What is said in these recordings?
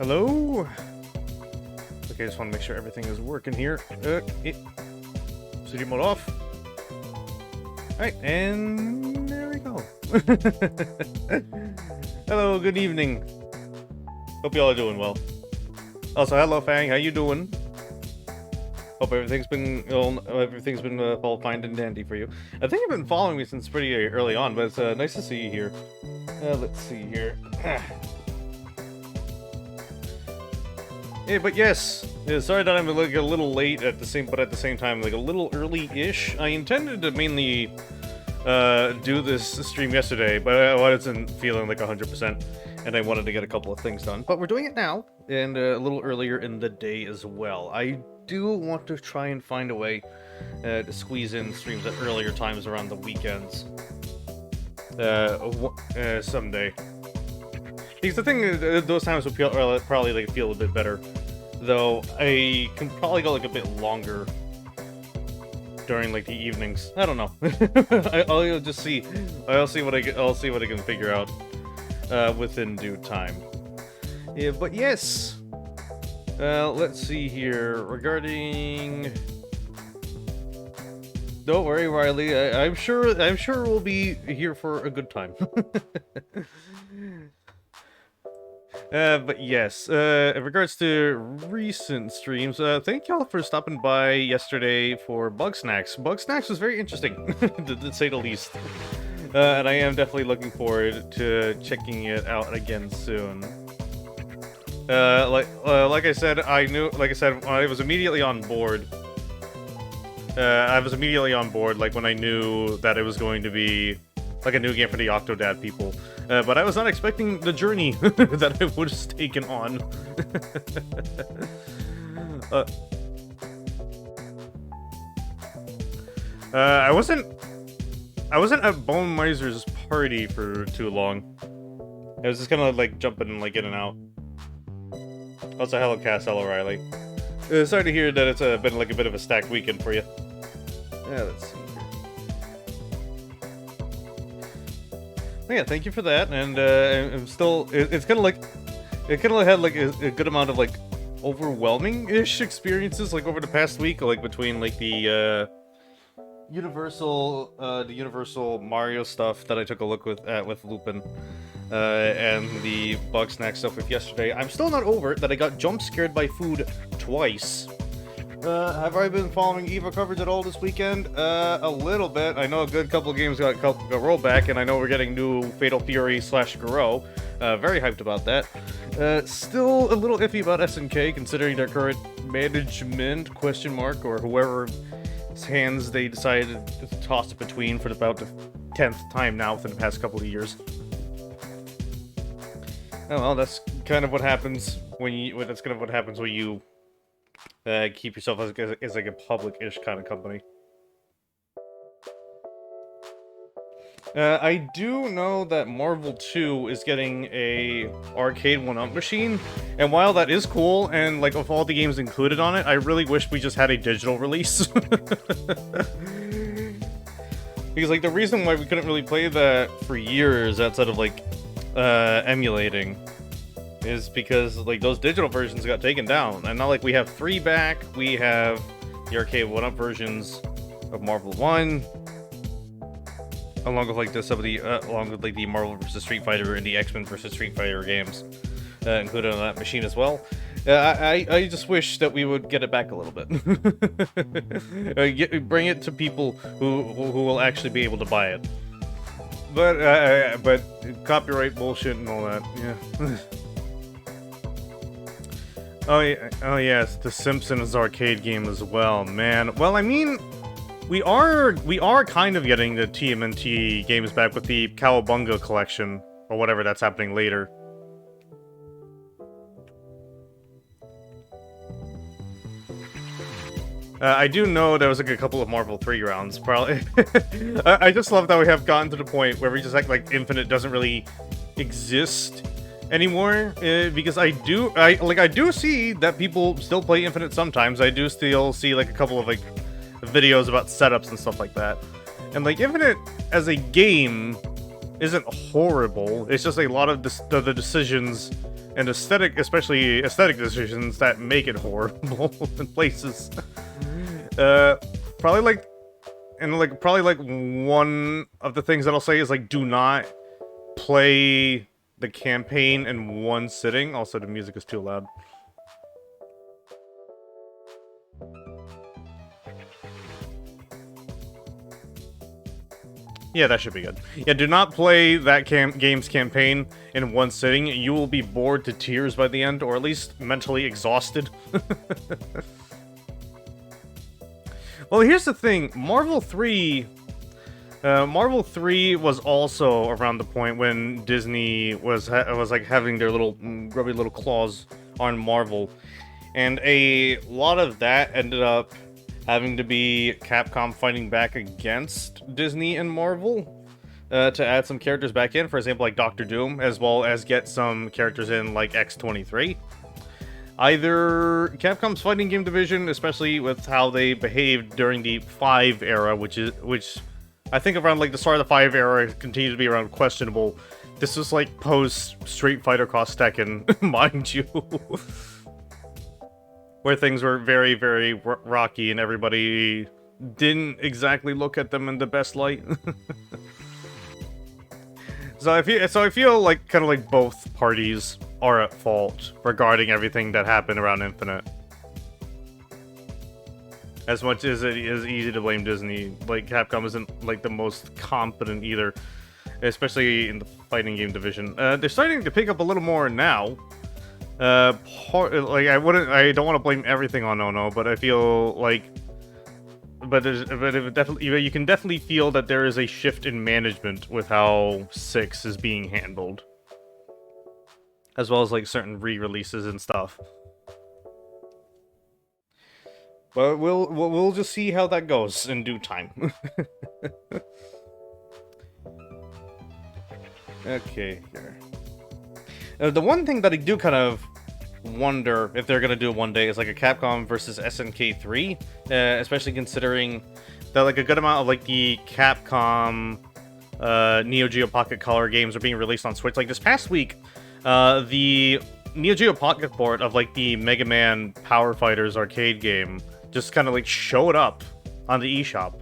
Hello? Okay, just want to make sure everything is working here. Studio mode off. Alright, and there we go. Hello, good evening. Hope y'all are doing well. Also, hello Fang, how you doing? Hope everything's been all fine and dandy for you. I think you've been following me since pretty early on, but it's nice to see you here. Let's see here. Yeah, but yes, sorry that I'm like a little late at the same time, like a little early-ish. I intended to mainly do this stream yesterday, but I wasn't feeling like 100%, and I wanted to get a couple of things done. But we're doing it now, and a little earlier in the day as well. I do want to try and find a way to squeeze in streams at earlier times around the weekends someday. Because the thing is, those times will probably like feel a bit better, though I can probably go like a bit longer during like the evenings. I don't know. I'll just see. I'll see what I can figure out within due time. Yeah, but yes. Let's see here regarding. Don't worry, Riley. I'm sure we'll be here for a good time. But yes, in regards to recent streams, thank y'all for stopping by yesterday for Bug Snacks. Bug Snacks was very interesting, to say the least. And I am definitely looking forward to checking it out again soon. Like I said, I was immediately on board. Like when I knew that it was going to be like a new game for the Octodad people. But I was not expecting the journey that I would have taken on. I wasn't at Bone Miser's party for too long. I was just kind of like jumping like in and out. Also, hello Cass, hello Riley. Sorry to hear that it's been like a bit of a stacked weekend for you. Let's see. Yeah, thank you for that, and I'm still. It's kind of like, it kind of had like a good amount of like overwhelming-ish experiences like over the past week, like between like the Universal Mario stuff that I took a look at with Lupin, and the Bug Snack stuff with yesterday. I'm still not over it that I got jump scared by food twice. Have I been following EVA coverage at all this weekend? A little bit. I know a good couple of games got rolled back, and I know we're getting new Fatal Fury / Garou. Very hyped about that. Still a little iffy about SNK, considering their current management, or whoever's hands they decided to toss it between for about the 10th time now within the past couple of years. Oh well, that's kind of what happens when you keep yourself as like a public-ish kind of company. I do know that Marvel 2 is getting a arcade 1-up machine, and while that is cool, and like of all the games included on it, I really wish we just had a digital release. Because like the reason why we couldn't really play that for years outside of like emulating is because like those digital versions got taken down, and now like we have 3 back, we have the arcade 1-up versions of Marvel 1, along with like the Marvel vs. Street Fighter and the X-Men vs. Street Fighter games included on that machine as well. I just wish that we would get it back a little bit. Bring it to people who will actually be able to buy it. But copyright bullshit and all that, yeah. Oh yes, the Simpsons arcade game as well, man. Well, I mean, we are kind of getting the TMNT games back with the Cowabunga collection, or whatever that's happening later. I do know there was like a couple of Marvel 3 rounds, probably. I just love that we have gotten to the point where we just act like Infinite doesn't really exist anymore, because I do see that people still play Infinite sometimes. I do still see like a couple of like videos about setups and stuff like that, and like Infinite as a game isn't horrible. It's just a lot of the decisions and aesthetic, especially aesthetic decisions that make it horrible in places. Probably like, and like probably like one of the things that I'll say is like, do not play the campaign in one sitting. Also, the music is too loud. Yeah, that should be good. Yeah, do not play that game's campaign in one sitting. You will be bored to tears by the end, or at least mentally exhausted. Well, here's the thing. Marvel 3 was also around the point when Disney was like having their little grubby little claws on Marvel, and a lot of that ended up having to be Capcom fighting back against Disney and Marvel to add some characters back in. For example, like Doctor Doom, as well as get some characters in like X-23. Either Capcom's fighting game division, especially with how they behaved during the 5 era, which I think around like the start of the 5 era continues to be around questionable. This is like post Street Fighter Cross Tekken, mind you. Where things were very, very rocky and everybody didn't exactly look at them in the best light. So I feel like kind of like both parties are at fault regarding everything that happened around Infinite. As much as it is easy to blame Disney, like Capcom isn't like the most competent either, especially in the fighting game division. They're starting to pick up a little more now. Like I don't want to blame everything on Ono, but I feel like, you can definitely feel that there is a shift in management with how 6 is being handled, as well as like certain re-releases and stuff. But we'll just see how that goes in due time. Okay, here. The one thing that I do kind of wonder if they're gonna do one day is like a Capcom versus SNK 3, especially considering that like a good amount of like the Capcom Neo Geo Pocket Color games are being released on Switch. Like this past week, the Neo Geo Pocket port of like the Mega Man Power Fighters arcade game just kind of like showed up on the eShop.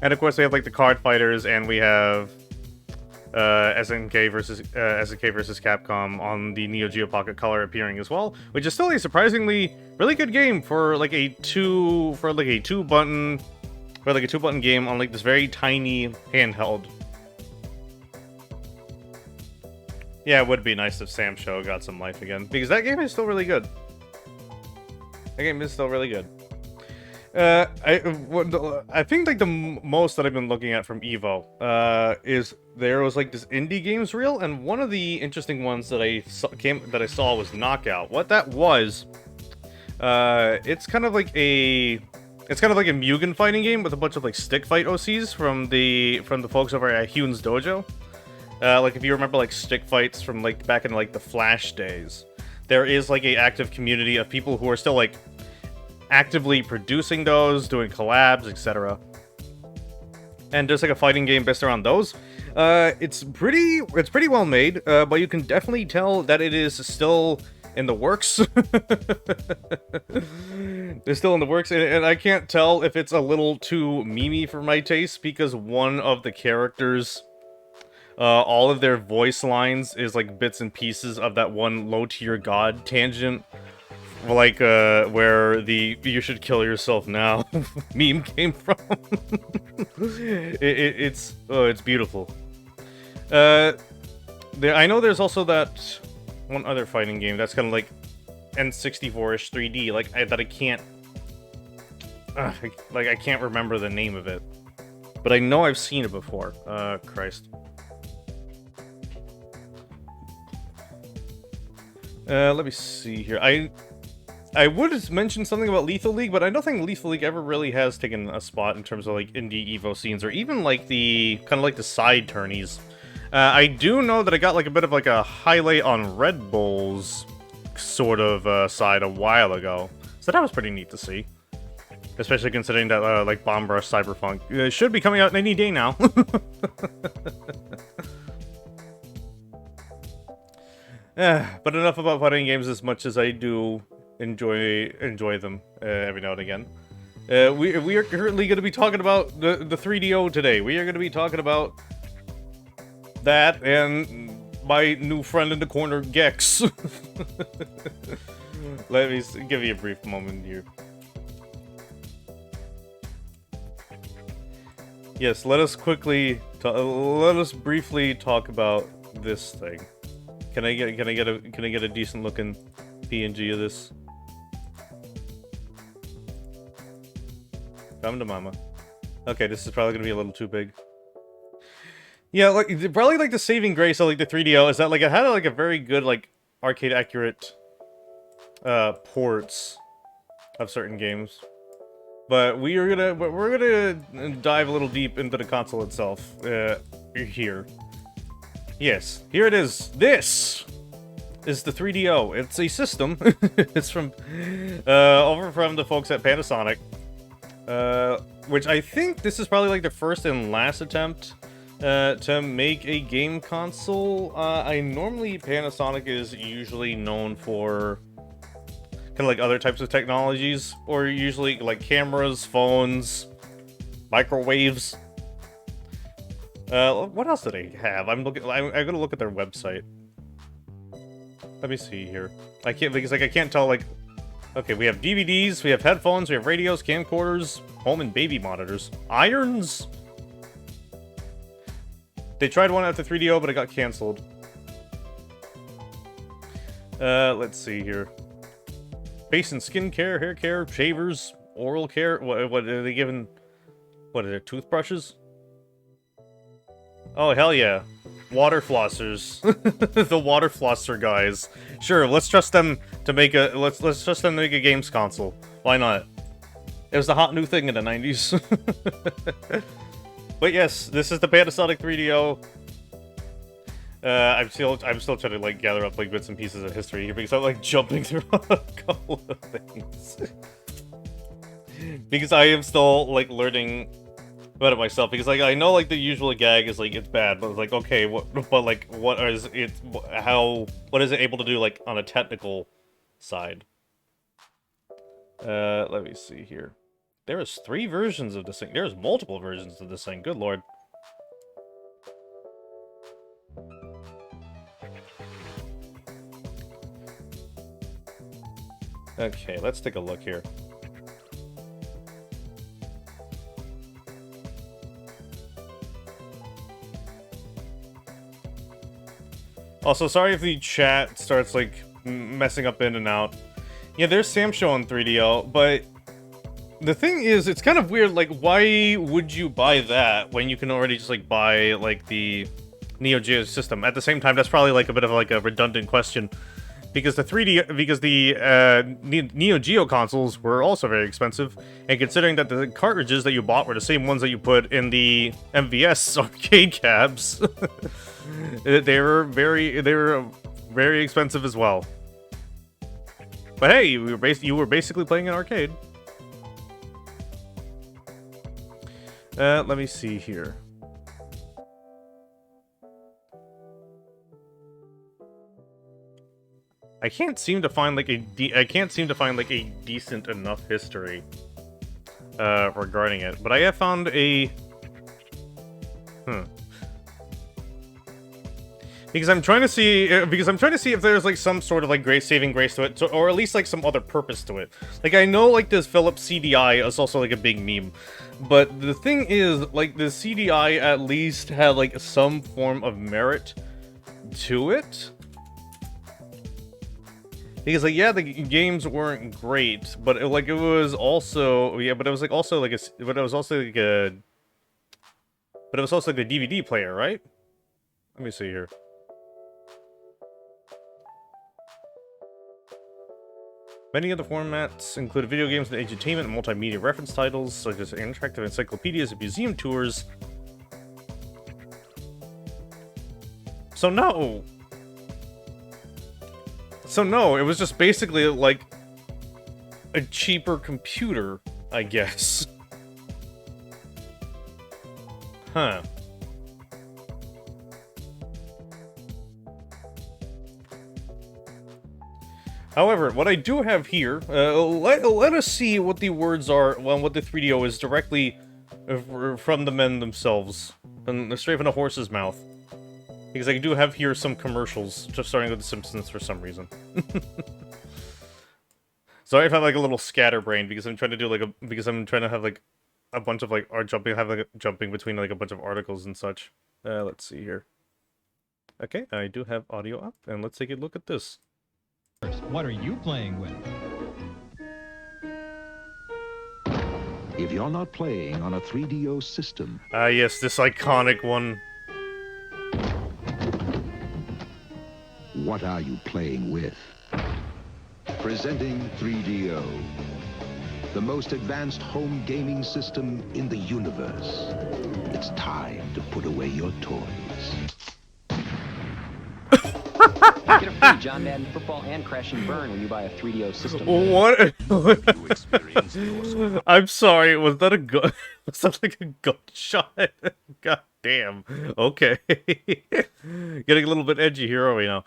And of course we have like the Card Fighters, and we have SNK versus Capcom on the Neo Geo Pocket Color appearing as well, which is still a surprisingly really good game for like a two button game on like this very tiny handheld. Yeah, it would be nice if Sam Show got some life again, because that game is still really good. That game is still really good. I think like the most that I've been looking at from Evo is there was like this indie games reel, and one of the interesting ones that I saw was Knockout. What that was, it's kind of like a Mugen fighting game with a bunch of like stick fight OCs from the folks over at Hune's Dojo. Like if you remember like stick fights from like back in like the Flash days, there is like a active community of people who are still like actively producing those, doing collabs, etc. And there's like a fighting game based around those. It's pretty well made, but you can definitely tell that it is still in the works. It's still in the works, and I can't tell if it's a little too memey for my taste, because one of the characters, all of their voice lines is like bits and pieces of that one low tier god tangent, like where the "you should kill yourself now" meme came from. It's beautiful. I know there's also that one other fighting game that's kind of like N64-ish 3D, like that I can't I can't remember the name of it, but I know I've seen it before. Christ. Let me see here. I would mention something about Lethal League, but I don't think Lethal League ever really has taken a spot in terms of like indie Evo scenes, or even like the kind of like the side tourneys. I do know that I got like a bit of like a highlight on Red Bull's sort of side a while ago, so that was pretty neat to see. Especially considering that like Bomb Rush Cyberpunk should be coming out any day now. But enough about fighting games as much as I do enjoy them every now and again. We are currently going to be talking about the 3DO today. We are going to be talking about that and my new friend in the corner, Gex. Let me give you a brief moment here. Yes, let us briefly talk about this thing. Can I get a decent looking PNG of this? Come to mama. Okay, this is probably gonna be a little too big. Yeah, like probably like the saving grace of like the 3DO is that like it had like a very good like arcade accurate ports of certain games. But we're gonna dive a little deep into the console itself here. Yes, here it is. This is the 3DO. It's a system. It's from over from the folks at Panasonic. Which I think this is probably like the first and last attempt to make a game console. Panasonic is usually known for kind of like other types of technologies, or usually like cameras, phones, microwaves. What else do they have? I'm gonna look at their website. Let me see here. I can't, because like I can't tell like. Okay, we have DVDs, we have headphones, we have radios, camcorders, home and baby monitors, irons. They tried one after 3DO, but it got canceled. Let's see here. Face and skin care, hair care, shavers, oral care. What are they giving? What are their toothbrushes? Oh hell yeah, water flossers. The water flosser guys. Sure, let's trust them to make a let's trust them to make a games console. Why not? It was the hot new thing in the 90s. But yes, this is the Panasonic 3DO. I'm still trying to like gather up like bits and pieces of history here because I'm like jumping through a couple of things. Because I am still like learning about it myself, because like I know like the usual gag is like it's bad, but it's like okay, what is it able to do like on a technical side? Let me see here. There is 3 versions of this thing. There's multiple versions of this thing. Good lord. Okay, let's take a look here. Also, sorry if the chat starts, like, messing up in and out. Yeah, there's Sam showing 3DO, but the thing is, it's kind of weird, like, why would you buy that when you can already just, like, buy, like, the Neo Geo system? At the same time, that's probably, like, a bit of, like, a redundant question. Because the Neo Geo consoles were also very expensive, and considering that the cartridges that you bought were the same ones that you put in the MVS arcade cabs, they were very expensive as well. But hey, you were basically playing an arcade. Let me see here. I can't seem to find like a decent enough history regarding it, but I have found a because I'm trying to see if there's like some sort of like saving grace to it, or at least like some other purpose to it. Like I know like this Philips CDI is also like a big meme, but the thing is like the CDI at least had like some form of merit to it. Because like yeah, the games weren't great, but it was also like a DVD player, right? Let me see here. Many other formats include video games and entertainment and multimedia reference titles, such as interactive encyclopedias and museum tours. So no, it was just basically like a cheaper computer, I guess. Huh. However, what I do have here, let us see what the words are, well, what the 3DO is directly from the men themselves, and straight from a horse's mouth. Because I do have here some commercials, just starting with The Simpsons for some reason. Sorry if I have like a little scatterbrain, because I'm trying to do like I'm trying to have like a bunch of like jumping between like a bunch of articles and such. Let's see here. Okay, I do have audio up, and let's take a look at this. What are you playing with? If you're not playing on a 3DO system... Yes, this iconic one. What are you playing with? Presenting 3DO, the most advanced home gaming system in the universe. It's time to put away your toys. Get a free John Madden football and Crash and Burn when you buy a 3DO system. What? I'm sorry, was that a gun? Was that like a gunshot? God damn. Okay. Getting a little bit edgy here, are we now?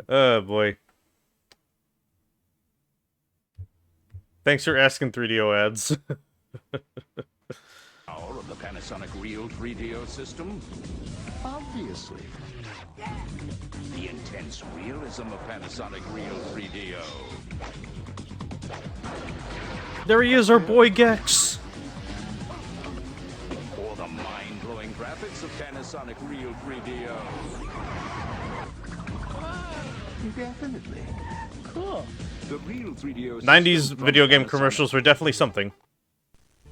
Oh boy. Thanks for asking 3DO ads. Power of the Panasonic Real 3DO system? Obviously. The intense realism of Panasonic Real 3DO. There he is, our boy Gex. Or the mind-blowing graphics of Panasonic Real 3DO. Definitely. Cool. The Real 3DO 90s video game commercials were definitely something.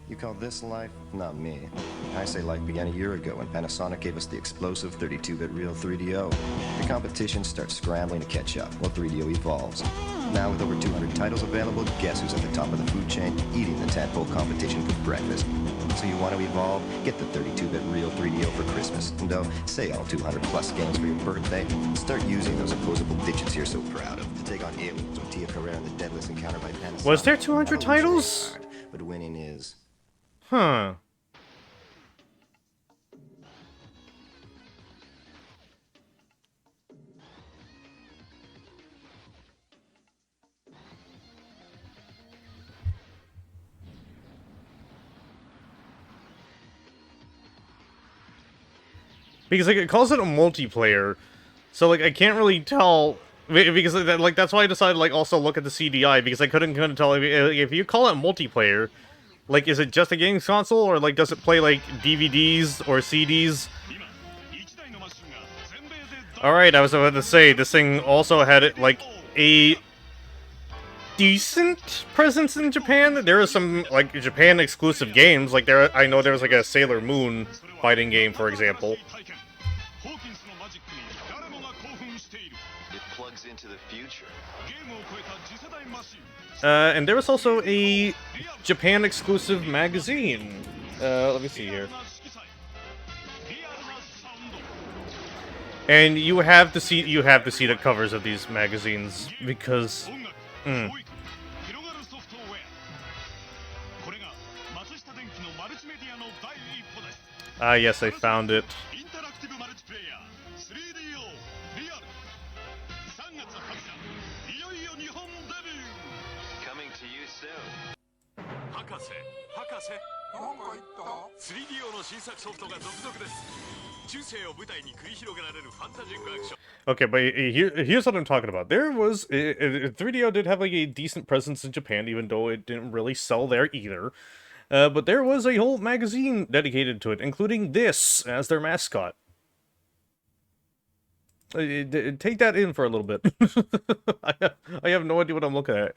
You call this life? Not me. I say life began a year ago when Panasonic gave us the explosive 32-bit Real 3DO. The competition starts scrambling to catch up while 3DO evolves. Now with over 200 titles available, guess who's at the top of the food chain, eating the tadpole competition for breakfast. So you want to evolve? Get the 32-bit Real 3DO for Christmas. And say all 200 plus games for your birthday. Start using those opposable digits you're so proud of to take on aliens with Tia Carrera and the Deadless Encounter by Panasonic. Was there 200 titles? Hard, but winning is... Huh. Because like it calls it a multiplayer, so like I can't really tell, because like that's why I decided like also look at the CDI, because I couldn't tell if you call it multiplayer. Like, is it just a gaming console, or, like, does it play, like, DVDs or CDs? Alright, I was about to say, this thing also had, like, a decent presence in Japan. There are some, like, Japan-exclusive games. Like, I know there was, like, a Sailor Moon fighting game, for example. It plugs into the future. And there was also a Japan-exclusive magazine. Let me see here. And you have to see the covers of these magazines because. Ah, yes, I found it. Coming to you soon. Okay, but here's what I'm talking about. There was 3DO did have like a decent presence in Japan, even though it didn't really sell there either. But there was a whole magazine dedicated to it, including this as their mascot. Take that in for a little bit. I have no idea what I'm looking at.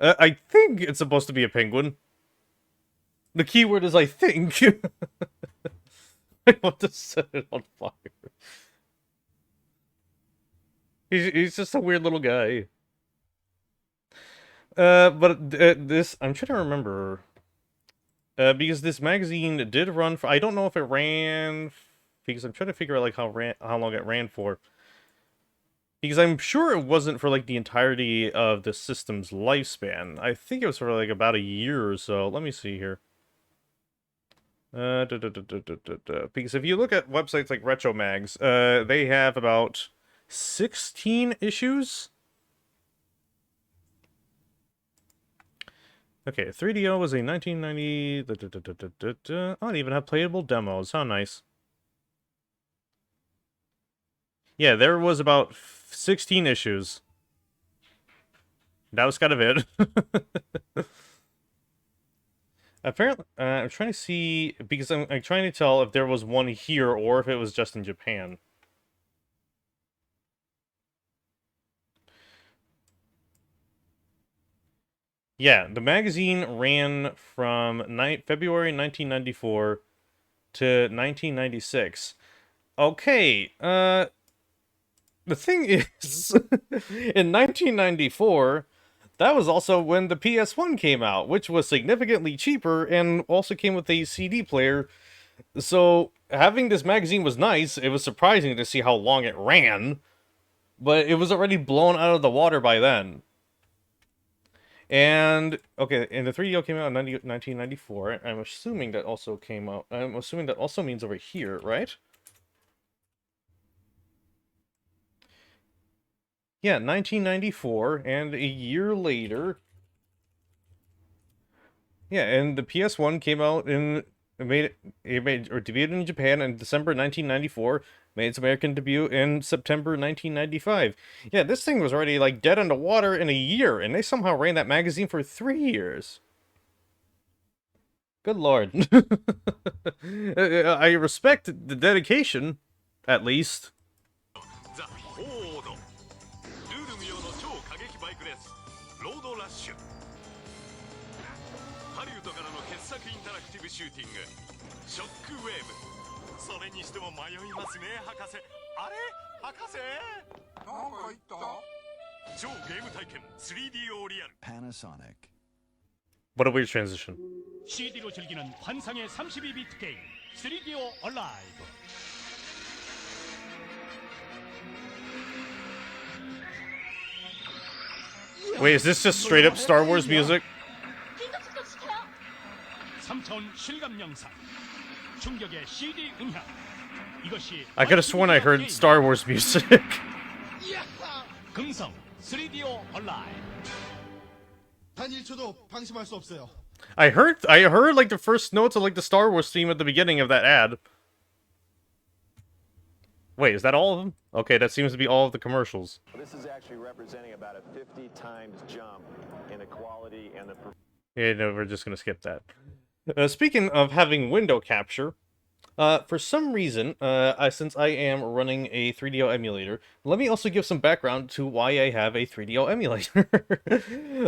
I think it's supposed to be a penguin. The keyword is I think. I want to set it on fire. He's just a weird little guy. But this, I'm trying to remember. Because this magazine did run for, I don't know if it ran, because I'm trying to figure out like how long it ran for. Because I'm sure it wasn't for like the entirety of the system's lifespan. I think it was for like about a year or so. Let me see here. Because if you look at websites like RetroMags, they have about 16 issues. Okay, 3DO was a 1990... Oh, it even have playable demos. How nice. Yeah, there was about 16 issues. That was kind of it. Apparently, I'm trying to see, because I'm trying to tell if there was one here or if it was just in Japan. Yeah, the magazine ran from February 1994 to 1996. Okay, the thing is, in 1994, that was also when the PS1 came out, which was significantly cheaper and also came with a CD player. So, having this magazine was nice. It was surprising to see how long it ran, but it was already blown out of the water by then. And, okay, and the 3DO came out in 1994. I'm assuming that also came out... I'm assuming that also means over here, right? Yeah, 1994, and a year later... Yeah, and the PS1 came out in... debuted in Japan in December 1994, made its American debut in September 1995. Yeah, this thing was already, like, dead underwater in a year, and they somehow ran that magazine for 3 years. Good lord. I respect the dedication, at least. Panasonic. What a weird transition. CD로 즐기는 환상의 32비트 게임 3DO Alive. Wait, is this just straight up Star Wars music? 3차원 실감 영상. 충격의 CD 음향. 이것이 I could have sworn I heard Star Wars music. 금성 3DO Alive. 단 1초도 방심할 수 없어요. I heard like the first notes of like the Star Wars theme at the beginning of that ad. Wait, is that all of them? Okay, that seems to be all of the commercials. This is actually representing about a 50 times jump in the quality and the... Yeah, no, we're just gonna skip that. Speaking of having window capture, for some reason, since I am running a 3DO emulator, let me also give some background to why I have a 3DO emulator.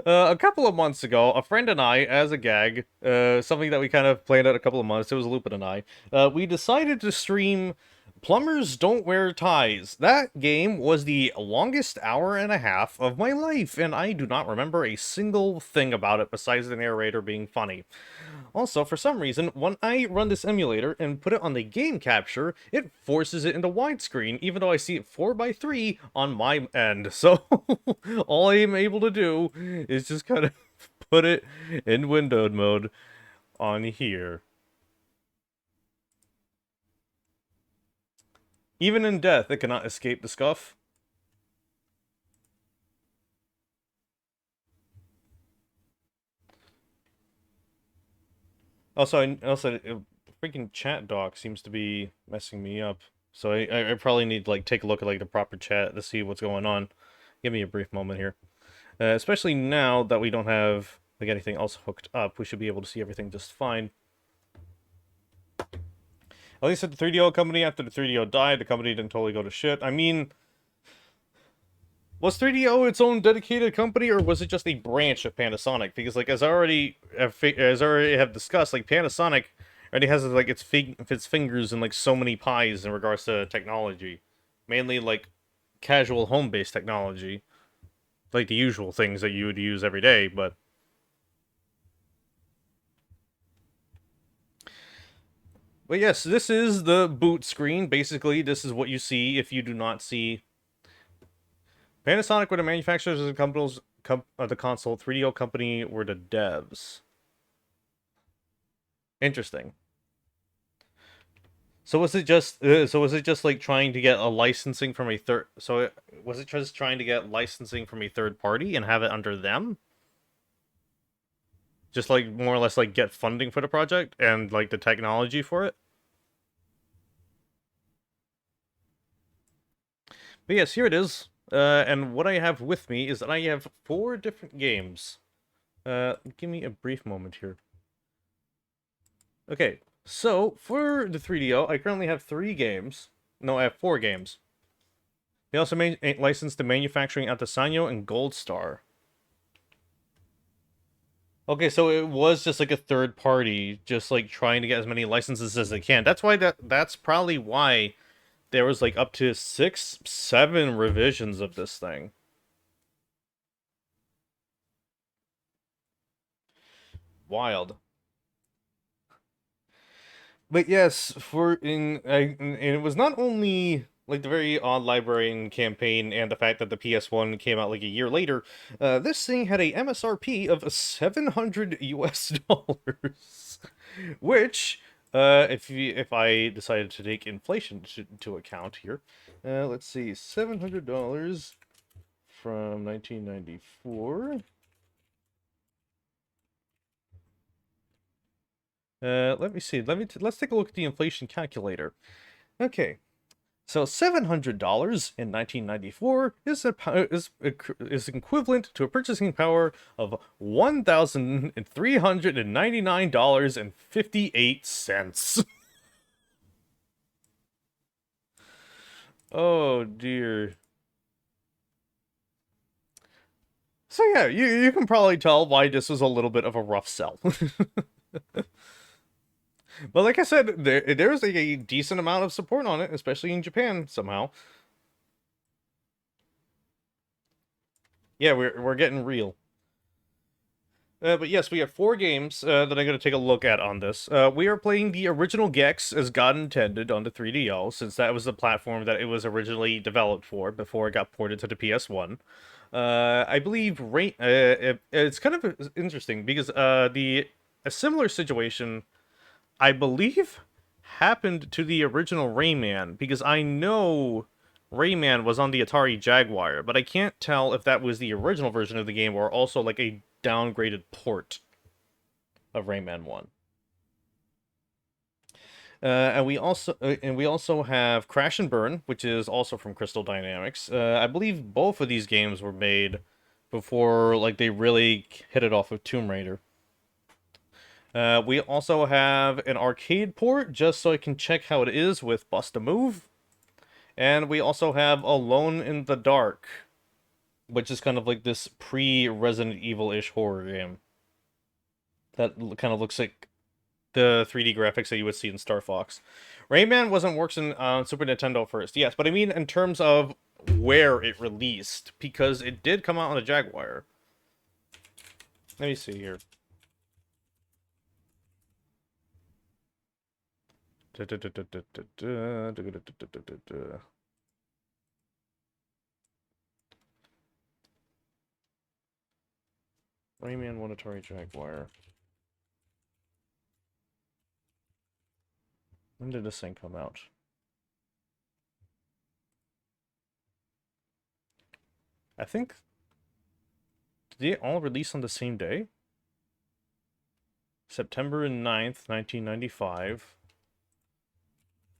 A couple of months ago, a friend and I, as a gag, something that we kind of planned out a couple of months, it was Lupin and I, we decided to stream Plumbers Don't Wear Ties. That game was the longest hour and a half of my life, and I do not remember a single thing about it besides the narrator being funny. Also, for some reason, when I run this emulator and put it on the game capture, it forces it into widescreen, even though I see it 4:3 on my end. So, all I am able to do is just kind of put it in windowed mode on here. Even in death, it cannot escape the scuff. Also, freaking chat doc seems to be messing me up. So I probably need to, like, take a look at, like, the proper chat to see what's going on. Give me a brief moment here. Especially now that we don't have, like, anything else hooked up, we should be able to see everything just fine. At least at the 3DO company, after the 3DO died, the company didn't totally go to shit. I mean, was 3DO its own dedicated company, or was it just a branch of Panasonic? Because, like, as I already have discussed, like, Panasonic already has, like, its fingers in, like, so many pies in regards to technology. Mainly, like, casual home-based technology. Like, the usual things that you would use every day, but... But yes, this is the boot screen. Basically, this is what you see if you do not see... Panasonic were the manufacturers of the console. 3DO company were the devs. Interesting. So was it just like trying to get a licensing from a third? So was it just trying to get licensing from a third party and have it under them? Just like more or less like get funding for the project and like the technology for it. But yes, here it is. And what I have with me is that I have 4 different games. Give me a brief moment here. Okay, so for the 3DO, I currently have 3 games. No, I have 4 games. They also licensed the manufacturing at the Sanyo and Gold Star. Okay, so it was just like a third party, just like trying to get as many licenses as they can. That's probably why there was like up to 6, 7 revisions of this thing. Wild. But yes, and it was not only like the very odd library campaign and the fact that the PS1 came out like a year later. This thing had a MSRP of 700 US dollars, which, if I decided to take inflation into account here, let's see, $700 from 1994. Let me see. Let's take a look at the inflation calculator. Okay, so $700 in 1994 is equivalent to a purchasing power of $1,399.58. Oh dear. So yeah, you can probably tell why this was a little bit of a rough sell. But like I said, there's a decent amount of support on it, especially in Japan somehow. Yeah, we're getting real. But yes, we have 4 games that I'm going to take a look at on this. We are playing the original Gex as God intended on the 3DO, since that was the platform that it was originally developed for before it got ported to the PS1. I believe it's kind of interesting because a similar situation, I believe, happened to the original Rayman, because I know Rayman was on the Atari Jaguar, but I can't tell if that was the original version of the game or also like a downgraded port of Rayman 1. And we also have Crash and Burn, which is also from Crystal Dynamics. I believe both of these games were made before like they really hit it off with Tomb Raider. We also have an arcade port, just so I can check how it is with Bust a Move. And we also have Alone in the Dark, which is kind of like this pre-Resident Evil-ish horror game. That kind of looks like the 3D graphics that you would see in Star Fox. Rayman wasn't working on Super Nintendo first, yes, but I mean in terms of where it released, because it did come out on a Jaguar. Let me see here. Rayman 1 Atari Jaguar. When did this thing come out? I think... Did they all release on the same day? September 9th, 1995.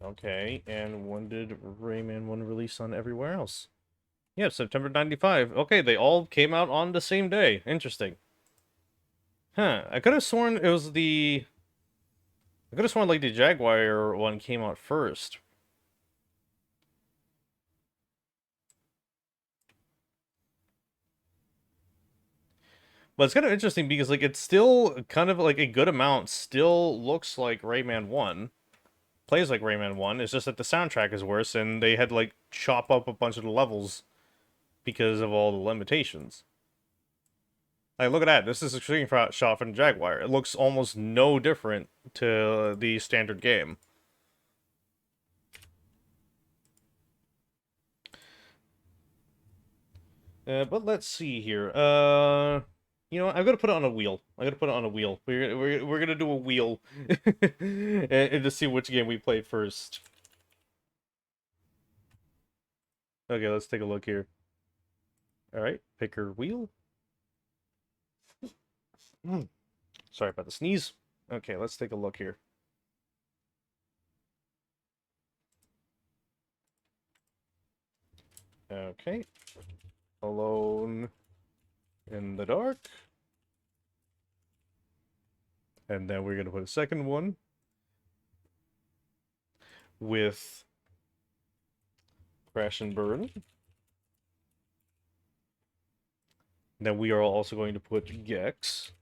Okay, and when did Rayman 1 release on everywhere else? Yeah, September 95. Okay, they all came out on the same day. Interesting. Huh, I could have sworn it was the... I could have sworn, like, the Jaguar one came out first. But it's kind of interesting because, like, it's still kind of, like, a good amount still looks like Rayman 1. Plays like Rayman 1. It's just that the soundtrack is worse, and they had to, like, chop up a bunch of the levels because of all the limitations. Like, look at that. This is a screenshot from Jaguar. It looks almost no different to the standard game. But let's see here. You know what? I'm gonna put it on a wheel. I'm gonna put it on a wheel. We're gonna do a wheel and to see which game we play first. Okay, let's take a look here. All right, pick your wheel. Sorry about the sneeze. Okay, let's take a look here. Okay. Alone in the dark. And then we're going to put a second one with Crash and Burn. Then we are also going to put Gex.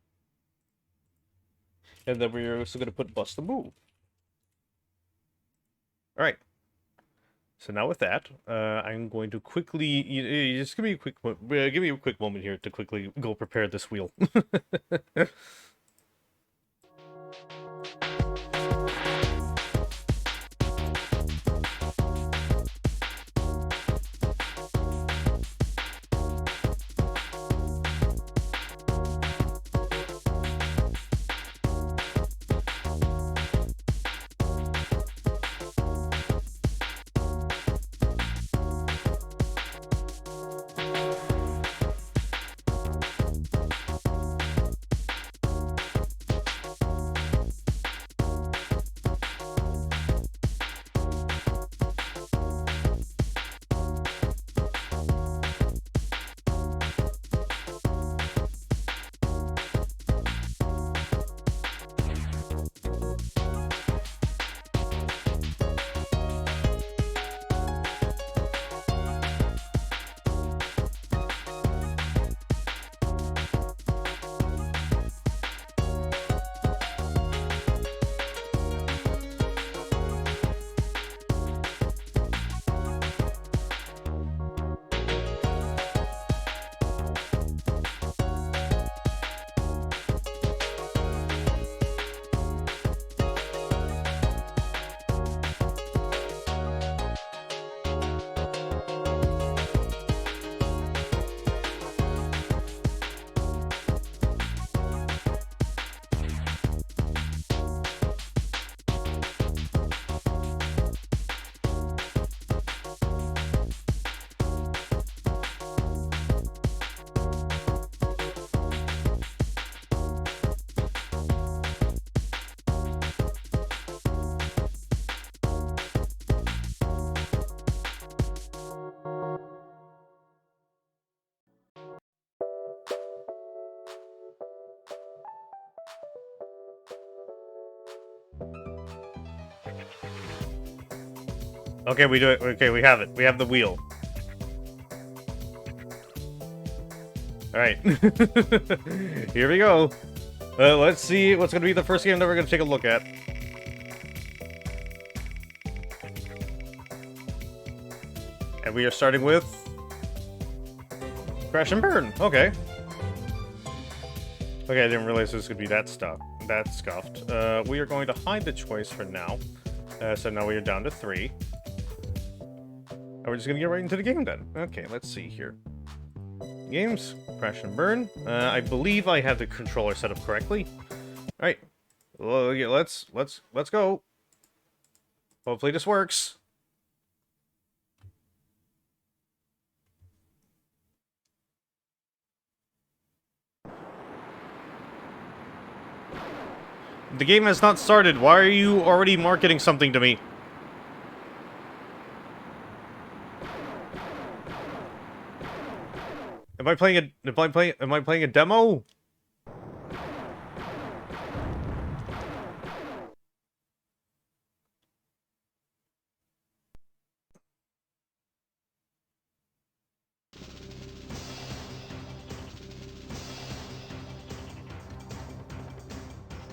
And then we're also going to put Bust a Move. Alright. So now with that, I'm going to quickly... just give me a quick moment here to quickly go prepare this wheel. Okay, we do it. Okay, we have it. We have the wheel. Alright. Here we go. Let's see what's going to be the first game that we're going to take a look at. And we are starting with... Crash and Burn. Okay. Okay, I didn't realize this could be that scuffed. We are going to hide the choice for now. So now we are down to 3. And we're just going to get right into the game then. Okay, let's see here. Games, Crash and Burn. I believe I have the controller set up correctly. Alright. Well, yeah, let's go. Hopefully this works. The game has not started. Why are you already marketing something to me? Am I playing a demo?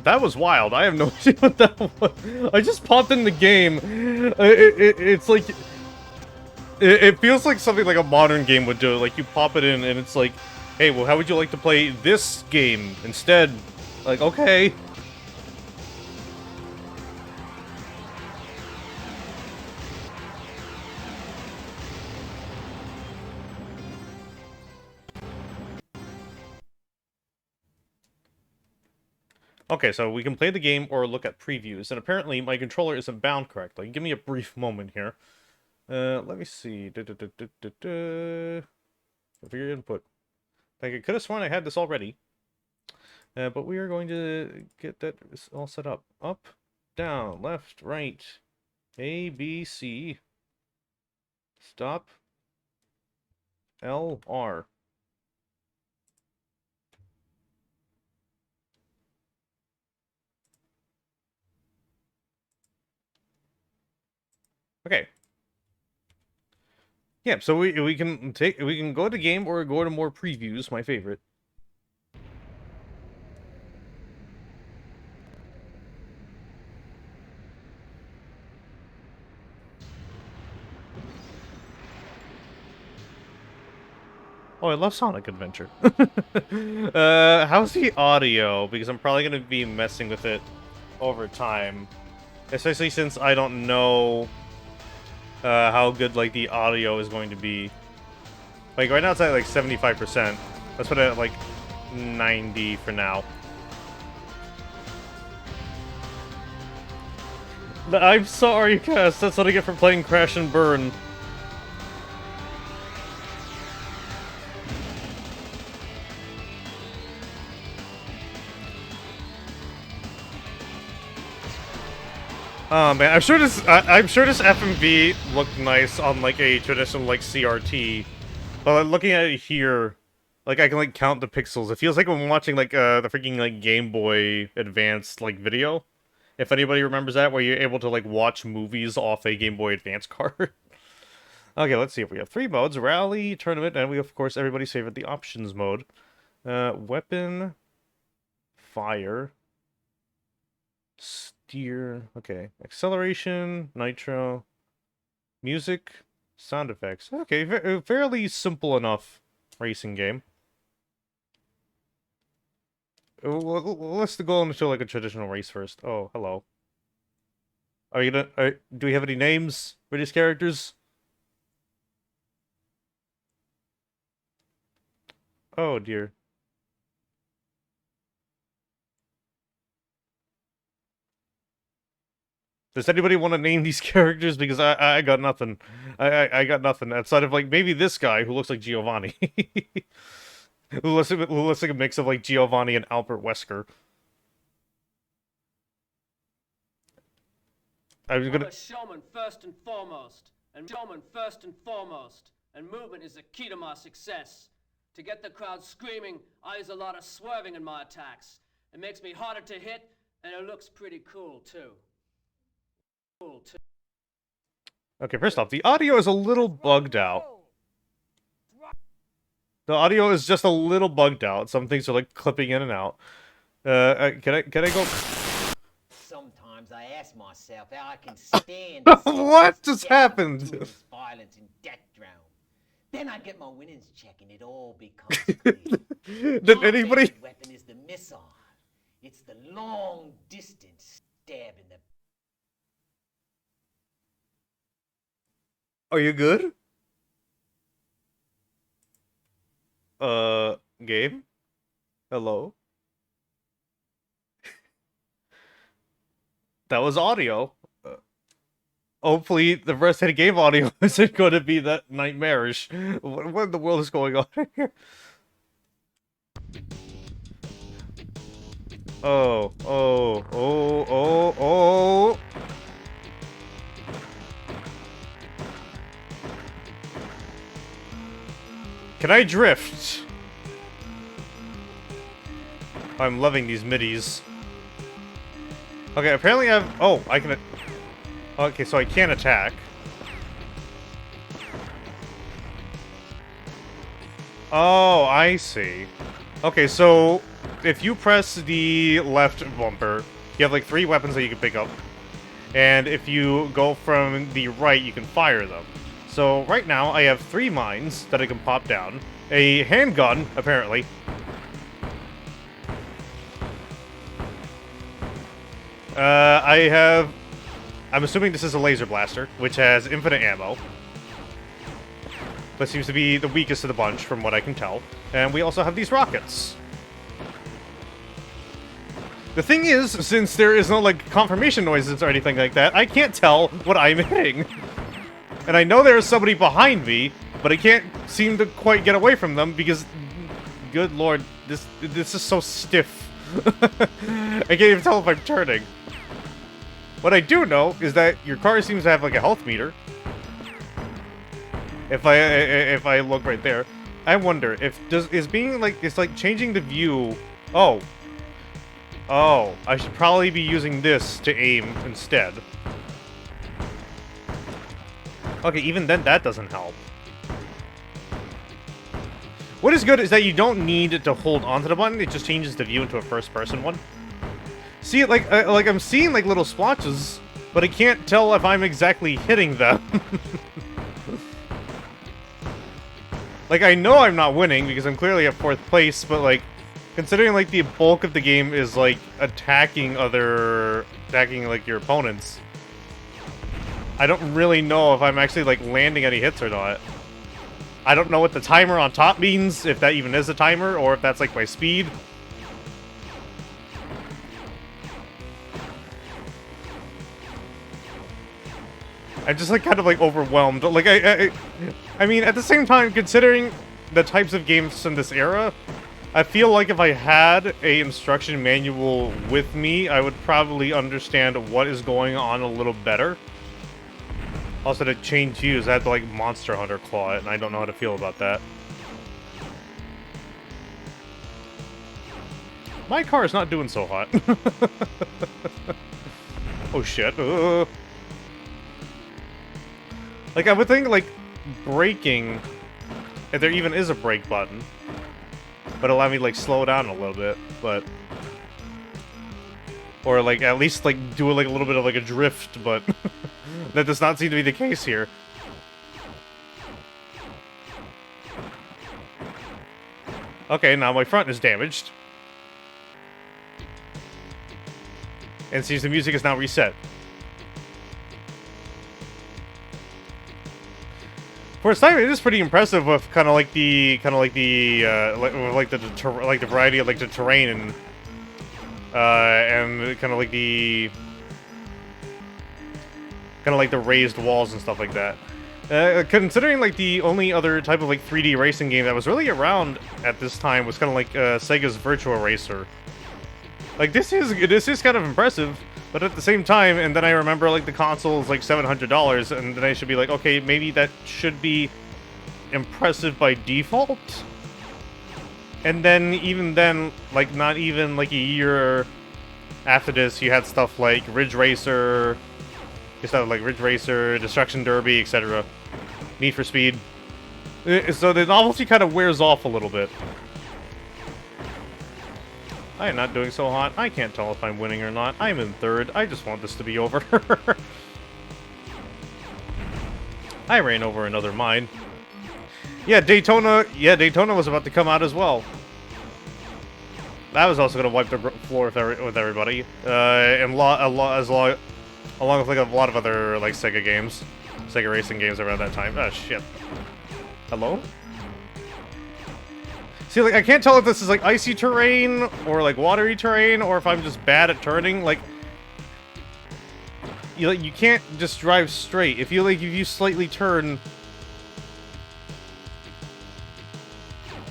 That was wild. I have no idea what that was. I just popped in the game. It's like... It feels like something like a modern game would do. Like, you pop it in, and it's like, hey, well, how would you like to play this game instead? Like, okay. Okay, so we can play the game or look at previews, and apparently my controller isn't bound correctly. Give me a brief moment here. Let me see. Configure input. Like, I could have sworn I had this already. But we are going to get that all set up. Up, down, left, right, A, B, C, stop, L, R. Okay. Yeah, so we can go to game or go to more previews, my favorite. Oh, I love Sonic Adventure. How's the audio? Because I'm probably going to be messing with it over time. Especially since I don't know how good, like, the audio is going to be. Like, right now it's at, like, 75%. Let's put it at, like, 90 for now. I'm sorry, Cass. That's what I get for playing Crash and Burn. Oh man, I'm sure this FMV looked nice on like a traditional like CRT, but like, looking at it here, like I can like count the pixels. It feels like I'm watching like the freaking like Game Boy Advance like video. If anybody remembers that, where you're able to like watch movies off a Game Boy Advance card. Okay, let's see if we have 3 modes: Rally, Tournament, and we of course everybody's favorite, the Options mode. Weapon, Fire. Steer, okay. Acceleration, Nitro, Music, Sound effects. Okay, fairly simple enough racing game. Let's go into like a traditional race first. Oh, hello. Are you gonna? Do we have any names for these characters? Oh dear. Does anybody want to name these characters? Because I got nothing. I got nothing outside of like maybe this guy who looks like Giovanni, who looks like a mix of like Giovanni and Albert Wesker. I'm a showman first and foremost, and movement is the key to my success. To get the crowd screaming, I use a lot of swerving in my attacks. It makes me harder to hit, and it looks pretty cool too. Okay, first off, the audio is a little bugged out. The audio is just a little bugged out. Some things are like clipping in and out. Can I go? Sometimes I ask myself how I can stand what just happened? Violence and death drown. Then I get my winnings check and it all becomes clear. Did anybody? My weapon is the missile. It's the long distance stab in the. Are you good? Game? Hello? That was audio. Hopefully the rest of the game audio isn't going to be that nightmarish. What in the world is going on here? Oh. Can I drift? I'm loving these middies. Okay, apparently I've... Oh, I can... Okay, so I can't attack. Oh, I see. Okay, so if you press the left bumper, you have like 3 weapons that you can pick up. And if you go from the right, you can fire them. So right now, I have 3 mines that I can pop down. A handgun, apparently. I'm assuming this is a laser blaster, which has infinite ammo. But seems to be the weakest of the bunch, from what I can tell. And we also have these rockets. The thing is, since there is no, like, confirmation noises or anything like that, I can't tell what I'm hitting. And I know there is somebody behind me, but I can't seem to quite get away from them because, good lord, this is so stiff. I can't even tell if I'm turning. What I do know is that your car seems to have like a health meter. If I look right there, I wonder if is being like it's like changing the view. Oh, I should probably be using this to aim instead. Okay, even then that doesn't help. What is good is that you don't need to hold onto the button; it just changes the view into a first-person one. See, like I'm seeing like little splotches, but I can't tell if I'm exactly hitting them. Like, I know I'm not winning because I'm clearly at 4th place, but like, considering like the bulk of the game is like attacking like your opponents, I don't really know if I'm actually like landing any hits or not. I don't know what the timer on top means, if that even is a timer, or if that's like my speed. I'm just like kind of like overwhelmed. Like I mean, at the same time, considering the types of games in this era, I feel like if I had a instruction manual with me, I would probably understand what is going on a little better. Also, to change views, I had to like Monster Hunter claw it, and I don't know how to feel about that. My car is not doing so hot. Oh shit. Like, I would think, like, braking, if there even is a brake button, would allow me to, like, slow down a little bit, but... Or, like, at least, like, do, like, a little bit of, like, a drift, but that does not seem to be the case here. Okay, now my front is damaged. And it seems the music is now reset. For its time, it is pretty impressive with kind of like the variety of like the terrain and kind of like the raised walls and stuff like that. Considering like the only other type of like 3D racing game that was really around at this time was kind of like Sega's Virtua Racer. Like this is kind of impressive. But at the same time, and then I remember, like, the console is, like, $700, and then I should be like, okay, maybe that should be impressive by default? And then, even then, like, not even, like, a year after this, you had stuff like Ridge Racer, Destruction Derby, etc. Need for Speed. So the novelty kind of wears off a little bit. I am not doing so hot. I can't tell if I'm winning or not. I'm in 3rd. I just want this to be over. I ran over another mine. Yeah, Daytona was about to come out as well. That was also going to wipe the floor with everybody. And along with like a lot of other like Sega racing games around that time. Oh shit. Hello? See, like, I can't tell if this is, like, icy terrain, or, like, watery terrain, or if I'm just bad at turning, like... You can't just drive straight. If you slightly turn...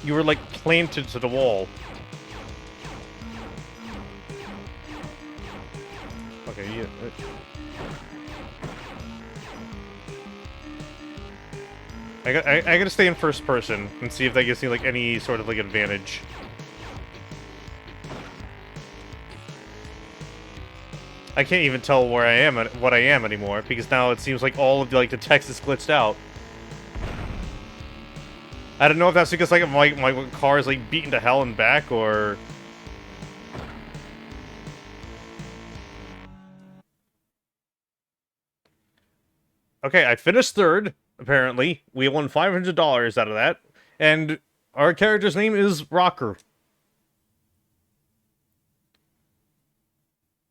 You were, like, planted to the wall. Okay, yeah... I gotta stay in first person and see if that gives me like any sort of like advantage. I can't even tell where I am what I am anymore because now it seems like all of the text is glitched out. I don't know if that's because like my car is like beaten to hell and back or. Okay, I finished 3rd. Apparently, we won $500 out of that, and our character's name is Rocker.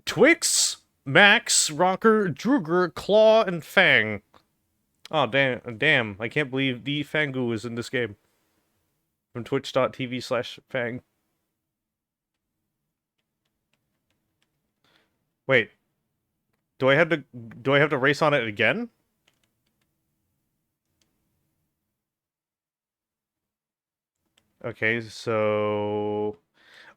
Twix, Max, Rocker, Druger, Claw, and Fang. Oh, damn, I can't believe the Fangu is in this game. From twitch.tv/Fang. Wait. Do I have to race on it again? Okay, so...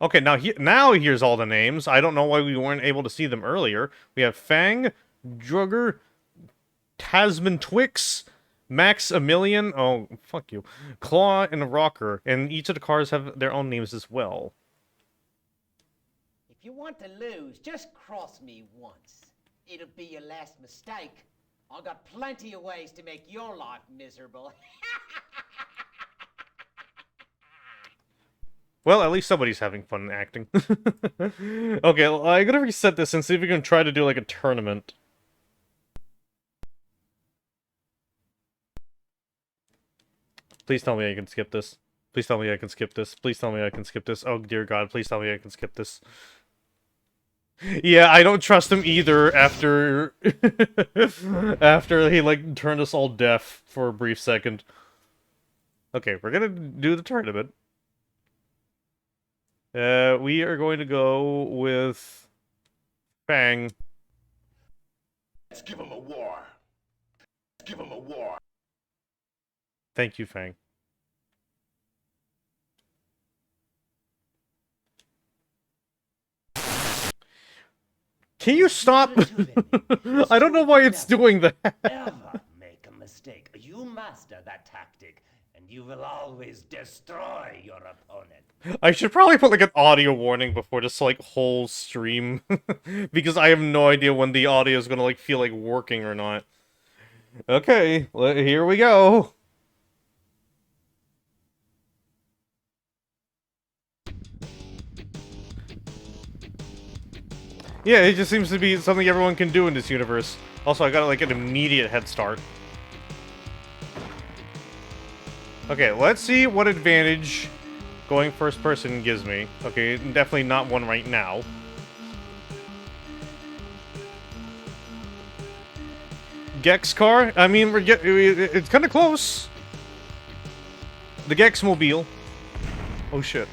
Okay, now here's all the names. I don't know why we weren't able to see them earlier. We have Fang, Drugger, Tasman Twix, Maximilian, oh, fuck you, Claw, and Rocker. And each of the cars have their own names as well. If you want to lose, just cross me once. It'll be your last mistake. I've got plenty of ways to make your life miserable. Well, at least somebody's having fun acting. Okay, well, I'm gonna reset this and see if we can try to do, like, a tournament. Please tell me I can skip this. Please tell me I can skip this. Please tell me I can skip this. Oh, dear God, please tell me I can skip this. Yeah, I don't trust him either after... after he, like, turned us all deaf for a brief second. Okay, we're gonna do the tournament. We are going to go with... Fang. Let's give him a war. Let's give him a war. Thank you, Fang. Can you stop? I don't know why it's doing that. Ever make a mistake. You master that tactic, and you will always destroy your opponent. I should probably put, like, an audio warning before this, like, whole stream. Because I have no idea when the audio is gonna, like, feel like working or not. Okay, here we go. Yeah, it just seems to be something everyone can do in this universe. Also, I got, like, an immediate head start. Okay, let's see what advantage going first person gives me. Okay, definitely not one right now. Gex car? I mean, it's kind of close. The Gex mobile. Oh, shit.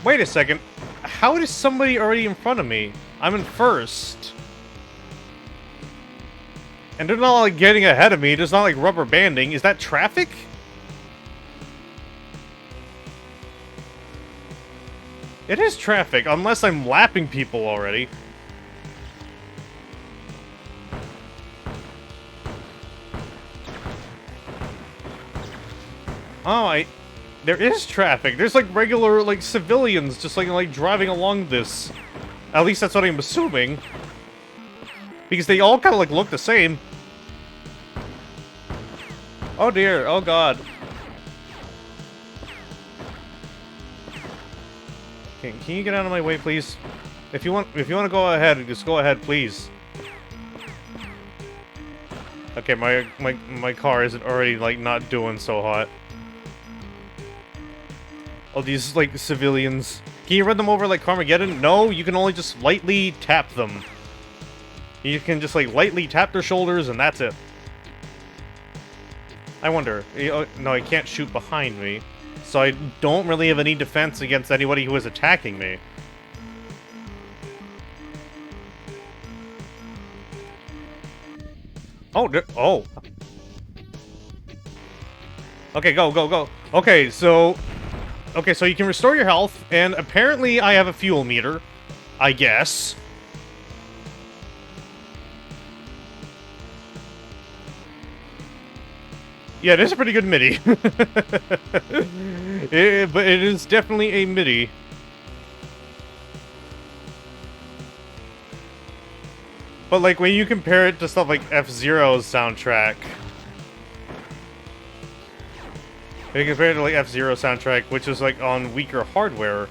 Wait a second. How is somebody already in front of me? I'm in first. And they're not, like, getting ahead of me. There's not, like, rubber banding. Is that traffic? It is traffic, unless I'm lapping people already. Oh, there is traffic. There's, like, regular, like, civilians just, like driving along this. At least that's what I'm assuming. Because they all kind of, like, look the same. Oh, dear. Oh, God. Can you get out of my way, please? If you want to go ahead, just go ahead, please. Okay, my car isn't already, like, not doing so hot. Oh, these, like, civilians. Can you run them over like Carmageddon? No, you can only just lightly tap them. You can just, like, lightly tap their shoulders, and that's it. I wonder. No, I can't shoot behind me. So I don't really have any defense against anybody who is attacking me. Oh, oh. Okay, go, go, go. Okay, so you can restore your health, and apparently I have a fuel meter, I guess. Yeah, it is a pretty good MIDI. But it is definitely a MIDI. But, like, when you compare it to stuff like F-Zero's soundtrack... When you compare it to, like, F-Zero soundtrack, which is, like, on weaker hardware...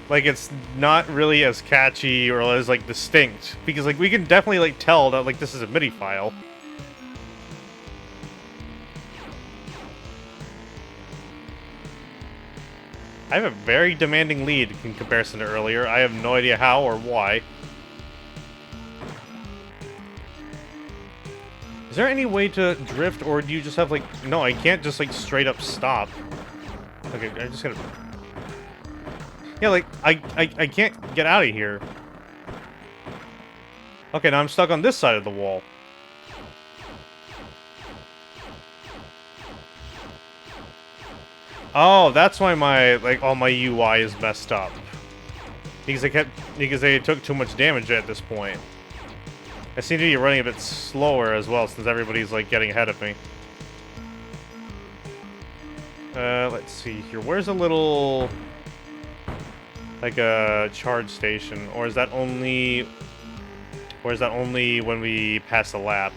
Like, it's not really as catchy or as, like, distinct. Because, like, we can definitely, like, tell that, like, this is a MIDI file. I have a very demanding lead in comparison to earlier. I have no idea how or why. Is there any way to drift, or do you just have, like... No, I can't just, like, straight up stop. Okay, I'm just gonna... Yeah, like, I can't get out of here. Okay, now I'm stuck on this side of the wall. Oh, that's why my, like, all my UI is messed up. Because they took too much damage at this point. I seem to be running a bit slower as well, since everybody's, like, getting ahead of me. Let's see here. Where's a little... like a charge station? Or is that only... or is that only when we pass a lap?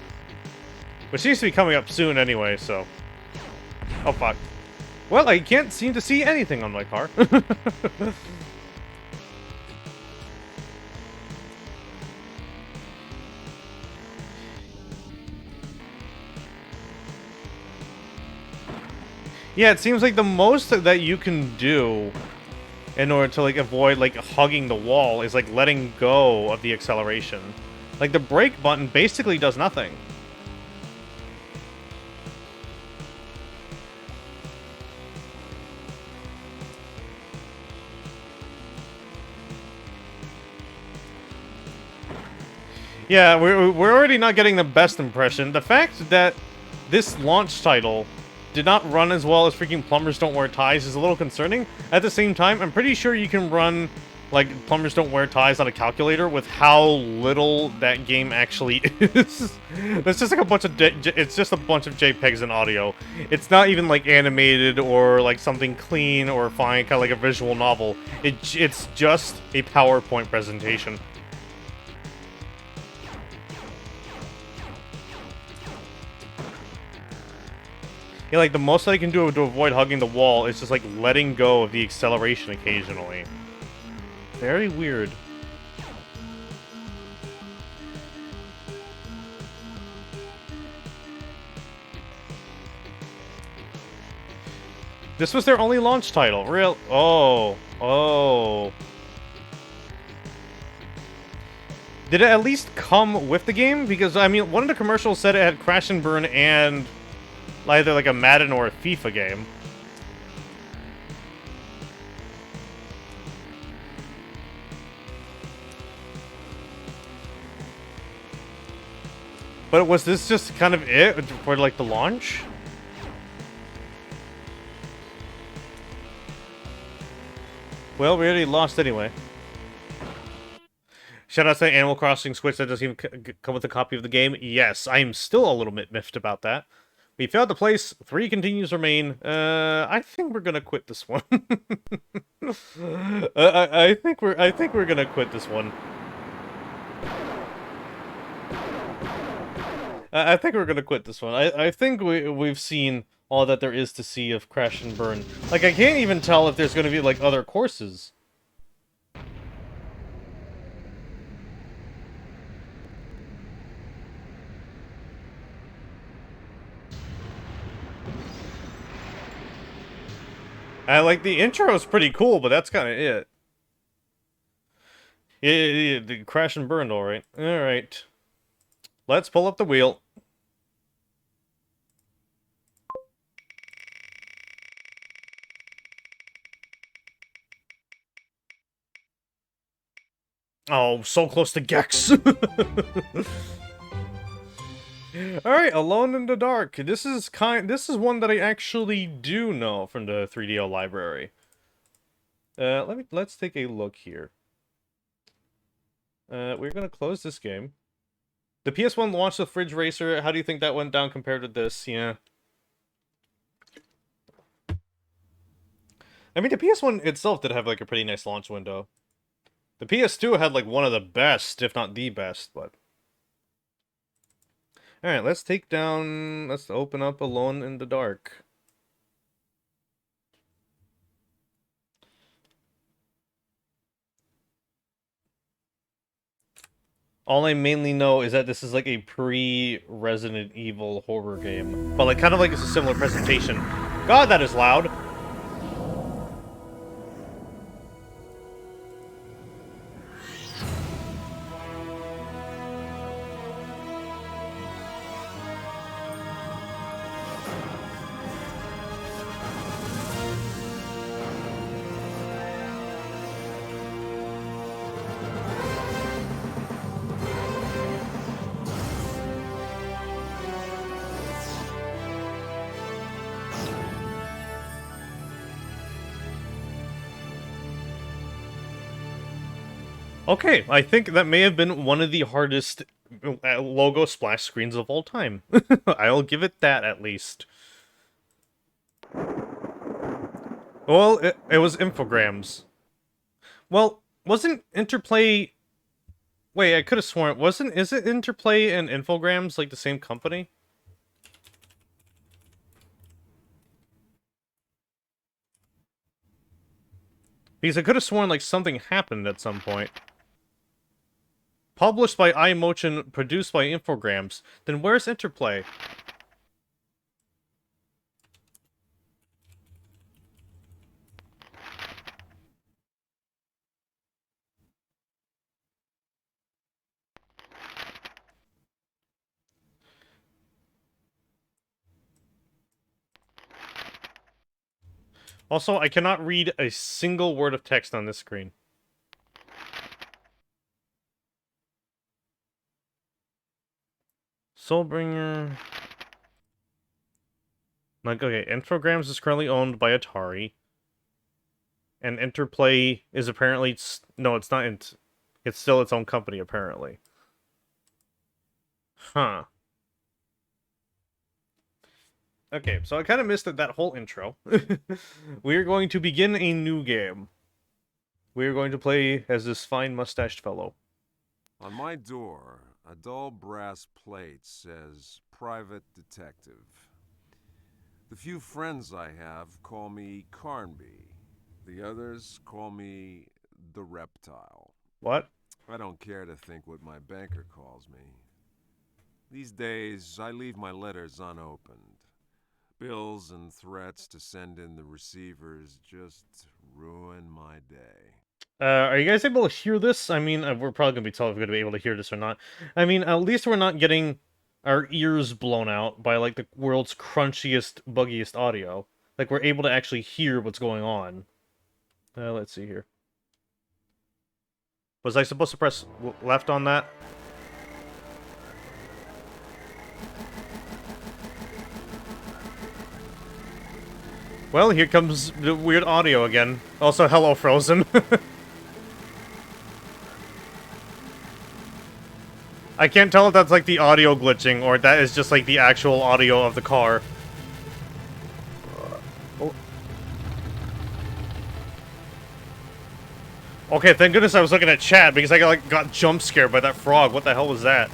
Which seems to be coming up soon anyway, so... oh, fuck. Well, I can't seem to see anything on my car. Yeah, it seems like the most that you can do in order to, like, avoid, like, hugging the wall is, like, letting go of the acceleration. Like, the brake button basically does nothing. Yeah, we're already not getting the best impression. The fact that this launch title did not run as well as freaking Plumbers Don't Wear Ties is a little concerning. At the same time, I'm pretty sure you can run, like, Plumbers Don't Wear Ties on a calculator with how little that game actually is. It's just like a bunch of it's just a bunch of JPEGs and audio. It's not even, like, animated or, like, something clean or fine, kind of like a visual novel. It's just a PowerPoint presentation. Yeah, like, the most that I can do to avoid hugging the wall is just, like, letting go of the acceleration occasionally. Very weird. This was their only launch title. Real? Oh. Oh. Did it at least come with the game? Because, I mean, one of the commercials said it had Crash and Burn and... either like a Madden or a FIFA game. But was this just kind of it for, like, the launch? Well, we already lost anyway. Shout out to Animal Crossing Switch that doesn't even come with a copy of the game. Yes, I am still a little bit miffed about that. We failed to place. 3 continues remain. I think we're gonna quit this one. I think we're gonna quit this one. I think we're gonna quit this one. I think we've seen all that there is to see of Crash and Burn. Like, I can't even tell if there's gonna be, like, other courses. Like, the intro's pretty cool, but that's kind of it. Yeah, the Crash and Burn, alright. Alright. Let's pull up the wheel. Oh, so close to Gex. Alright, Alone in the Dark. This is one that I actually do know from the 3DO library. Let's take a look here. We're gonna close this game. The PS1 launched the Fridge Racer. How do you think that went down compared to this? Yeah. I mean, the PS1 itself did have, like, a pretty nice launch window. The PS2 had, like, one of the best, if not the best, but... Alright, let's open up Alone in the Dark. All I mainly know is that this is like a pre-Resident Evil horror game. But, like, kind of like it's a similar presentation. God, that is loud! Okay, I think that may have been one of the hardest logo splash screens of all time. I'll give it that, at least. Well, it was infograms. Well, wasn't Interplay... Wait, I could have sworn... Is it Interplay and Infograms, like, the same company? Because I could have sworn, like, something happened at some point. Published by iMotion, produced by Infograms. Then where's Interplay? Also, I cannot read a single word of text on this screen. Soulbringer... Like, okay, Infograms is currently owned by Atari. And Interplay is apparently... No, it's not... It's still its own company, apparently. Huh. Okay, so I kind of missed that whole intro. We are going to begin a new game. We are going to play as this fine mustached fellow. On my door, a dull brass plate says Private Detective. The few friends I have call me Carnby. The others call me the Reptile. What? I don't care to think what my banker calls me. These days, I leave my letters unopened. Bills and threats to send in the receivers just ruin my day. Are you guys able to hear this? I mean, we're probably going to be told if we're going to be able to hear this or not. I mean, at least we're not getting our ears blown out by, like, the world's crunchiest, buggiest audio. Like, we're able to actually hear what's going on. Let's see here. Was I supposed to press left on that? Well, here comes the weird audio again. Also, hello, Frozen. I can't tell if that's like the audio glitching or that is just like the actual audio of the car. Okay, thank goodness I was looking at chat because I got jump scared by that frog. What the hell was that?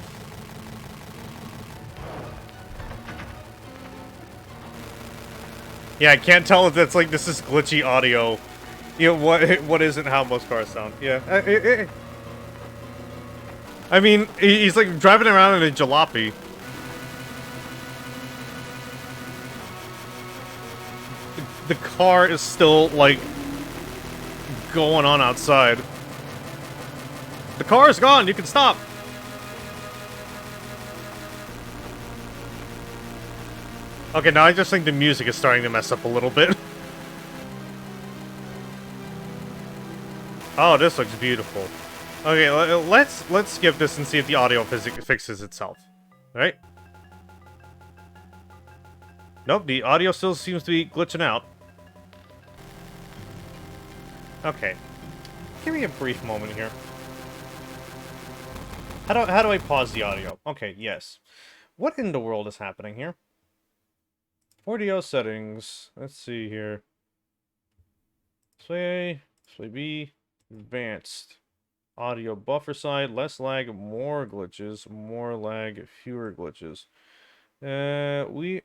Yeah, I can't tell if that's like this is glitchy audio. You know, what isn't how most cars sound. Yeah. I mean, he's like driving around in a jalopy. The car is still like going on outside. The car is gone. You can stop. Okay, now I just think the music is starting to mess up a little bit. Oh, this looks beautiful. Okay, let's skip this and see if the audio fixes itself. Right? Nope, the audio still seems to be glitching out. Okay. Give me a brief moment here. How do I pause the audio? Okay, yes. What in the world is happening here? Audio settings. Let's see here. Display B, advanced. Audio buffer side, less lag, more glitches, more lag, fewer glitches. We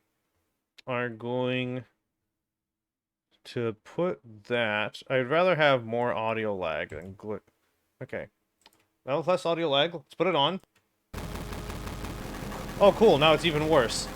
are going to put that. I'd rather have more audio lag than glitch. Okay. Well, less audio lag. Let's put it on. Oh, cool. Now it's even worse.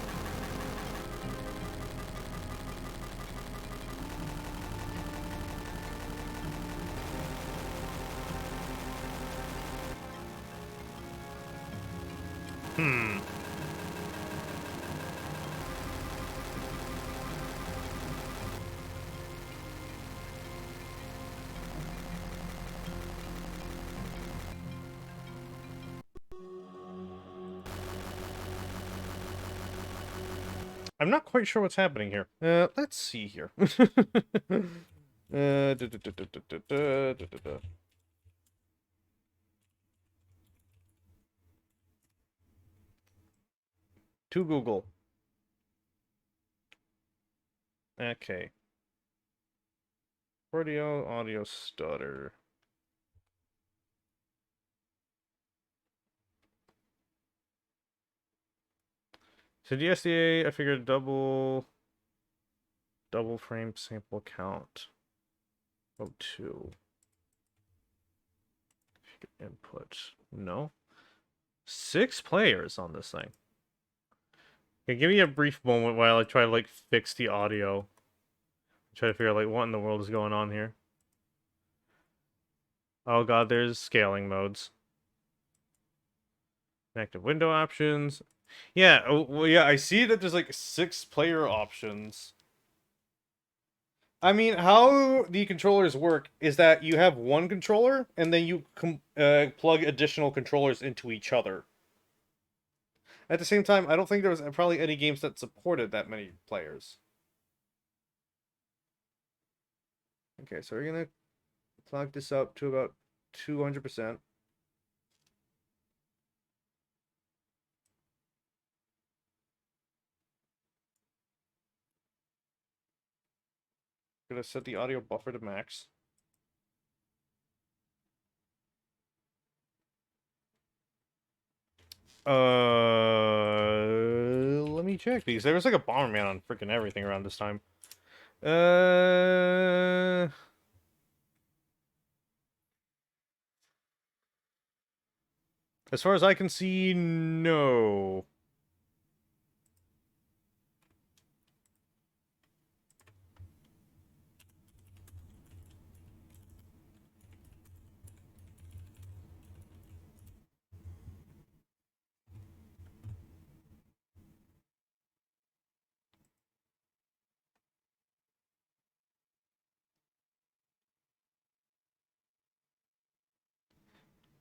I'm not quite sure what's happening here. Let's see here. To Google. Okay. Audio stutter. So the SDA, I figured double frame sample count. Oh, 2. Input. No. 6 players on this thing. Okay, give me a brief moment while I try to, like, fix the audio. Try to figure out, like, what in the world is going on here. Oh god, there's scaling modes. Active window options. Yeah, well, yeah, I see that there's, like, 6 player options. I mean, how the controllers work is that you have one controller, and then you plug additional controllers into each other. At the same time, I don't think there was probably any games that supported that many players. Okay, so we're gonna clock this up to about 200%. Gonna set the audio buffer to max. Let me check these. There was like a Bomberman on freaking everything around this time. As far as I can see, no.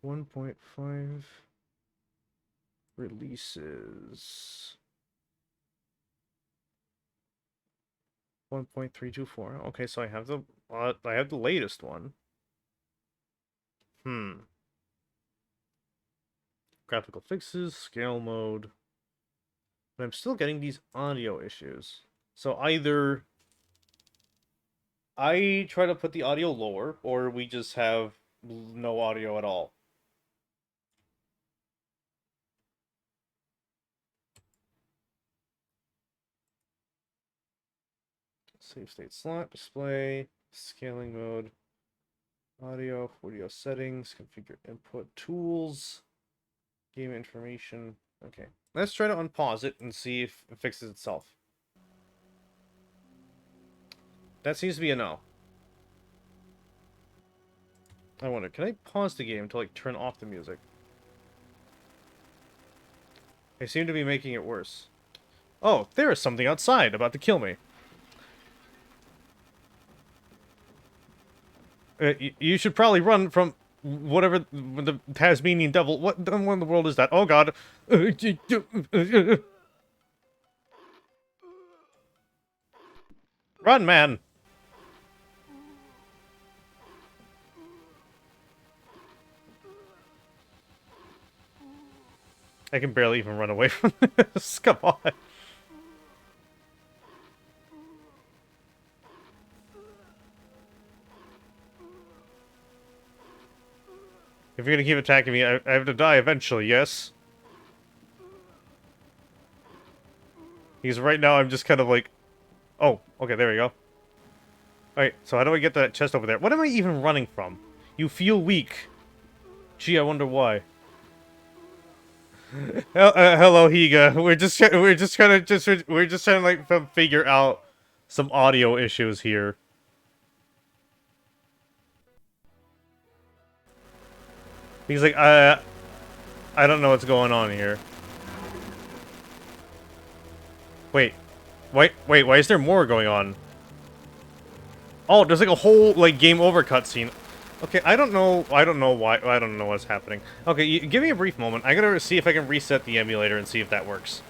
.5 releases. 1.324. Okay, so I have the latest one. Graphical fixes, scale mode. But I'm still getting these audio issues. So either I try to put the audio lower, or we just have no audio at all. Save state slot, display, scaling mode, audio settings, configure input tools, game information. Okay, let's try to unpause it and see if it fixes itself. That seems to be a no. I wonder, can I pause the game to, like, turn off the music? They seem to be making it worse. Oh, there is something outside about to kill me. You should probably run from whatever the Tasmanian devil. What in the world is that? Oh god. Run, man. I can barely even run away from this. Come on. If you're gonna keep attacking me, I have to die eventually, yes? Because right now I'm just kind of like... Oh, okay, there we go. Alright, so how do I get that chest over there? What am I even running from? You feel weak. Gee, I wonder why. Hello, Higa. We're just trying to like figure out some audio issues here. He's like, I don't know what's going on here. Wait, why is there more going on? Oh, there's like a whole like game over cutscene. Okay, I don't know why. I don't know what's happening. Okay, give me a brief moment. I gotta see if I can reset the emulator and see if that works.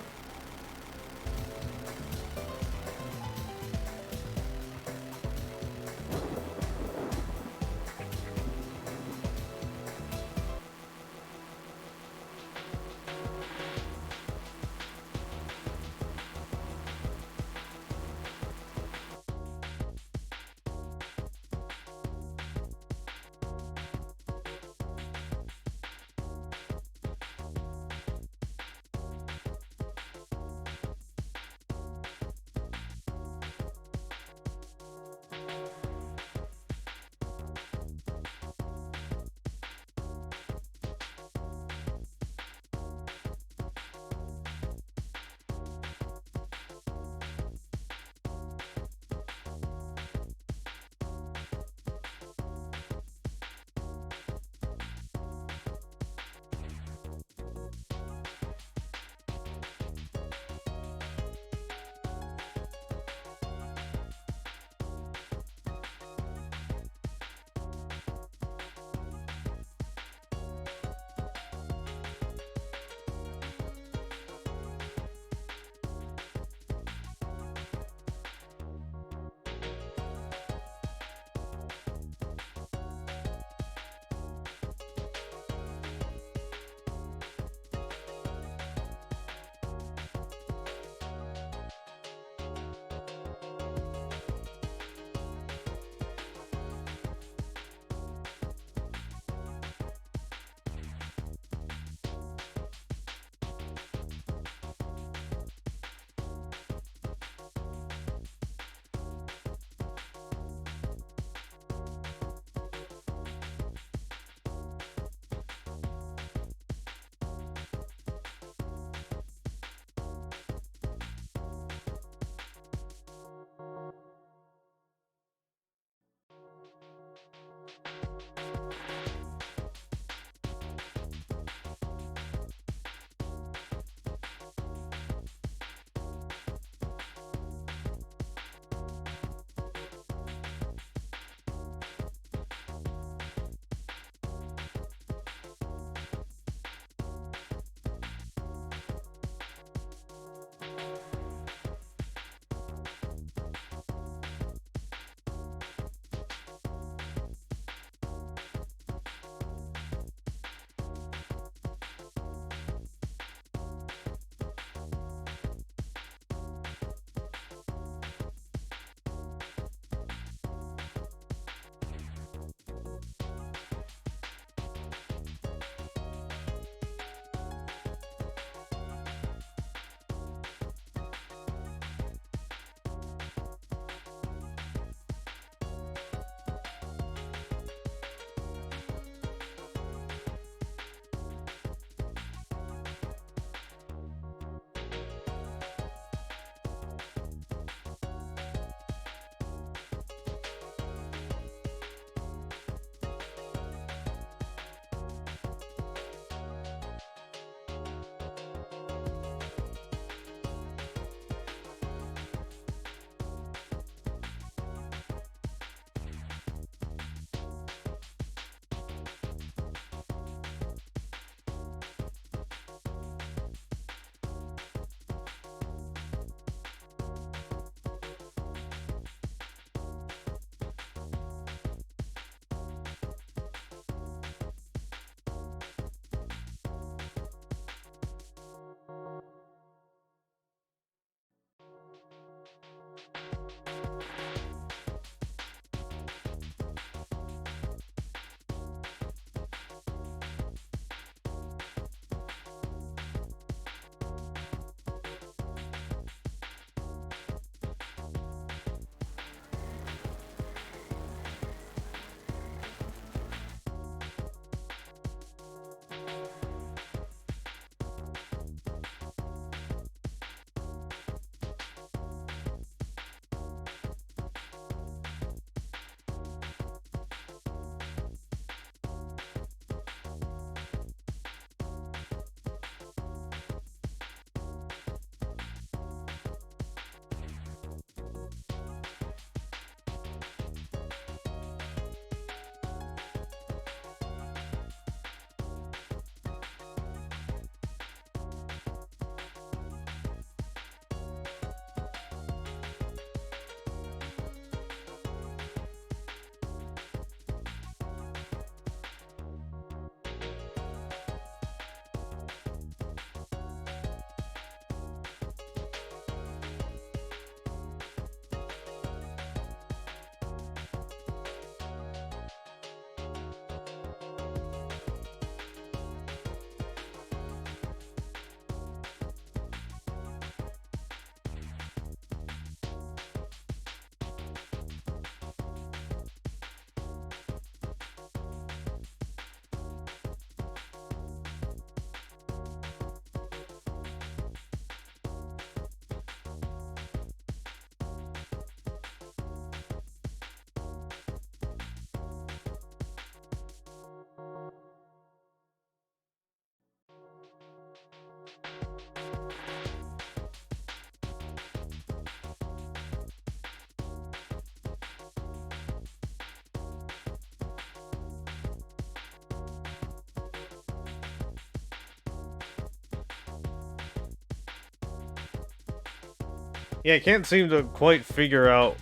Yeah, I can't seem to quite figure out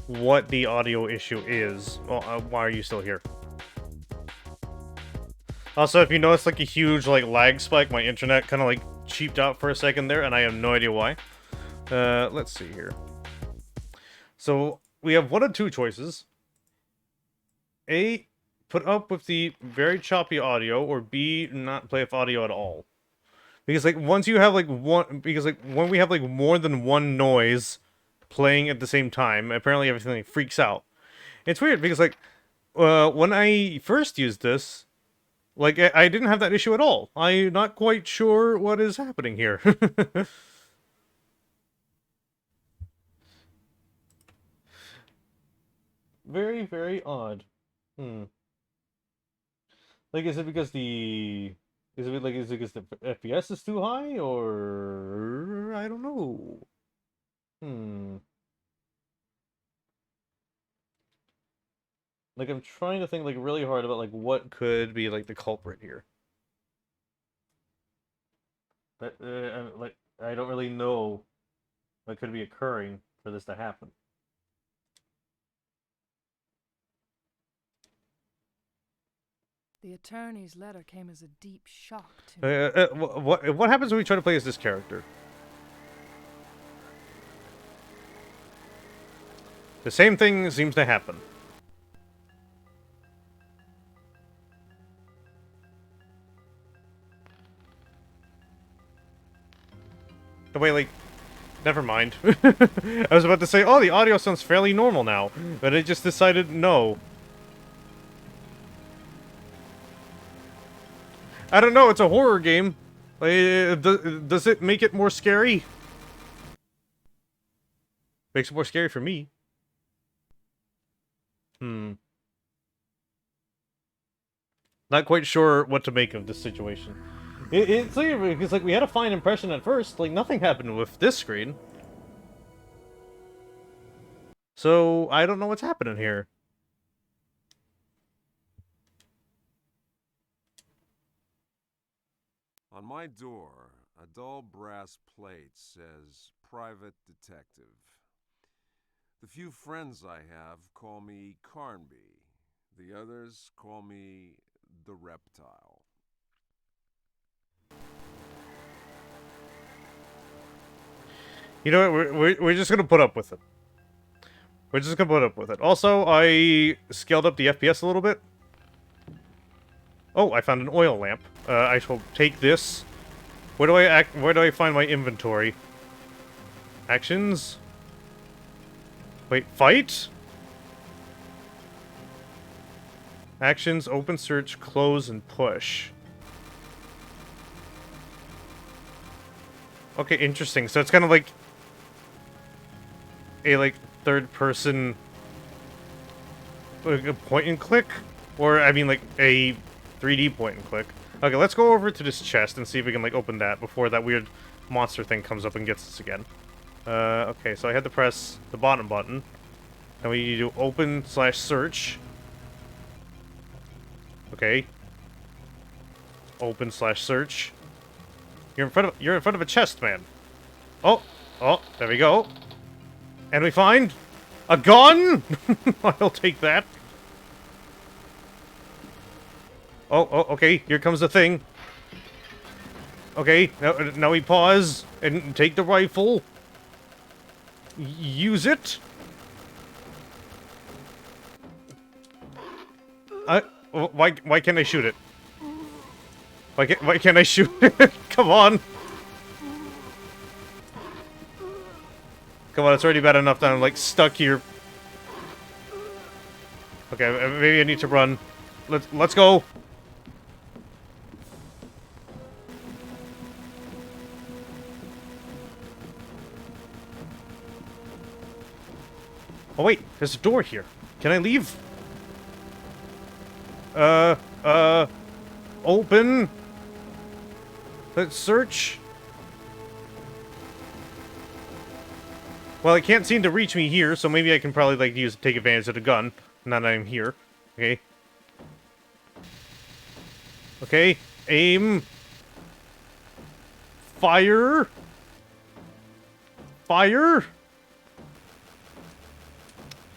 what the audio issue is. Well, why are you still here? Also, if you notice like a huge like lag spike, my internet kind of like cheaped out for a second there, and I have no idea why. Let's see here. So we have one of two choices. A, put up with the very choppy audio, or B, not play with audio at all. Because like once you have like one, because like when we have like more than one noise playing at the same time, apparently everything like, freaks out. It's weird because like when I first used this, like I didn't have that issue at all. I'm not quite sure what is happening here. Very, very odd. Like, is it because the... Is it because the FPS is too high, or... I don't know. Like, I'm trying to think, like, really hard about, like, what could be, like, the culprit here. But, like, I don't really know what could be occurring for this to happen. The attorney's letter came as a deep shock to me. What happens when we try to play as this character? The same thing seems to happen. Oh, wait, like, never mind. I was about to say, oh, the audio sounds fairly normal now, but I just decided no. I don't know, it's a horror game. Like, does it make it more scary? Makes it more scary for me. Not quite sure what to make of this situation. It's weird because, like, we had a fine impression at first. Like, nothing happened with this screen. So, I don't know what's happening here. On my door, a dull brass plate says Private Detective. The few friends I have call me Carnby. The others call me the Reptile. You know what? We're just gonna put up with it. We're just gonna put up with it. Also, I scaled up the FPS a little bit. Oh, I found an oil lamp. I shall take this. Where do I find my inventory? Actions? Wait, fight? Actions, open search, close, and push. Okay, interesting. So it's kind of like a, like, third-person point and click? Or, I mean, like, a 3D point and click. Okay, let's go over to this chest and see if we can, like, open that before that weird monster thing comes up and gets us again. Okay, so I had to press the bottom button. And we need to open/search. Okay. Open/search. You're in front of a chest, man. Oh, there we go. And we find a gun. I'll take that. Oh, okay. Here comes the thing. Okay, now we pause and take the rifle. Use it. Why can't I shoot it? Why can't I shoot it? Come on. Come on, it's already bad enough that I'm, like, stuck here. Okay, maybe I need to run. Let's go. Oh wait, there's a door here. Can I leave? Open. Let's search. Well, it can't seem to reach me here, so maybe I can probably, like, take advantage of the gun, now that I'm here. Okay. Okay, aim. Fire. fire.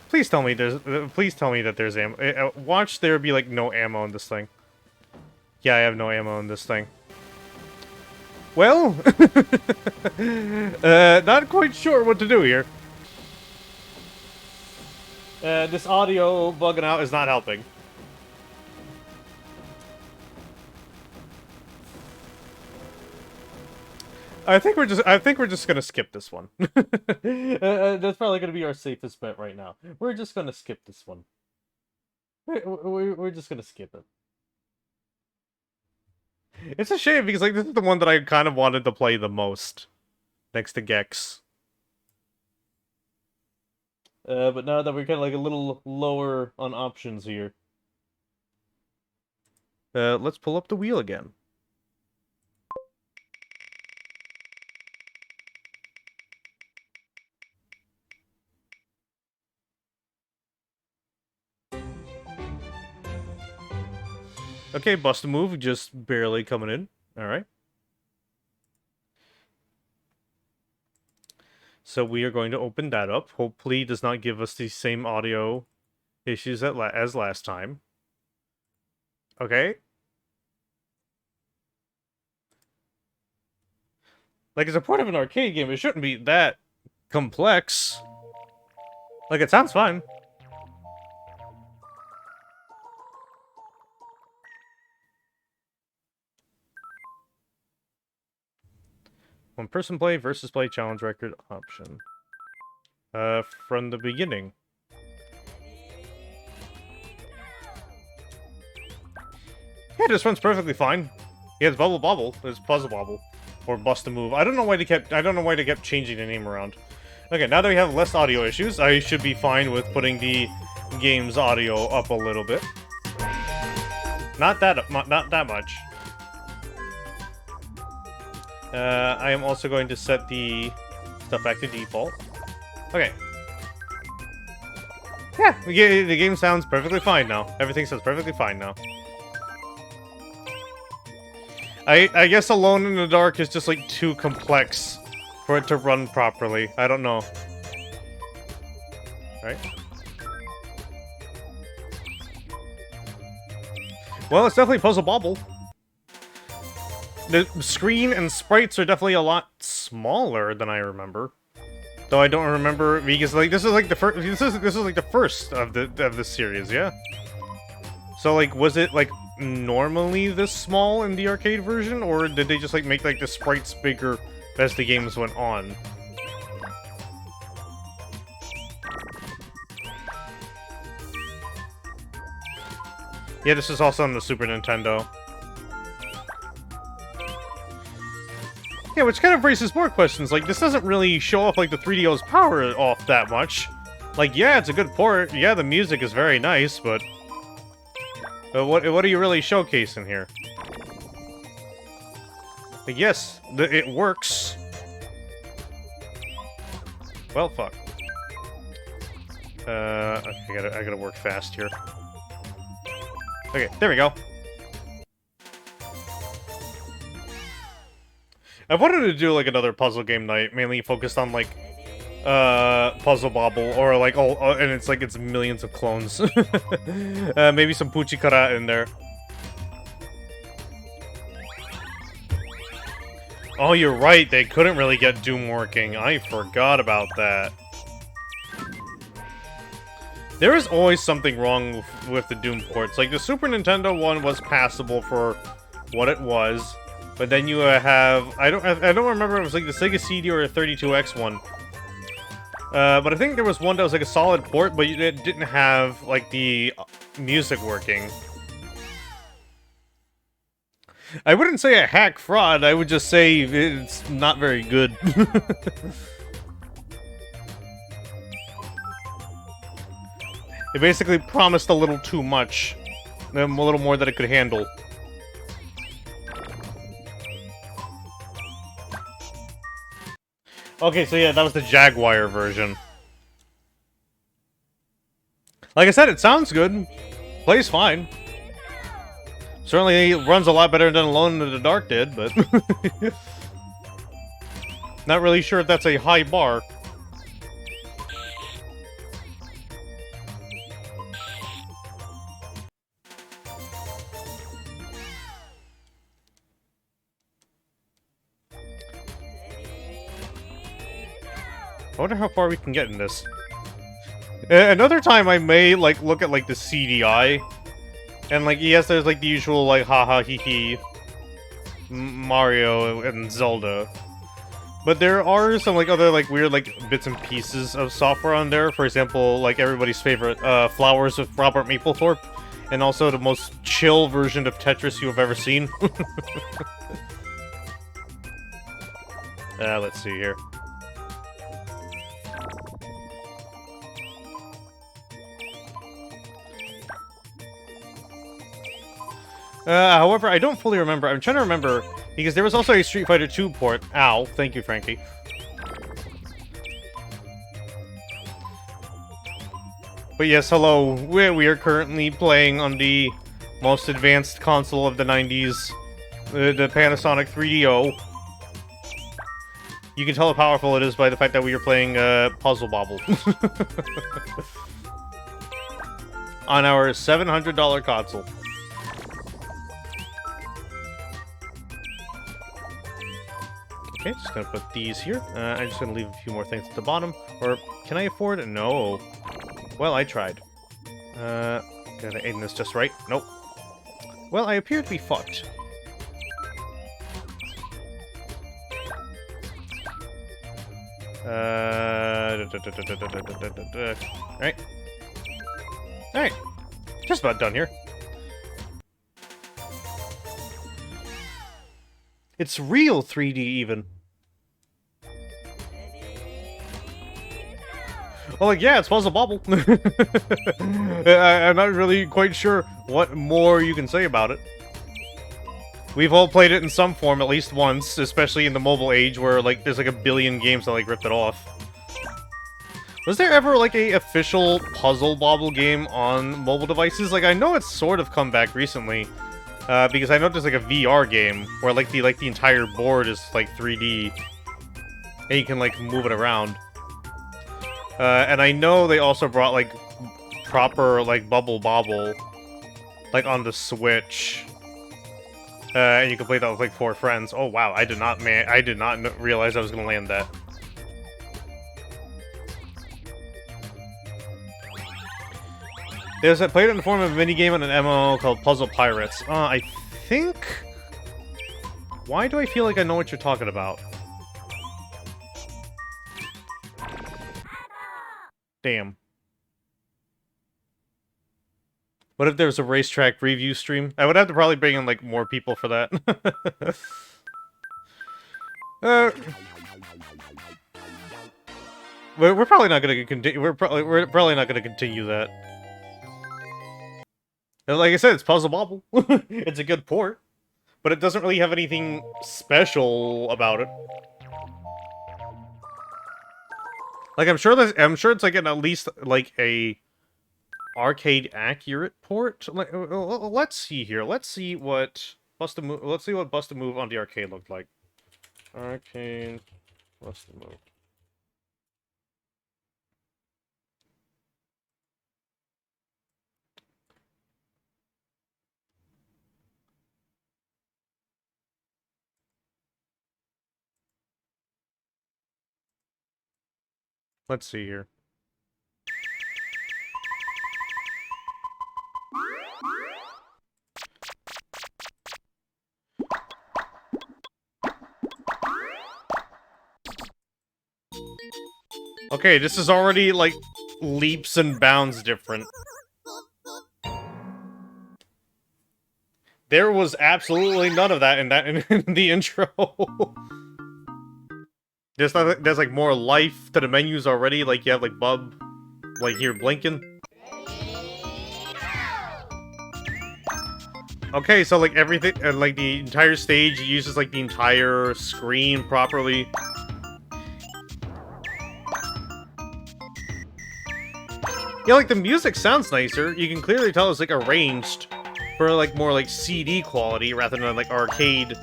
Please tell me that there's ammo. Watch there be like no ammo in this thing. Yeah, I have no ammo in this thing. Well, not quite sure what to do here. This audio bugging out is not helping. I think we're just gonna skip this one. That's probably gonna be our safest bet right now. We're just gonna skip this one. We're just gonna skip it. It's a shame because like this is the one that I kind of wanted to play the most, next to Gex. But now that we're kind of like a little lower on options here, let's pull up the wheel again. Okay, bust a move, just barely coming in. Alright. So we are going to open that up. Hopefully it does not give us the same audio issues as last time. Okay. Like, it's a part of an arcade game. It shouldn't be that complex. Like, it sounds fine. One person play versus play challenge record option. From the beginning. Yeah, this one's perfectly fine. Yeah, it's Bubble Bobble. It's Puzzle Bobble. Or Bust a Move. I don't know why they kept changing the name around. Okay, now that we have less audio issues, I should be fine with putting the game's audio up a little bit. Not that much. I am also going to set the stuff back to default. Okay. Yeah, the game sounds perfectly fine now. Everything sounds perfectly fine now. I guess Alone in the Dark is just like too complex for it to run properly. I don't know. Right? Well, it's definitely Puzzle Bobble. The screen and sprites are definitely a lot smaller than I remember. Though I don't remember because like this is like the first this is like the first of the series, yeah? So like was it like normally this small in the arcade version, or did they just like make like the sprites bigger as the games went on? Yeah, this is also on the Super Nintendo. Yeah, which kind of raises more questions. Like, this doesn't really show off, like, the 3DO's power off that much. Like, yeah, it's a good port. Yeah, the music is very nice, but... what are you really showcasing here? Like, yes, it works. Well, fuck. Okay, I gotta work fast here. Okay, there we go. I wanted to do like another puzzle game night, mainly focused on like Puzzle Bobble or like and it's millions of clones. Maybe some Puchikara in there. Oh, you're right. They couldn't really get Doom working. I forgot about that. There is always something wrong with the Doom ports. Like the Super Nintendo one was passable for what it was. But then you have I don't remember if it was like the Sega CD or a 32X one. But I think there was one that was like a solid port, but it didn't have like the music working. I wouldn't say a hack fraud. I would just say it's not very good. It basically promised a little too much, a little more than it could handle. Okay, so yeah, that was the Jaguar version. Like I said, it sounds good. Plays fine. Certainly runs a lot better than Alone in the Dark did, but... Not really sure if that's a high bar. I wonder how far we can get in this. Another time I may, like, look at, like, the CDI. And, like, yes, there's, like, the usual, like, haha, hee Mario and Zelda. But there are some, like, other, like, weird, like, bits and pieces of software on there. For example, like, everybody's favorite, Flowers with Robert Mapplethorpe. And also the most chill version of Tetris you have ever seen. Let's see here. However, I don't fully remember. I'm trying to remember, because there was also a Street Fighter 2 port. Ow, thank you, Frankie. But yes, hello. We are currently playing on the most advanced console of the 90s, the Panasonic 3DO. You can tell how powerful it is by the fact that we are playing Puzzle Bobble. On our $700 console. Okay, just gonna put these here. I'm just gonna leave a few more things at the bottom. Or, can I afford it? No. Well, I tried. Gotta aim this just right. Nope. Well, I appear to be fucked. Alright. Alright. Just about done here. It's real 3D even. Oh, like, yeah, it's Puzzle Bobble. I'm not really quite sure what more you can say about it. We've all played it in some form at least once, especially in the mobile age where, like, there's like a billion games that, like, ripped it off. Was there ever, like, a official Puzzle Bobble game on mobile devices? Like, I know it's sort of come back recently. Because I know there's like a VR game where like the entire board is like 3D, and you can like move it around. And I know they also brought like proper like Bubble Bobble, like on the Switch, and you can play that with like 4 friends. Oh wow, I did not realize I was gonna land that. There's played it in the form of a minigame on an MMO called Puzzle Pirates. I think... Why do I feel like I know what you're talking about? Damn. What if there was a racetrack review stream? I would have to probably bring in, like, more people for that. We're probably not gonna continue. We're probably not gonna continue that. Like I said, it's Puzzle Bobble. It's a good port, but it doesn't really have anything special about it. Like I'm sure it's like at least like a arcade accurate port. Like, let's see here. Let's see what Bust a Move. Let's see what Bust a Move on the arcade looked like. Arcade Bust a Move. Let's see here. Okay, this is already, like, leaps and bounds different. There was absolutely none of that in the intro. There's like more life to the menus already. Like you have like Bub, like here blinking. Okay, so like everything, like the entire stage uses like the entire screen properly. Yeah, like the music sounds nicer. You can clearly tell it's like arranged for like more like CD quality rather than like arcade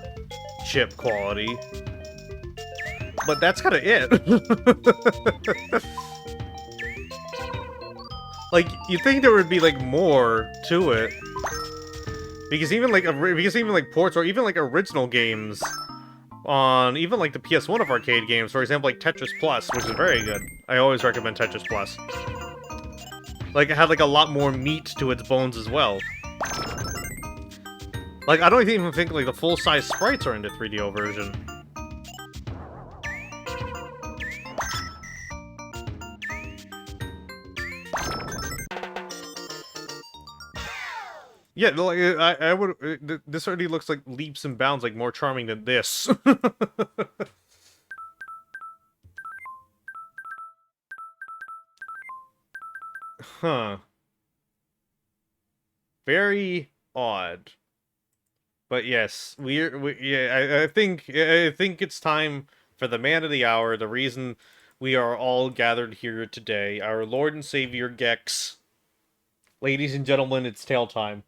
chip quality. but that's kind of it. Like, you'd think there would be, like, more to it. Because even, like, ports or even, like, original games on even, like, the PS1 of arcade games, for example, like Tetris Plus, which is very good. I always recommend Tetris Plus. Like, it had, like, a lot more meat to its bones as well. Like, I don't even think, like, the full-size sprites are in the 3DO version. Yeah, like, I would... this already looks like leaps and bounds, like, more charming than this. Huh. Very odd. But yes, I think it's time for the man of the hour, the reason we are all gathered here today, our Lord and Savior Gex. Ladies and gentlemen, it's tail time.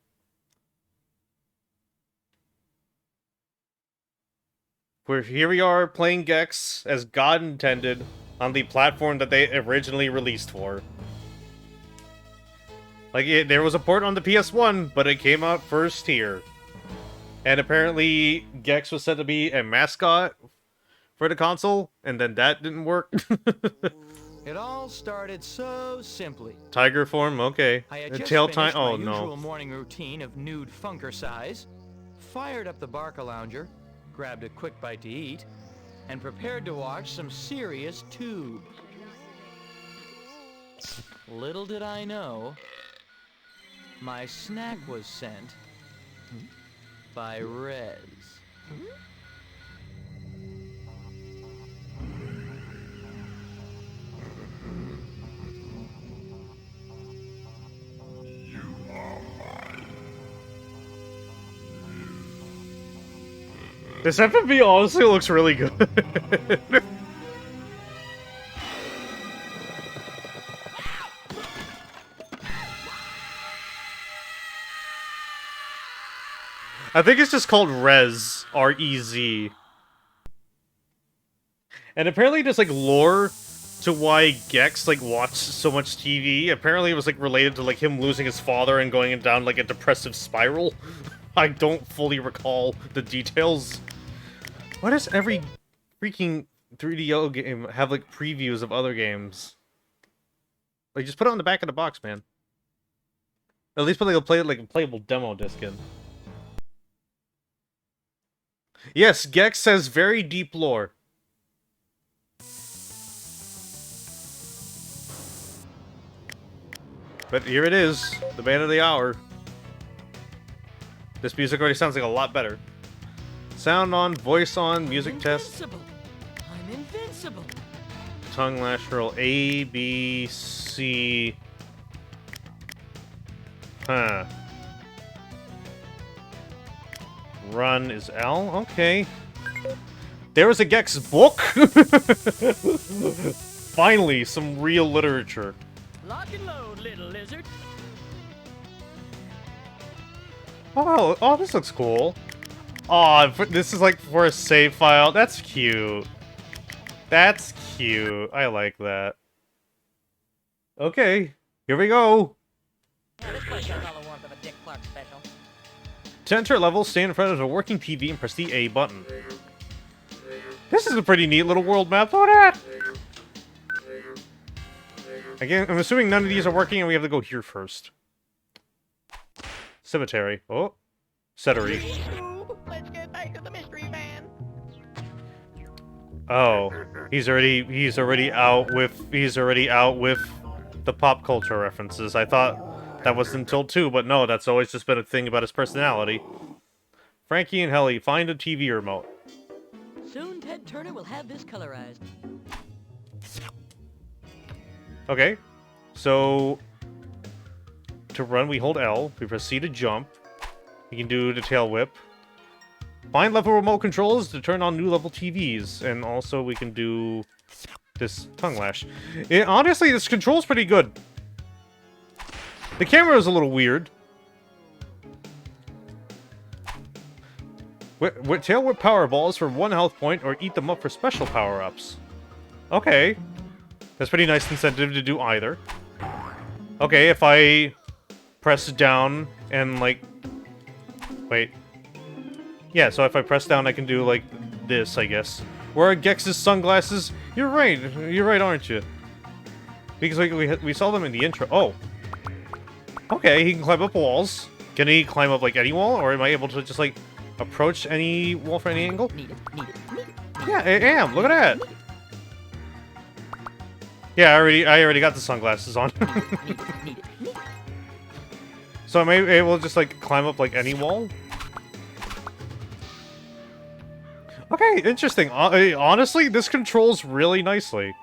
Here we are playing Gex as God intended on the platform that they originally released for. Like, there was a port on the PS1, but it came out first here. And apparently, Gex was said to be a mascot for the console, and then that didn't work. It all started so simply. Tiger form, okay. I had just Tail finished time, oh my no. usual morning routine of nude funkercise, fired up the Barca Lounger, grabbed a quick bite to eat, and prepared to watch some serious tube. Little did I know, my snack was sent by Rez. This FMV honestly looks really good. I think it's just called Rez, R-E-Z. And apparently there's, like, lore to why Gex, like, watched so much TV. Apparently it was, like, related to, like, him losing his father and going down, like, a depressive spiral. I don't fully recall the details. Why does every freaking 3DO game have, like, previews of other games? Like, just put it on the back of the box, man. At least put, like, a playable demo disc in. Yes, Gex has very deep lore. But here it is, the man of the hour. This music already sounds like a lot better. Sound on, voice on, music test. I'm invincible. Tongue lash roll A, B, C. Huh. Run is L? Okay. There was a Gex book? Finally, some real literature. Lock and load, little lizard. Oh, this looks cool. Oh, this is like for a save file. That's cute. That's cute. I like that. Okay, here we go. Yeah, this place has all the warmth of a Dick Clark special. To enter level, stand in front of a working TV and press the A button. This is a pretty neat little world map. Look at that! Again, I'm assuming none of these are working and we have to go here first. Cemetery. Oh. Settery. Let's get back to the mystery van. Oh. He's already out with the pop culture references. I thought that was until 2, but no, that's always just been a thing about his personality. Frankie and Helly, find a TV remote. Soon Ted Turner will have this colorized. Okay. So to run, we hold L. We proceed to jump. We can do the tail whip. Find level remote controls to turn on new level TVs. And also we can do this tongue lash. Honestly, this control's pretty good. The camera is a little weird. Tail whip power balls for 1 health point, or eat them up for special power-ups. Okay. That's pretty nice incentive to do either. Okay, if I press down and, like... Wait. Yeah, so if I press down, I can do, like, this, I guess. Where are Gex's sunglasses? You're right, aren't you? Because we saw them in the intro. Oh. Okay, he can climb up walls. Can he climb up, like, any wall? Or am I able to just, like, approach any wall from any angle? Yeah, I am. Look at that. Yeah, I already got the sunglasses on. So am I able to just, like, climb up, like, any wall? Okay, interesting. Honestly, this controls really nicely.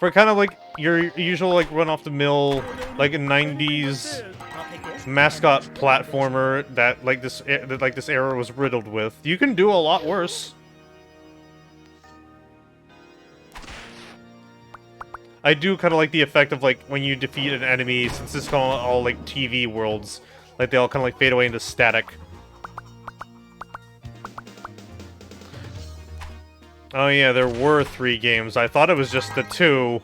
For kind of, like, your usual, like, run-off-the-mill, like, 90s mascot platformer that, like, this era was riddled with. You can do a lot worse. I do kind of like the effect of, like, when you defeat an enemy, since it's all, like, TV worlds, like, they all kind of, like, fade away into static. Oh yeah, there were 3 games. I thought it was just the 2.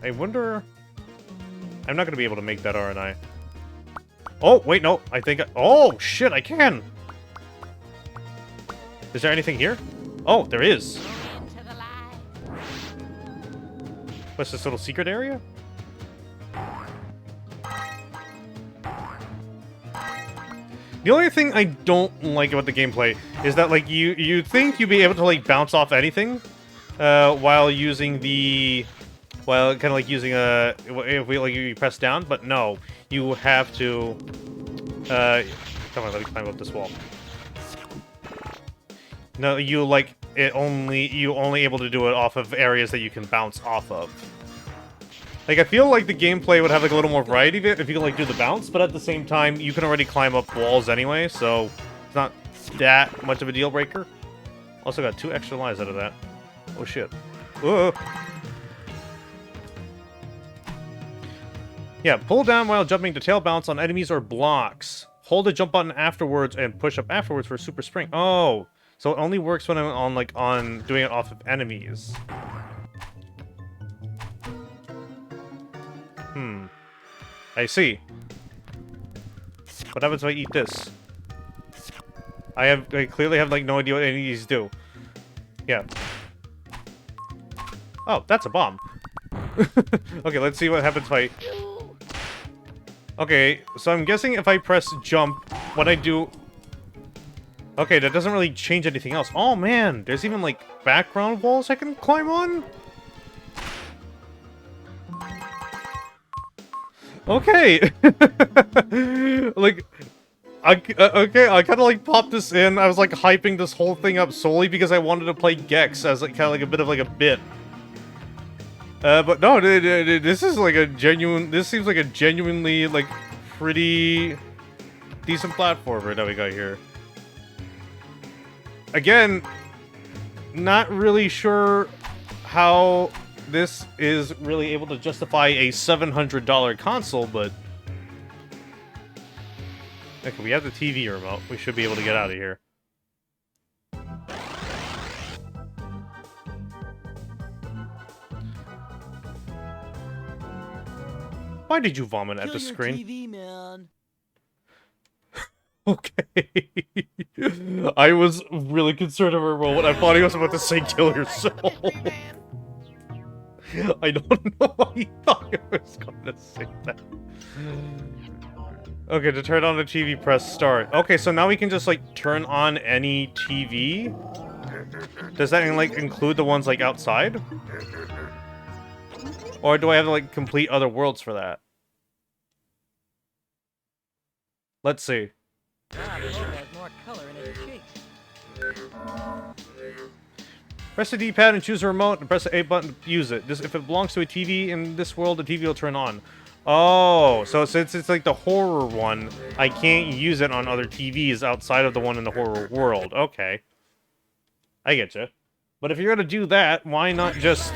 I wonder... I'm not gonna be able to make that, aren't I? Oh, wait, no. I think... Oh, shit, I can! Is there anything here? Oh, there is. What's this little secret area? The only thing I don't like about the gameplay is that, like, you think you'd be able to, like, bounce off anything while using the... Well, kind of like using a... If we, like, you press down, but no. You have to... Come on, let me climb up this wall. No, you, like, you only able to do it off of areas that you can bounce off of. Like, I feel like the gameplay would have, like, a little more variety of it if you could, like, do the bounce, but at the same time, you can already climb up walls anyway, so it's not that much of a deal breaker. Also got 2 extra lives out of that. Oh, shit. Whoa. Yeah, pull down while jumping to tail bounce on enemies or blocks. Hold the jump button afterwards and push up afterwards for super spring. Oh, so it only works when I'm on doing it off of enemies. I see. What happens if I eat this? I clearly have, like, no idea what any of these do. Yeah. Oh, that's a bomb. Okay, let's see what happens if I... Okay, so I'm guessing if I press jump, what I do... Okay, that doesn't really change anything else. Oh, man! There's even, like, background walls I can climb on? Okay! Like... okay, I kind of, like, popped this in. I was, like, hyping this whole thing up solely because I wanted to play Gex as, like, kind of, like, a bit of, like, a bit. But no, this is like a genuine... This seems like a genuinely, like, pretty decent platformer that we got here. Again, not really sure how this is really able to justify a $700 console, but... Okay, we have the TV remote. We should be able to get out of here. Why did you vomit at the screen? TV, man. Okay. I was really concerned over a moment. I thought he was about to say kill yourself. I don't know why he thought he was going to say that. Okay, to turn on the TV, press start. Okay, so now we can just, like, turn on any TV? Does that, like, include the ones, like, outside? Or do I have to, like, complete other worlds for that? Let's see. More color in his cheeks. Press the D-pad and choose a remote, and press the A button to use it. If it belongs to a TV in this world, the TV will turn on. Oh, so since it's like the horror one, I can't use it on other TVs outside of the one in the horror world. Okay. I get you. But if you're gonna do that, why not just...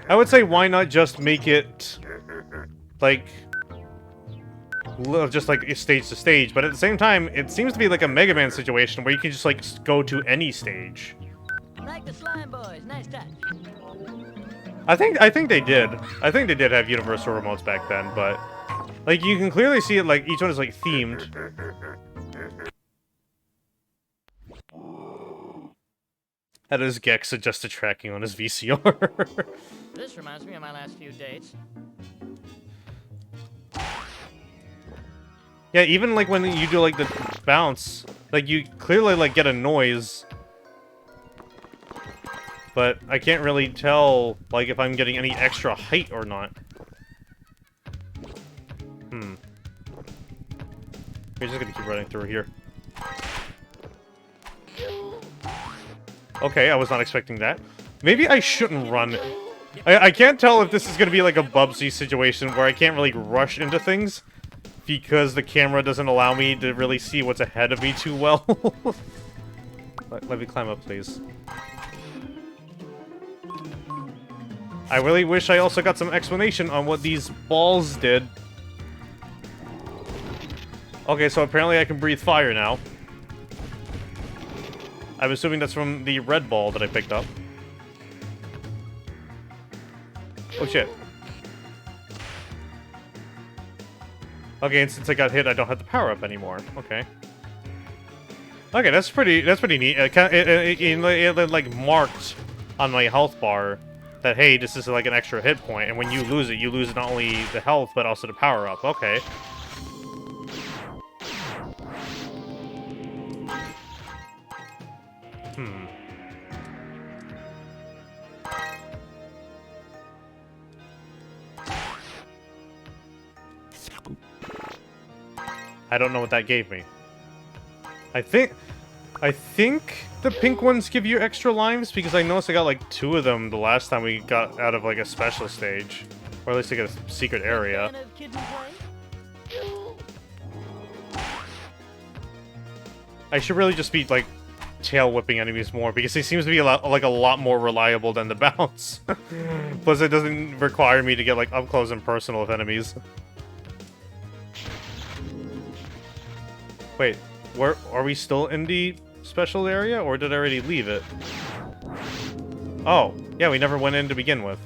I would say why not just make it like just like stage to stage, but at the same time, it seems to be like a Mega Man situation where you can just like go to any stage. Like the slime boys, nice touch. I think they did. I think they did have universal remotes back then, but like you can clearly see it like each one is like themed. That is Gex adjusted tracking on his VCR. This reminds me of my last few dates. Yeah, even like when you do like the bounce, like you clearly like get a noise. But I can't really tell like if I'm getting any extra height or not. We're just gonna keep running through here. Okay, I was not expecting that. Maybe I shouldn't run. I can't tell if this is gonna be like a Bubsy situation where I can't really rush into things because the camera doesn't allow me to really see what's ahead of me too well. Let me climb up, please. I really wish I also got some explanation on what these balls did. Okay, so apparently I can breathe fire now. I'm assuming that's from the red ball that I picked up. Oh shit. Okay, and since I got hit, I don't have the power up anymore. Okay. Okay, that's pretty neat. It like marked on my health bar that hey, this is like an extra hit point, and when you lose it, you lose not only the health but also the power up. Okay. I don't know what that gave me. I think the pink ones give you extra lives because I noticed I got like 2 of them the last time we got out of like a special stage. Or at least like a secret area. I should really just be like tail whipping enemies more because he seems to be a lot more reliable than the bounce. Plus it doesn't require me to get like up close and personal with enemies. Wait, where are we still in the special area, or did I already leave it? Oh, yeah, we never went in to begin with.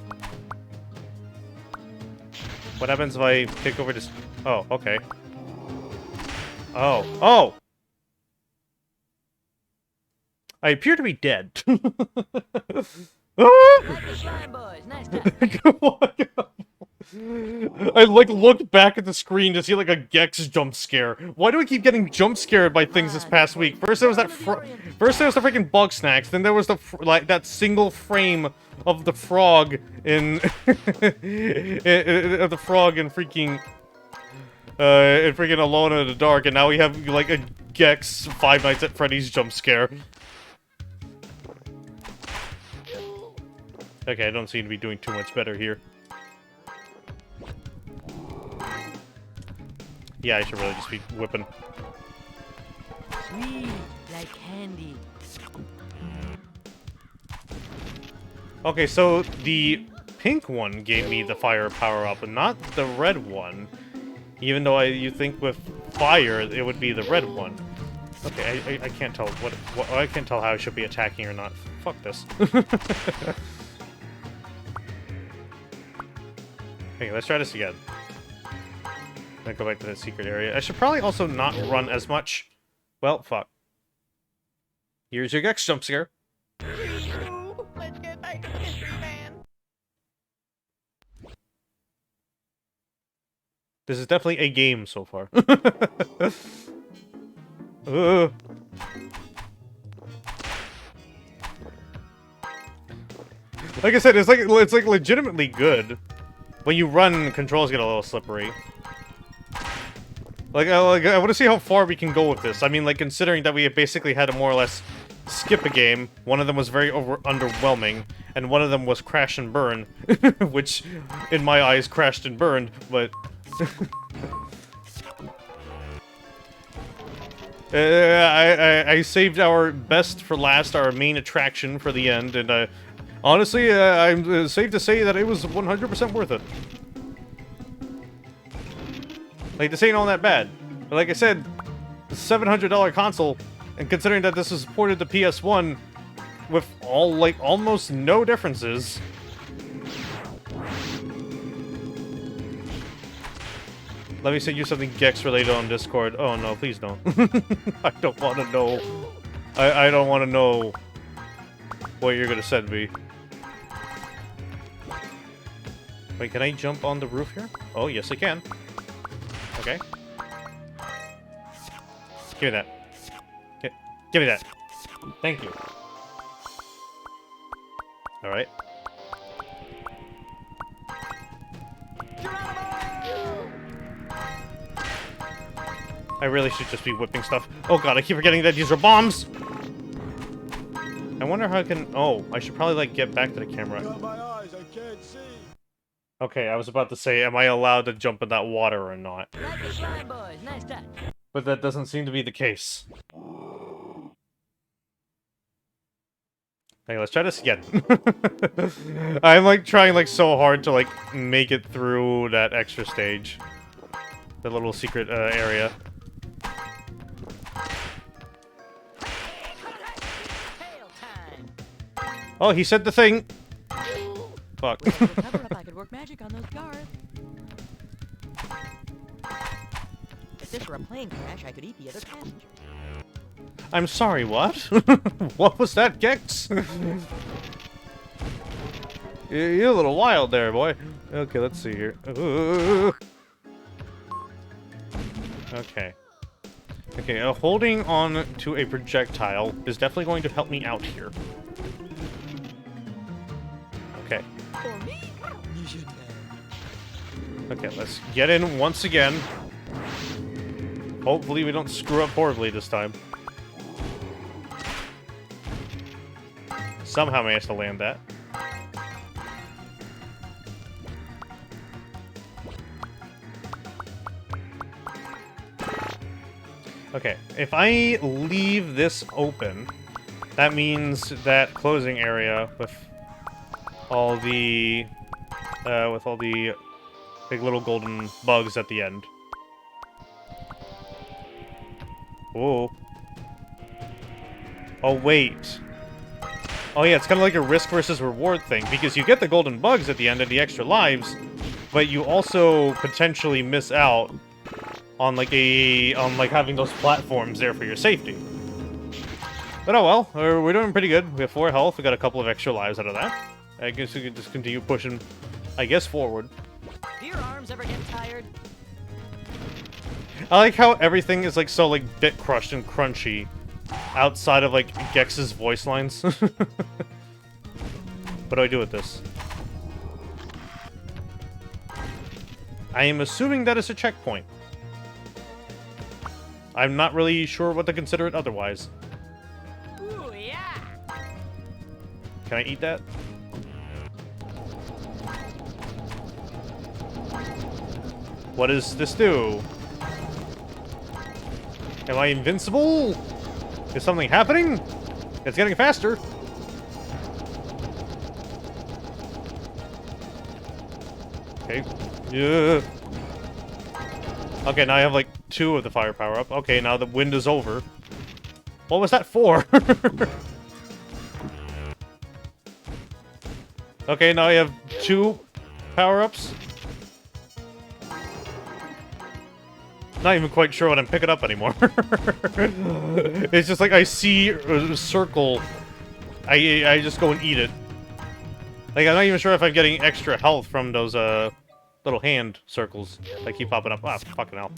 What happens if I take over this? Oh, okay. Oh, oh! I appear to be dead. I like looked back at the screen to see like a Gex jump scare. Why do I keep getting jump scared by things this past week? First there was that first there was the freaking bug snacks, then there was the like that single frame of the frog in of the frog in freaking Alone in the Dark, and now we have like a Gex Five Nights at Freddy's jump scare. Okay, I don't seem to be doing too much better here. Yeah, I should really just be whipping. Sweet, like candy. Okay, so the pink one gave me the fire power-up, and not the red one. Even though you think with fire, it would be the red one. Okay, I can't tell what I can't tell how I should be attacking or not. Fuck this. Okay, let's try this again. Then go back to the secret area. I should probably also not run as much. Well, fuck. Here's your Gex jump scare. Let's get back to history, man. This is definitely a game so far. Like I said, it's like legitimately good. When you run, controls get a little slippery. Like I want to see how far we can go with this. I mean, like, considering that we basically had to more or less skip a game. One of them was very underwhelming, and one of them was crash and burn, which, in my eyes, crashed and burned, but... I saved our best for last, our main attraction for the end, and Honestly, I'm safe to say that it was 100% worth it. Like, this ain't all that bad. But like I said, it's a $700 console, and considering that this is ported to PS1 with all, like, almost no differences. Let me send you something Gex related on Discord. Oh no, please don't. I don't want to know. I don't want to know what you're gonna send me. Wait, can I jump on the roof here? Oh, yes I can. Okay. Give me that. Give me that. Thank you. Alright. I really should just be whipping stuff. Oh god, I keep forgetting that these are bombs! I wonder how I can... Oh, I should probably, like, get back to the camera. Got my eyes, I can't see. Okay, I was about to say, am I allowed to jump in that water or not? Like the slime boys. Nice touch. But that doesn't seem to be the case. Okay, let's try this again. I'm, like, trying, like, so hard to, like, make it through that extra stage. The little secret, area. Oh, he said the thing! Fuck. Recover if I could work magic on those guards. If this were a plane crash, I could eat the other passengers. I'm sorry, what? What was that, Gex? You're a little wild there, boy. Okay, let's see here. Okay. Okay, holding on to a projectile is definitely going to help me out here. Okay. Okay, let's get in once again. Hopefully we don't screw up horribly this time. Somehow managed to land that. Okay, if I leave this open, that means that closing area with all the big little golden bugs at the end. Whoa. Oh, wait. Oh, yeah, it's kind of like a risk versus reward thing, because you get the golden bugs at the end and the extra lives, but you also potentially miss out on, like, having those platforms there for your safety. But oh well, we're doing pretty good. We have 4 health, we got a couple of extra lives out of that. I guess we could just continue pushing, I guess, forward. Do your arms ever get tired? I like how everything is, like, so, like, bit crushed and crunchy outside of, like, Gex's voice lines. What do I do with this? I am assuming that is a checkpoint. I'm not really sure what to consider it otherwise. Ooh, yeah. Can I eat that? What does this do? Am I invincible? Is something happening? It's getting faster. Okay. Yeah. Okay, now I have like 2 of the fire power up. Okay, now the wind is over. What was that for? Okay, now I have 2 power-ups. Not even quite sure what I'm picking up anymore. It's just like I see a circle, I just go and eat it. Like, I'm not even sure if I'm getting extra health from those little hand circles that keep popping up. Ah, fucking hell.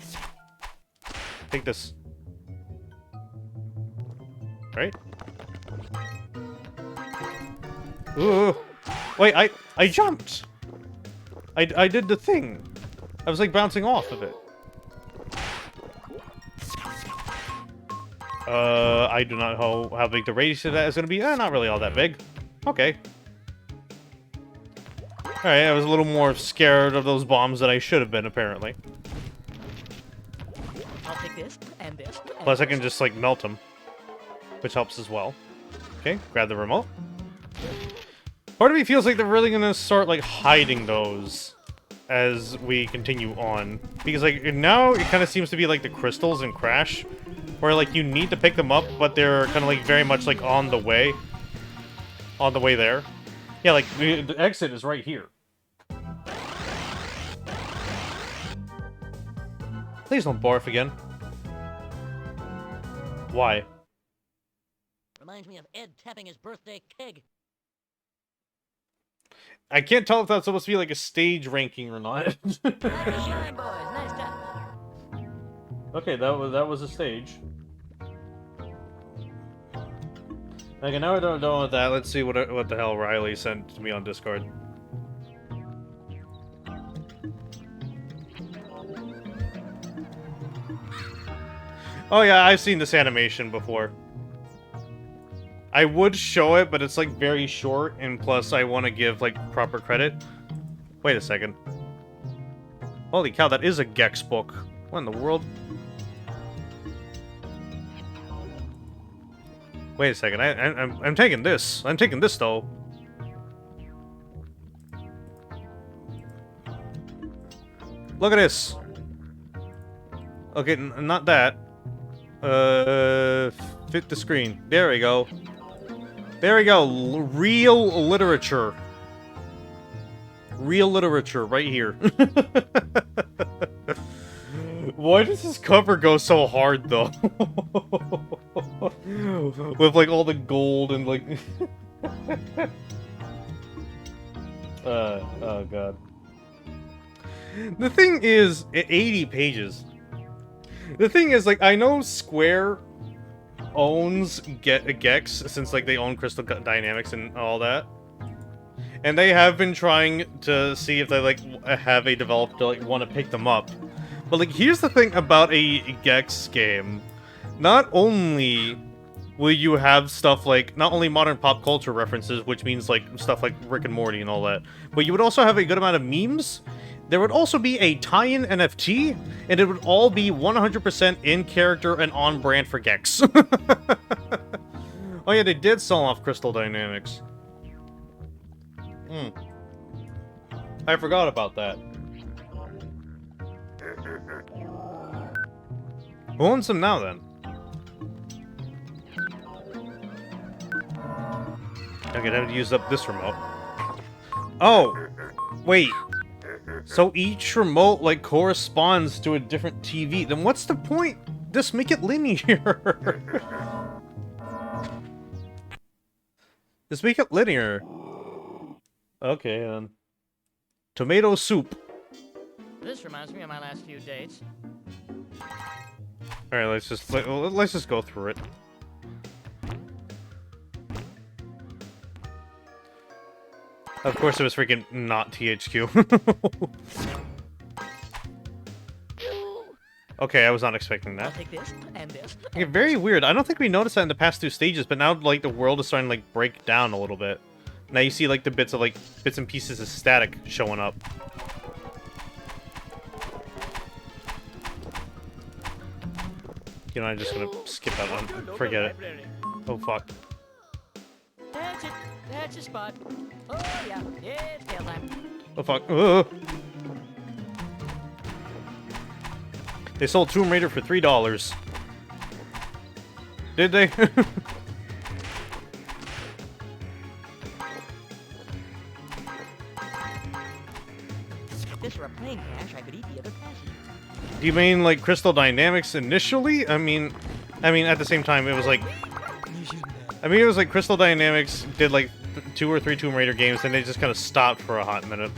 Take this. Right? Ooh. Wait, I jumped! I did the thing. I was like bouncing off of it. I do not know how big the radius of that is going to be. Not really all that big. Okay. Alright, I was a little more scared of those bombs than I should have been, apparently. I'll take this and this. And Plus, I can just, like, melt them. Which helps as well. Okay, grab the remote. Part of me feels like they're really gonna start, like, hiding those as we continue on. Because, like, now it kind of seems to be like the crystals in Crash, where, like, you need to pick them up, but they're kind of, like, very much, like, on the way. On the way there. Yeah, like, the exit is right here. Please don't barf again. Why? Reminds me of Ed tapping his birthday keg. I can't tell if that's supposed to be like a stage ranking or not. Okay, that was a stage. Okay, now we're done with that. Let's see what the hell Riley sent to me on Discord. Oh yeah, I've seen this animation before. I would show it, but it's like very short, and plus I want to give like proper credit. Wait a second. Holy cow, that is a Gex book. What in the world? Wait a second, I'm taking this. I'm taking this though. Look at this. Okay, not that. Fit the screen. There we go. There we go. Real literature. Real literature right here. Why does this cover go so hard, though? With, like, all the gold and, like... oh, God. The thing is, 80 pages. The thing is, like, I know Square owns Gex, since, like, they own Crystal Dynamics and all that. And they have been trying to see if they, like, have a developer to, like, want to pick them up. But, like, here's the thing about a Gex game. Not only will you have stuff like, not only modern pop culture references, which means, like, stuff like Rick and Morty and all that, but you would also have a good amount of memes. There would also be a tie-in NFT, and it would all be 100% in character and on brand for Gex. Oh yeah, they did sell off Crystal Dynamics. I forgot about that. Who owns them now, then? Okay, I have to use up this remote. Oh! Wait. So each remote, like, corresponds to a different TV. Then what's the point? Just make it linear. Just make it linear. Okay, then. Tomato soup. This reminds me of my last few dates. Alright, let's just go through it. Of course it was freaking not THQ. Okay, I was not expecting that. I'll take this and this. Okay, very weird. I don't think we noticed that in the past two stages, but now, like, the world is starting to, like, break down a little bit. Now you see, like, the bits and pieces of static showing up. You know, I'm just gonna skip that one. Forget it. Oh, fuck. That's it. That's the spot. Oh, yeah. It's tail time. Oh, fuck. They sold Tomb Raider for $3. Did they? If this were a plane crash, I could eat the other passengers. Do you mean, like, Crystal Dynamics initially? I mean, at the same time, it was like... I mean, it was like Crystal Dynamics did, like, 2 or 3 Tomb Raider games, and they just kind of stopped for a hot minute.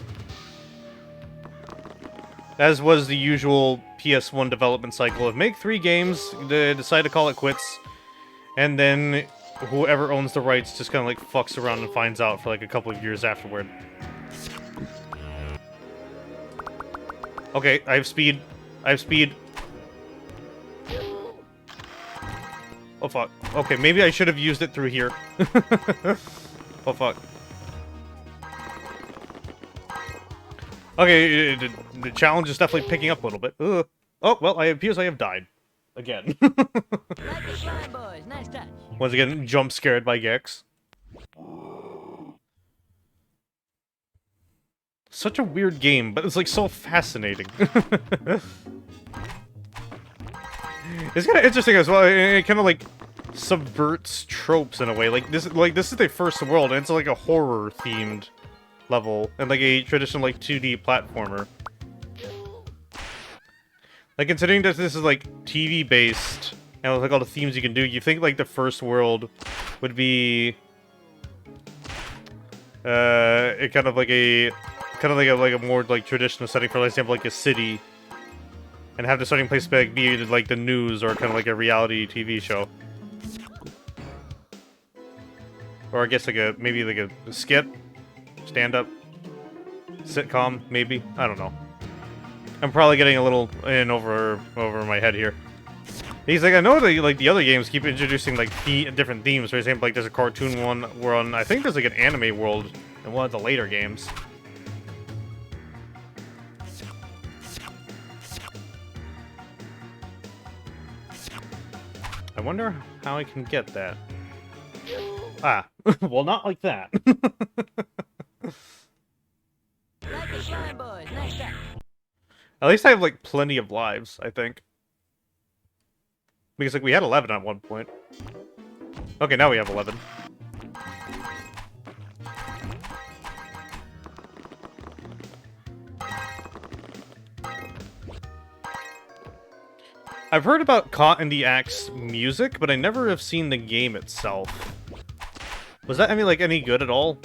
As was the usual PS1 development cycle of make 3 games, they decide to call it quits, and then whoever owns the rights just kind of, like, fucks around and finds out for, like, a couple of years afterward. Okay, I have speed. I have speed. Oh, fuck. Okay, maybe I should have used it through here. Oh, fuck. Okay, the challenge is definitely picking up a little bit. Ugh. Oh, well, it appears I have died. Again. Boys. Nice touch. Once again, jump scared by Gex. such a weird game, but it's like so fascinating. It's kind of interesting as well. It kind of like subverts tropes in a way. Like this is the first world, and it's like a horror themed level and like a traditional like 2D platformer. Like considering that this is like TV based and like all the themes you can do, you think like the first world would be it kind of like a more like traditional setting for, like, example, like a city, and have the starting place be like the news or kind of like a reality TV show, or I guess like maybe like a skit, stand up, sitcom, maybe. I don't know. I'm probably getting a little in over my head here. He's like, I know that like the other games keep introducing like different themes. For example, like there's a cartoon one where I think there's like an anime world in one of the later games. I wonder how I can get that. Ah, well, not like that. At least I have like plenty of lives, I think. Because like we had 11 at one point. Okay, now we have 11. I've heard about Caught in the Axe music, but I never have seen the game itself. Was that, I mean, like, any good at all?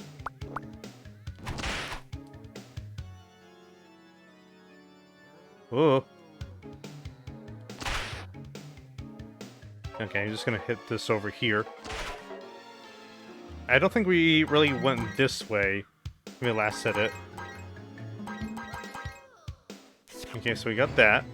Ooh. Okay, I'm just gonna hit this over here. I don't think we really went this way when we last said it. Okay, so we got that.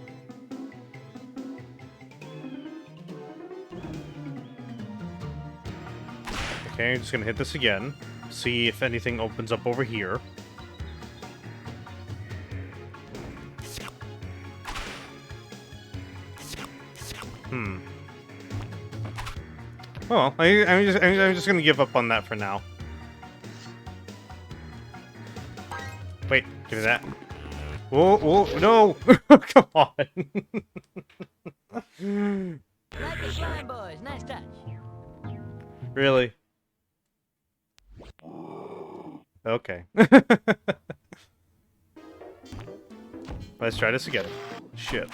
Okay, I'm just gonna hit this again. See if anything opens up over here. Oh, I'm just gonna give up on that for now. Wait, give me that. Whoa, whoa, no! Come on! Like the slime boys, nice touch. Really? Okay. Let's try this again. Shit.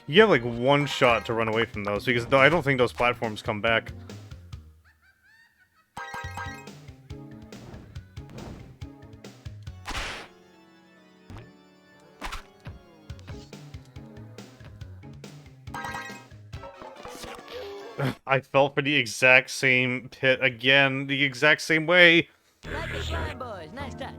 You have like one shot to run away from those, because I don't think those platforms come back. I fell for the exact same pit again, the exact same way. Like the slime boys, nice touch.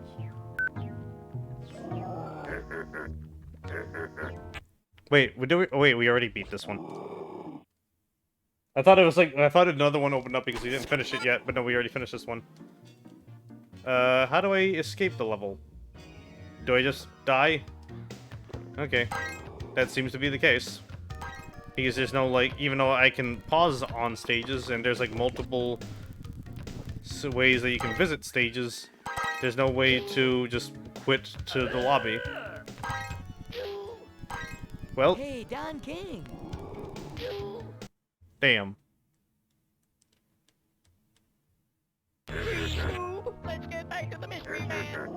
Wait, we already beat this one. I thought it was like, I thought another one opened up because we didn't finish it yet, but no, we already finished this one. How do I escape the level? Do I just die? Okay. That seems to be the case. Because there's no, like, even though I can pause on stages, and there's, like, multiple ways that you can visit stages, there's no way to just quit to the lobby. Well. Hey, Don King. Damn. Let's get back to the mystery man.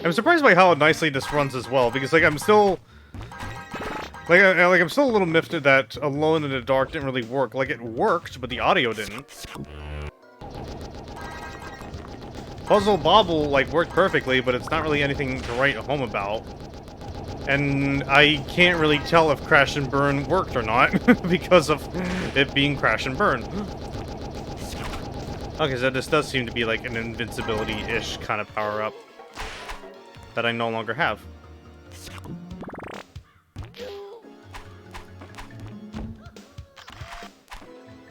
I'm surprised by how nicely this runs as well, because like I'm still I'm still a little miffed that Alone in the Dark didn't really work. Like it worked, but the audio didn't. Puzzle Bobble like worked perfectly, but it's not really anything to write home about. And I can't really tell if Crash and Burn worked or not because of it being Crash and Burn. Okay, so this does seem to be like an invincibility-ish kind of power-up that I no longer have.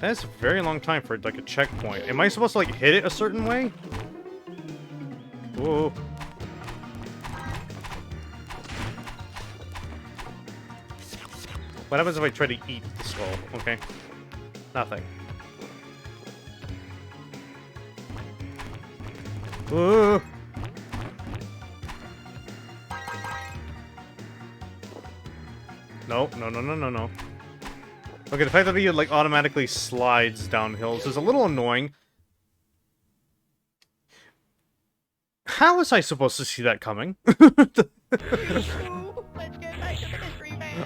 That's a very long time for like a checkpoint. Am I supposed to like hit it a certain way? Whoa. What happens if I try to eat the skull? Okay. Nothing. Whoa. No, no, no, no, no, no. Okay, the fact that he like automatically slides down hills is a little annoying. How was I supposed to see that coming?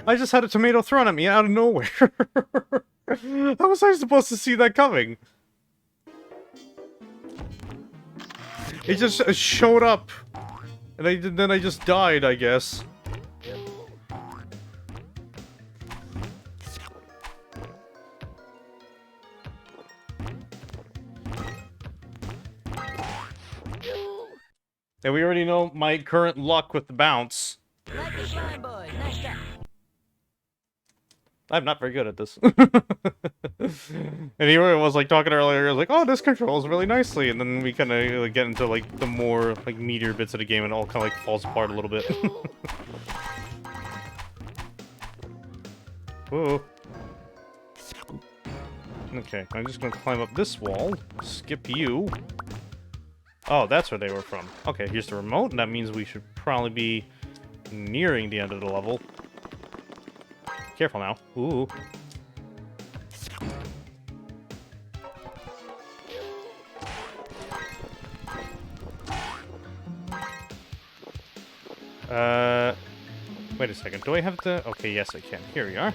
I just had a tomato thrown at me out of nowhere. How was I supposed to see that coming? It just showed up. And then I just died, I guess. And we already know my current luck with the bounce. Like the slime boys. Nice job. I'm not very good at this. And here I was like talking earlier, I was like, oh, this controls really nicely. And then we kind of like, get into like the more like meatier bits of the game and it all kind of like falls apart a little bit. Whoa. Okay, I'm just gonna climb up this wall, skip you. Oh, that's where they were from. Okay, here's the remote, and that means we should probably be nearing the end of the level. Careful now. Ooh. Wait a second. Do I have to... Okay, yes, I can. Here we are.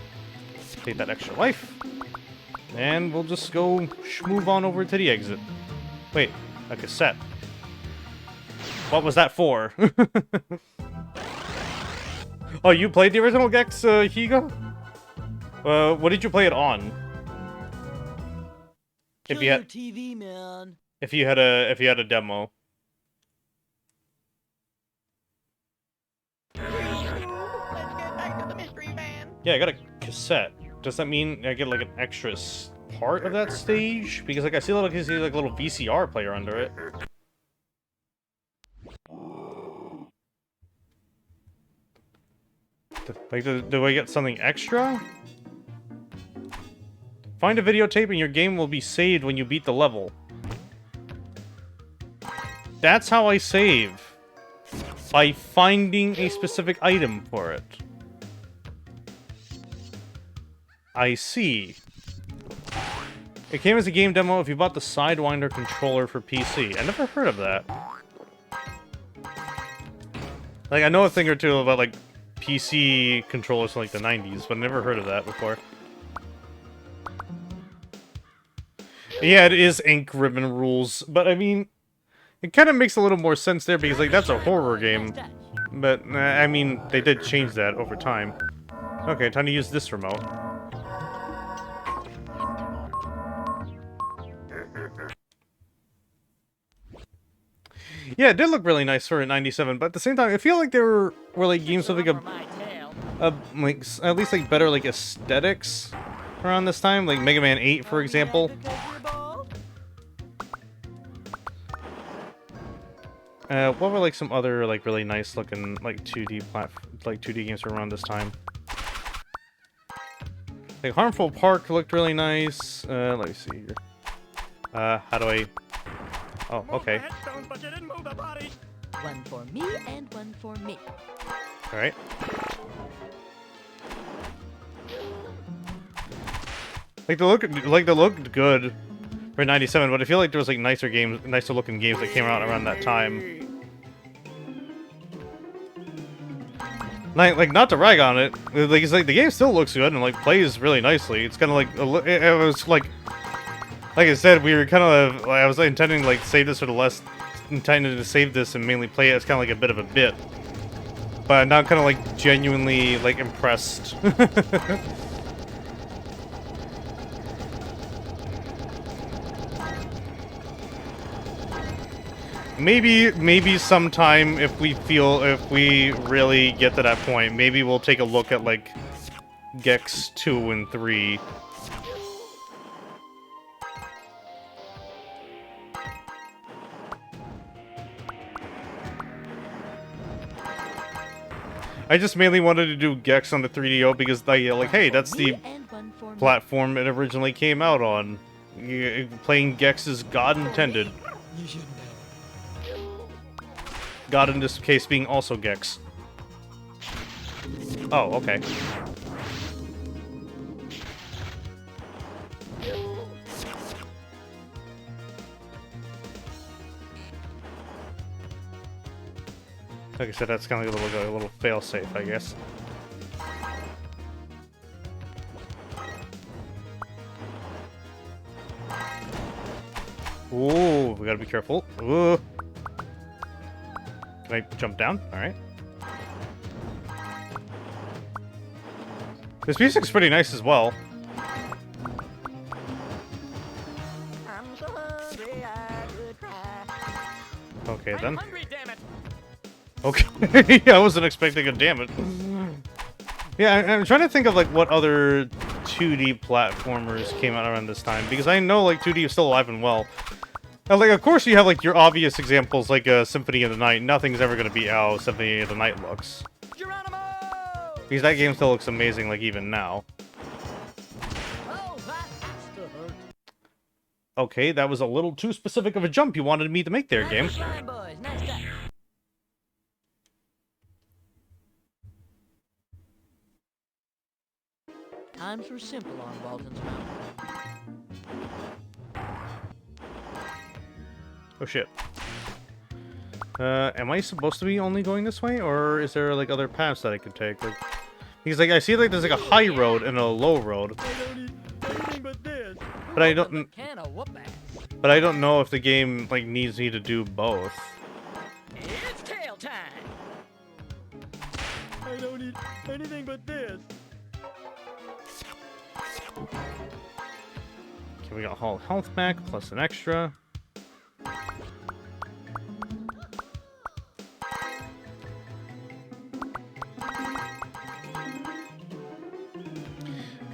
Take that extra life. And we'll just go move on over to the exit. Wait, a cassette. What was that for? Oh, you played the original Gex, Higa? What did you play it on? If you had TV, man. if you had a demo. Yeah, I got a cassette. Does that mean I get like an extra part of that stage? Because like I see like a little VCR player under it. Like, do I get something extra? Find a videotape and your game will be saved when you beat the level. That's how I save. By finding a specific item for it. I see. It came as a game demo if you bought the Sidewinder controller for PC. I never heard of that. Like, I know a thing or two about, like, PC controllers from, like, the 90s, but I never heard of that before. Yeah, it is ink ribbon rules, but, I mean, it kind of makes a little more sense there, because, like, that's a horror game. But, I mean, they did change that over time. Okay, time to use this remote. Yeah, it did look really nice for a 97, but at the same time, I feel like there were like games with like like at least like better like aesthetics around this time, like Mega Man 8, for example. What were like some other like really nice looking like 2D games around this time? Like Harmful Park looked really nice. Let me see here. How do I? Oh, okay. One for me and one for me. All right. Like the look good for 97, but I feel like there was like nicer looking games that came out around that time. Like not to rag on it, like it's like the game still looks good and like plays really nicely. It's kind of like it was like I said, we were kind of I was intending to like save this for the last. Intended to save this and mainly play it as kind of like a bit of a bit, but I'm not kind of like genuinely like impressed. maybe sometime if we really get to that point, maybe we'll take a look at like Gex 2 and 3. I just mainly wanted to do Gex on the 3DO because, like, hey, that's the platform it originally came out on. Playing Gex is God intended. You should know. God in this case being also Gex. Oh, okay. Like I said, that's kind of like a little fail-safe, I guess. Ooh, we gotta be careful. Ooh. Can I jump down? Alright. This music's pretty nice as well. Okay, then. Okay, I wasn't expecting a damn it. Yeah, I'm trying to think of like what other 2D platformers came out around this time, because I know like 2D is still alive and well. Now, like, of course you have like your obvious examples like Symphony of the Night. Nothing's ever gonna beat how Symphony of the Night looks. Because that game still looks amazing, like even now. Okay, that was a little too specific of a jump you wanted me to make there, game. Times were simple on Walton's Mountain. Oh shit. Am I supposed to be only going this way, or is there like other paths that I could take? Like, because like I see like there's like a high road and a low road. But I don't. But I don't know if the game like needs me to do both. It's tail time. I don't eat anything but this. Okay, we got Hall health back plus an extra.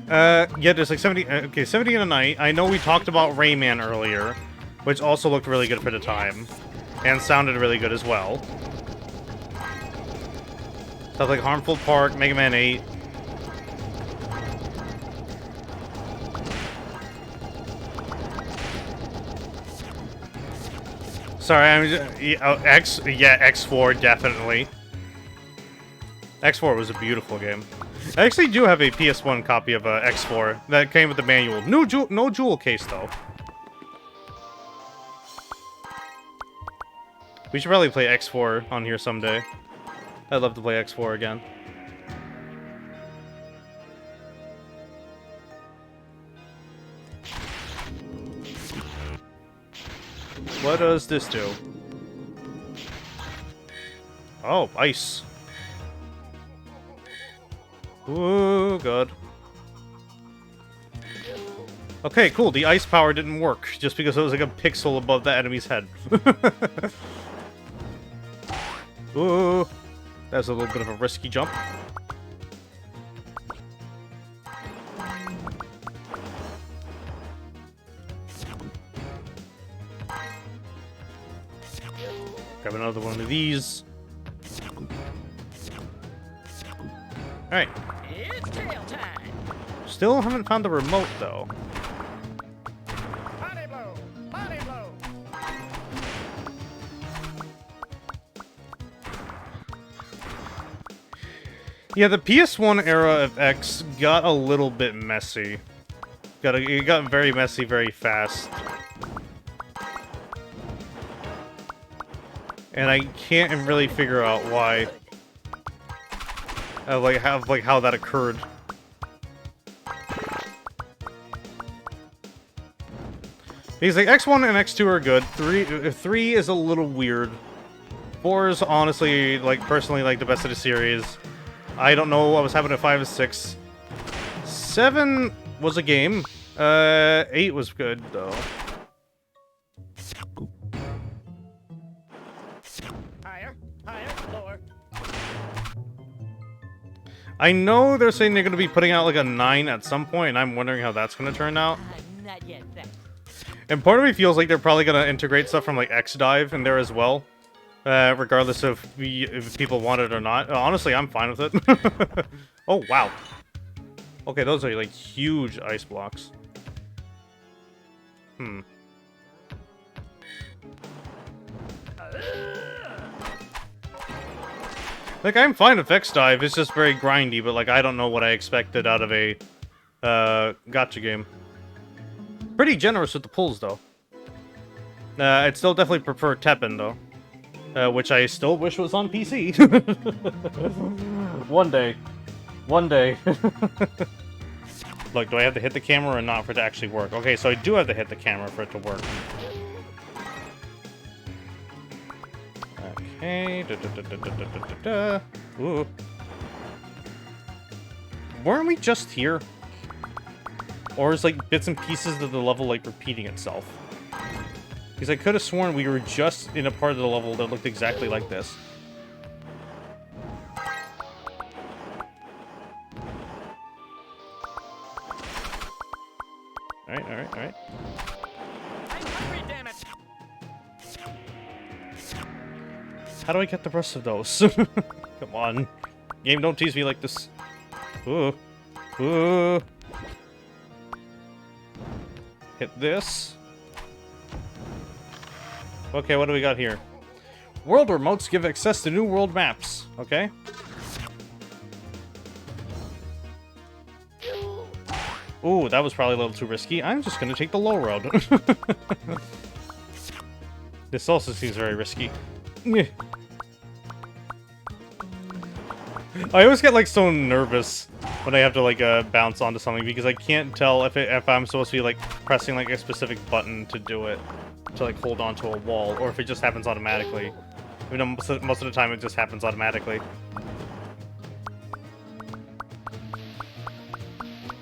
Yeah, there's like 70, okay, 70 in a night. I know we talked about Rayman earlier, which also looked really good for the time, and sounded really good as well. Stuff like Harmful Park, Mega Man 8. Sorry, I'm just, X4, definitely. X4 was a beautiful game. I actually do have a PS1 copy of X4 that came with the manual. No jewel case, though. We should probably play X4 on here someday. I'd love to play X4 again. What does this do? Oh, ice. Ooh, God. Okay, cool. The ice power didn't work just because it was like a pixel above the enemy's head. Ooh. That's a little bit of a risky jump. Grab another one of these. Alright. It's tail time. Still haven't found the remote, though. Body blow. Body blow. Yeah, the PS1 era of X got a little bit messy. It got very messy very fast. And I can't really figure out why. How that occurred. Because like X1 and X2 are good. 3 is a little weird. 4 is honestly, like, personally, like the best of the series. I don't know what was happening at 5 and 6. 7 was a game. 8 was good though. Higher, lower. I know they're saying they're going to be putting out like a 9 at some point, and I'm wondering how that's going to turn out. Not yet, thanks. And part of me feels like they're probably going to integrate stuff from like X-Dive in there as well. regardless of if people want it or not. Honestly, I'm fine with it. Oh, wow. Okay, those are, like, huge ice blocks. Hmm. Like, I'm fine with X-Dive, it's just very grindy, but, like, I don't know what I expected out of a, gacha game. Pretty generous with the pulls, though. I'd still definitely prefer Teppen, though. Which I still wish was on PC. One day. One day. Look, do I have to hit the camera or not for it to actually work? Okay, so I do have to hit the camera for it to work. Okay. Ooh. Weren't we just here? Or is, like, bits and pieces of the level, like, repeating itself? Because I could have sworn we were just in a part of the level that looked exactly like this. Alright, alright, alright. I'm hungry, damn it! How do I get the rest of those? Come on. Game, don't tease me like this. Ooh. Ooh. Hit this. Okay, what do we got here? World remotes give access to new world maps. Okay. Ooh, that was probably a little too risky. I'm just gonna take the low road. This also seems very risky. I always get, like, so nervous when I have to, like, bounce onto something because I can't tell if I'm supposed to be, like, pressing, like, a specific button to do it. To, like, hold onto a wall, or if it just happens automatically. I mean, most of the time it just happens automatically.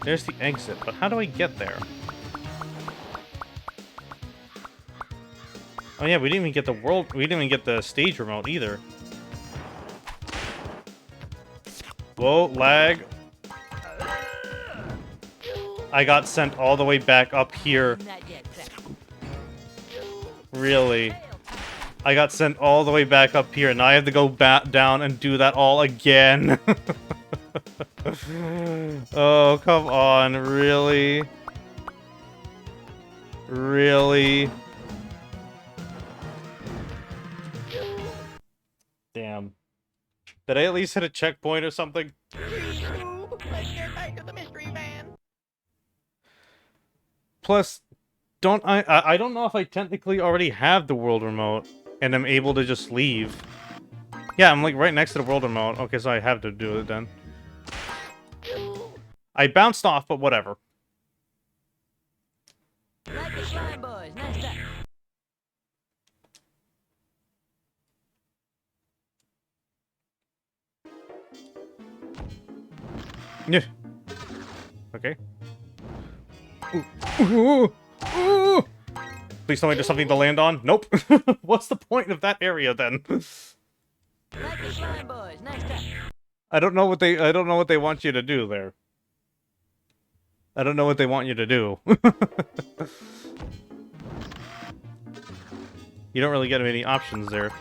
There's the exit, but how do I get there? Oh yeah, we didn't even get the stage remote either. Whoa, lag. I got sent all the way back up here. Really? I got sent all the way back up here, and I have to go back down and do that all again. Oh, come on. Really? Really? Damn. Did I at least hit a checkpoint or something? Let's get back to the mystery van. Plus, I don't know if I technically already have the world remote and I'm able to just leave. Yeah, I'm like right next to the world remote. Okay, so I have to do it then. I bounced off, but whatever. Like the slime boys, nice try. Yeah. Okay. Ooh. Ooh. Ooh. Please tell me there's something to land on. Nope. What's the point of that area then? Like the slime boys, nice try. I don't know what they want you to do there. I don't know what they want you to do. You don't really get many options there.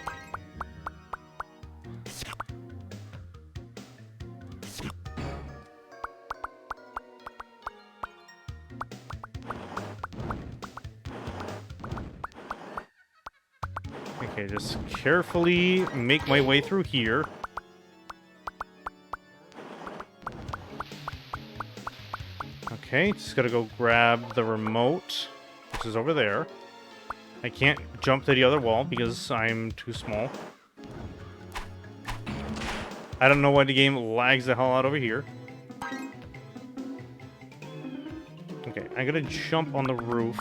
Okay, just carefully make my way through here. Okay, just gotta go grab the remote, which is over there. I can't jump to the other wall because I'm too small. I don't know why the game lags the hell out over here. Okay, I'm gonna jump on the roof.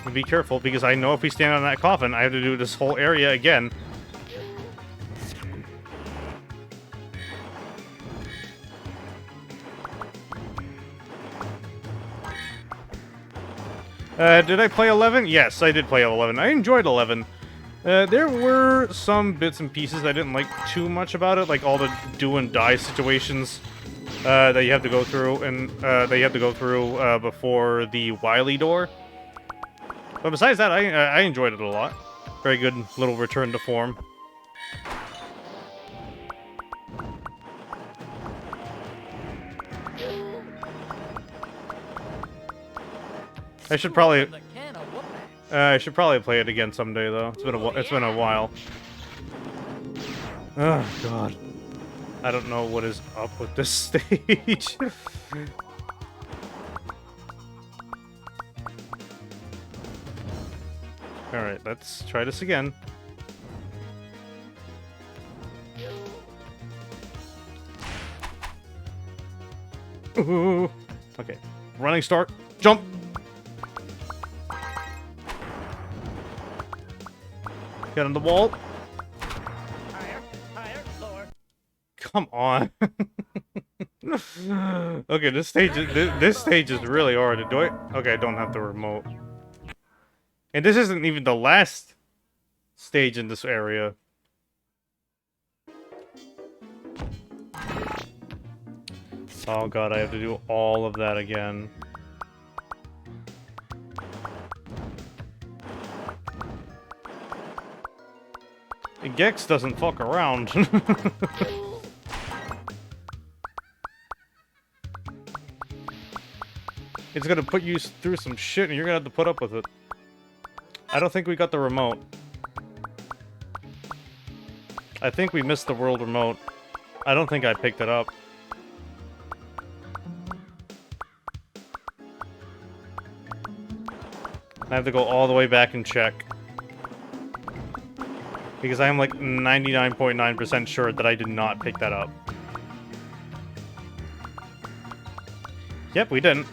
And be careful, because I know if we stand on that coffin, I have to do this whole area again. Did I play 11? Yes, I did play 11. I enjoyed 11. There were some bits and pieces I didn't like too much about it, like all the do and die situations that you have to go through, and before the Wily door. But besides that, I enjoyed it a lot. Very good little return to form. I should probably play it again someday though. It's been a while. Oh god. I don't know what is up with this stage. Alright, let's try this again. Ooh. Okay. Running start. Jump! Get on the wall. Higher, higher, lower. Come on. Okay, this stage is really hard to do it. Okay, I don't have the remote. And this isn't even the last stage in this area. Oh god, I have to do all of that again. Gex doesn't fuck around. It's gonna put you through some shit and you're gonna have to put up with it. I don't think we got the remote. I think we missed the world remote. I don't think I picked it up. I have to go all the way back and check. Because I am like 99.9% sure that I did not pick that up. Yep, we didn't.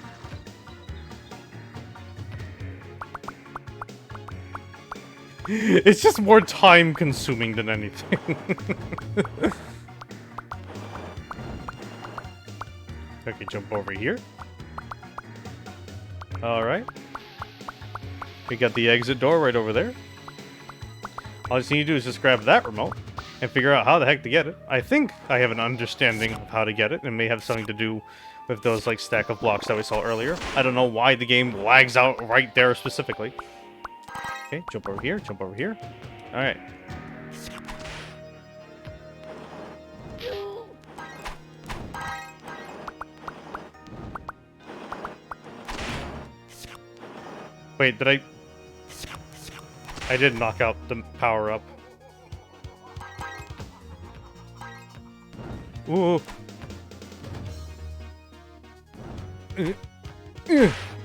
It's just more time consuming than anything. Okay, jump over here. Alright. We got the exit door right over there. All I just need to do is just grab that remote and figure out how the heck to get it. I think I have an understanding of how to get it. It may have something to do with those like stack of blocks that we saw earlier. I don't know why the game lags out right there specifically. Okay, jump over here, jump over here. Alright. Wait, did I did knock out the power up. Ooh.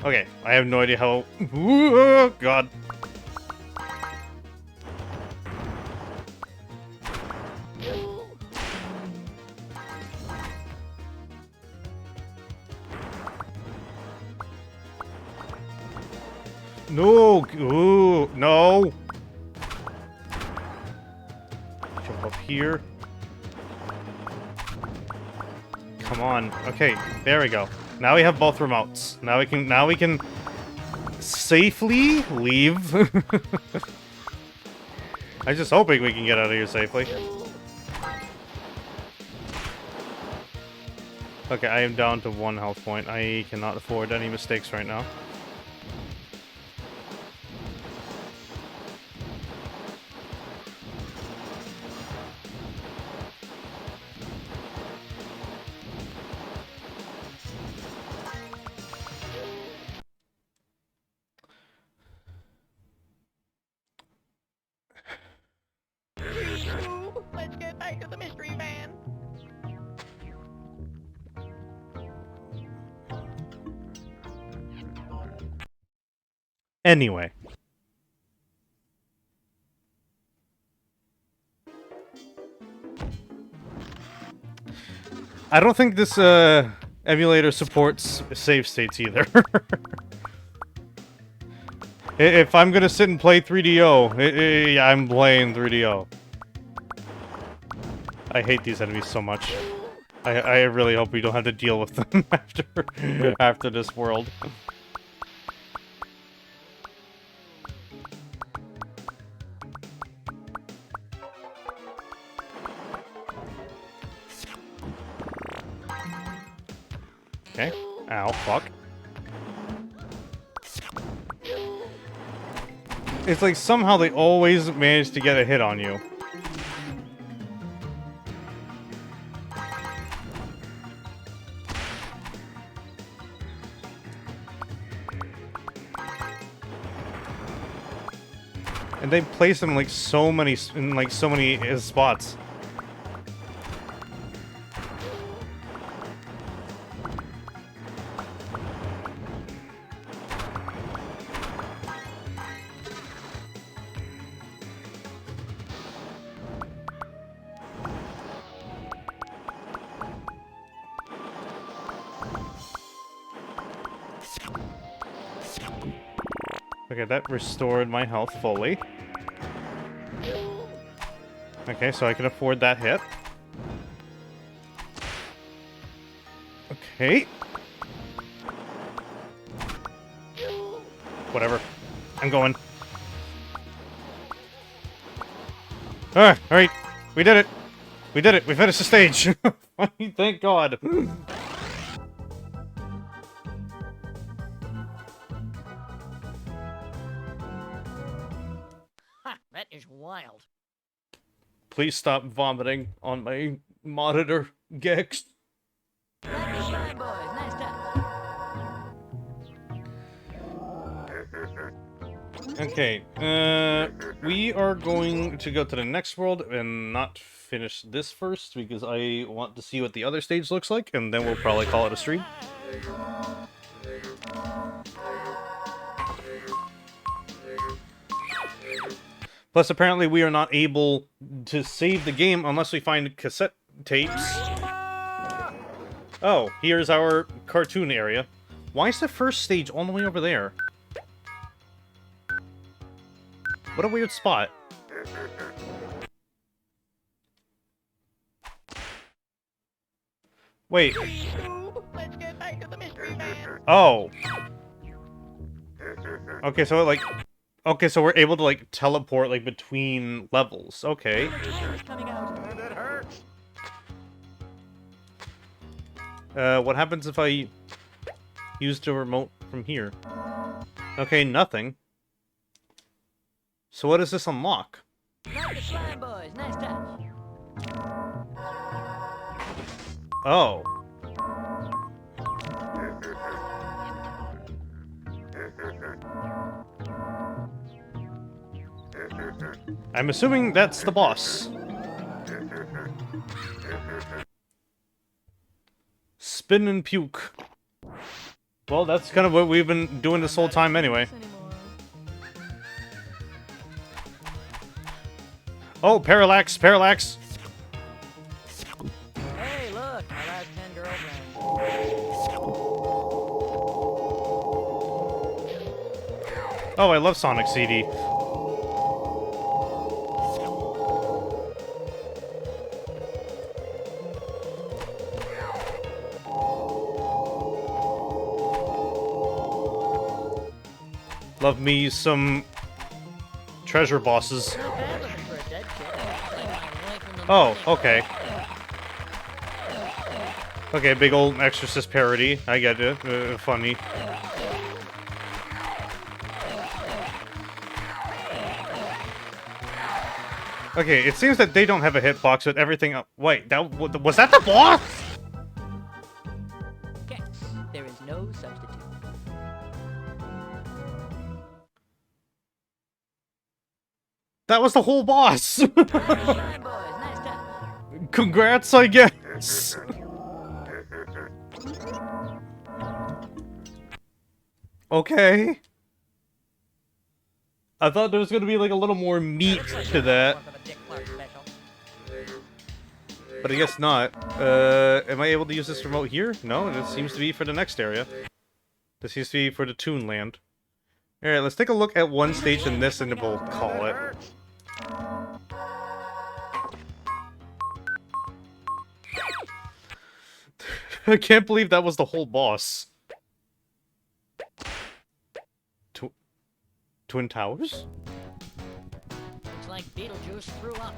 Okay, I have no idea how. Ooh, God. No! Ooh, no! Jump up here. Come on. Okay, there we go. Now we have both remotes. Now we can safely leave. I'm just hoping we can get out of here safely. Okay, I am down to 1 health point. I cannot afford any mistakes right now. Let's get back to the mystery van. Anyway. I don't think this emulator supports save states either. If I'm gonna sit and play 3DO, I'm playing 3DO. I hate these enemies so much. I really hope we don't have to deal with them after this world. Okay. Ow, fuck. It's like somehow they always manage to get a hit on you. And they place them in like so many spots. Okay, that restored my health fully. Okay, so I can afford that hit. Okay. Whatever. I'm going. Alright. We did it. We did it. We finished the stage. Thank God. Ha! That is wild. Please stop vomiting on my monitor, Gex. Nice boys. Nice touch. Okay, we are going to go to the next world and not finish this first because I want to see what the other stage looks like, and then we'll probably call it a stream. Plus, apparently we are not able to save the game unless we find cassette tapes. Oh, here's our cartoon area. Why is the first stage all the way over there? What a weird spot. Wait. Let's get back to the mystery van. Oh. Okay, so like... Okay, so we're able to, like, teleport, like, between levels. Okay. What happens if I use the remote from here? Okay, nothing. So what does this unlock? Boys. Nice touch. Oh. I'm assuming that's the boss. Spin and puke. Well, that's kind of what we've been doing this whole time anyway. Oh, parallax, parallax. Hey, look, my last 10 girlfriends. Oh, I love Sonic CD. Love me some treasure bosses. Oh, okay. Okay, big old Exorcist parody. I get it. Funny. Okay, it seems that they don't have a hitbox with everything up. Wait, that was that the boss? Gex, there is no substitute. That was the whole boss! Congrats, I guess! Okay. I thought there was gonna be like a little more meat to that. But I guess not. Am I able to use this remote here? No, this seems to be for the next area. This seems to be for the Toon Land. Alright, let's take a look at one stage in this and then we'll call it. I can't believe that was the whole boss. Twin Towers? Looks like Beetlejuice threw up.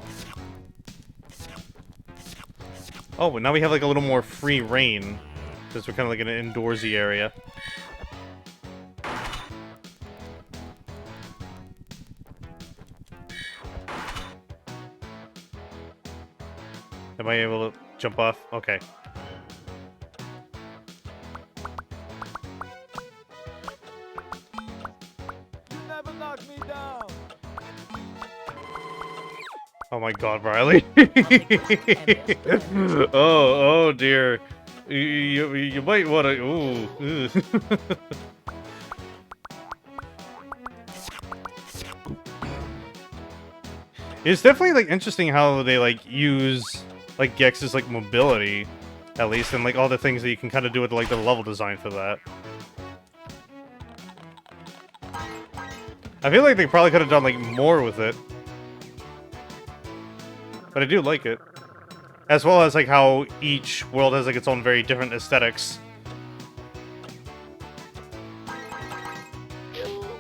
Oh, but now we have like a little more free reign. Since we're kind of like in an indoorsy area. Am I able to jump off? Okay. Never knock me down. Oh my god, Riley. Oh dear. You might want to... Ooh. It's definitely, like, interesting how they, like, use, like, Gex's, like, mobility, at least, and, like, all the things that you can kind of do with, like, the level design for that. I feel like they probably could have done, like, more with it. But I do like it. As well as, like, how each world has, like, its own very different aesthetics.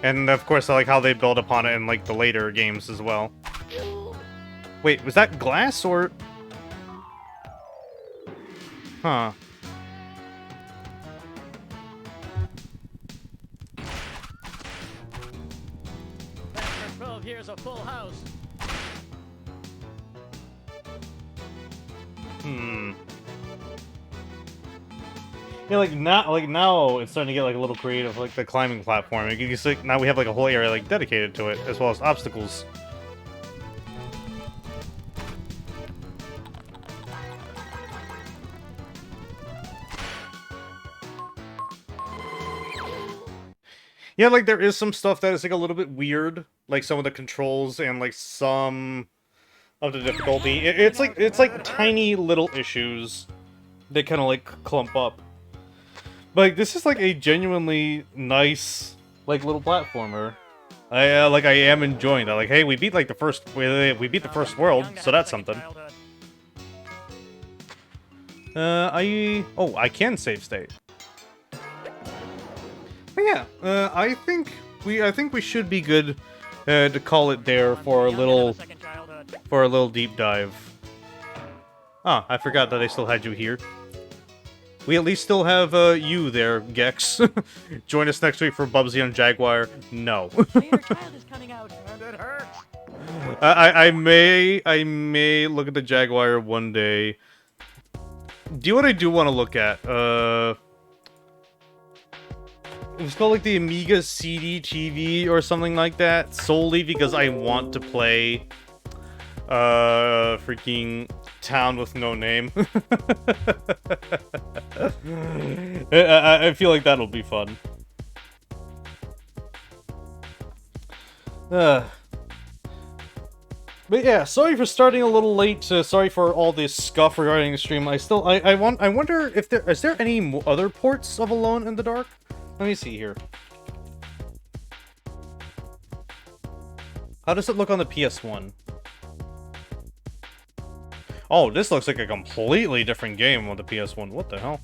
And, of course, I like how they build upon it in, like, the later games as well. Wait, was that glass, or... Huh. After 12 years of Full House. Yeah, like now it's starting to get like a little creative, like the climbing platform. You can see, now we have like a whole area like dedicated to it, as well as obstacles. Yeah, like there is some stuff that is like a little bit weird, like some of the controls and like some of the difficulty. It's like tiny little issues that kind of like clump up. But like, this is like a genuinely nice like little platformer. I am enjoying that. Like, hey, we beat like the first we beat the first world, so that's something. I can save state. But yeah, I think we should be good to call it there for a little deep dive. Ah, I forgot that I still had you here. We at least still have you there, Gex. Join us next week for Bubsy on Jaguar. No. I may look at the Jaguar one day. Do you know what I do want to look at? It's called like the Amiga CD TV or something like that, solely because I want to play freaking Town with No Name. I feel like that'll be fun. But yeah, sorry for starting a little late. Sorry for all this scuff regarding the stream. I wonder if is there any other ports of Alone in the Dark? Let me see here. How does it look on the PS1? Oh, this looks like a completely different game on the PS1. What the hell?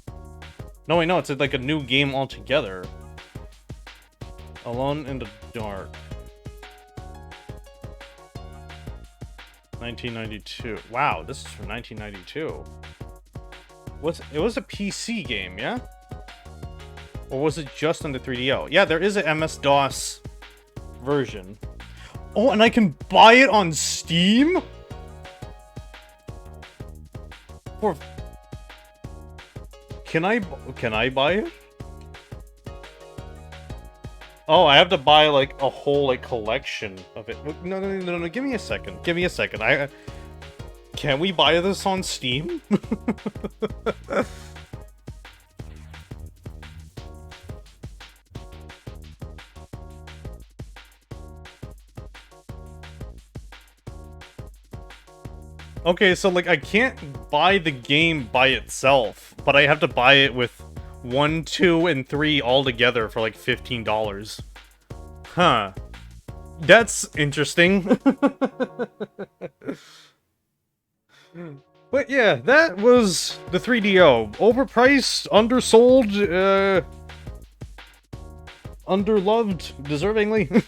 No, wait, no, it's like a new game altogether. Alone in the Dark. 1992. Wow, this is from 1992. It was a PC game, yeah? Or was it just on the 3DO? Yeah, there is an MS-DOS version. Oh, and I can buy it on Steam? Can I buy it? Oh, I have to buy like a whole like collection of it. No, give me a second. Give me a second. Can we buy this on Steam? Okay, so like I can't buy the game by itself, but I have to buy it with 1, 2, and 3 all together for like $15. Huh. That's interesting. But yeah, that was the 3DO. Overpriced, undersold, underloved, deservingly.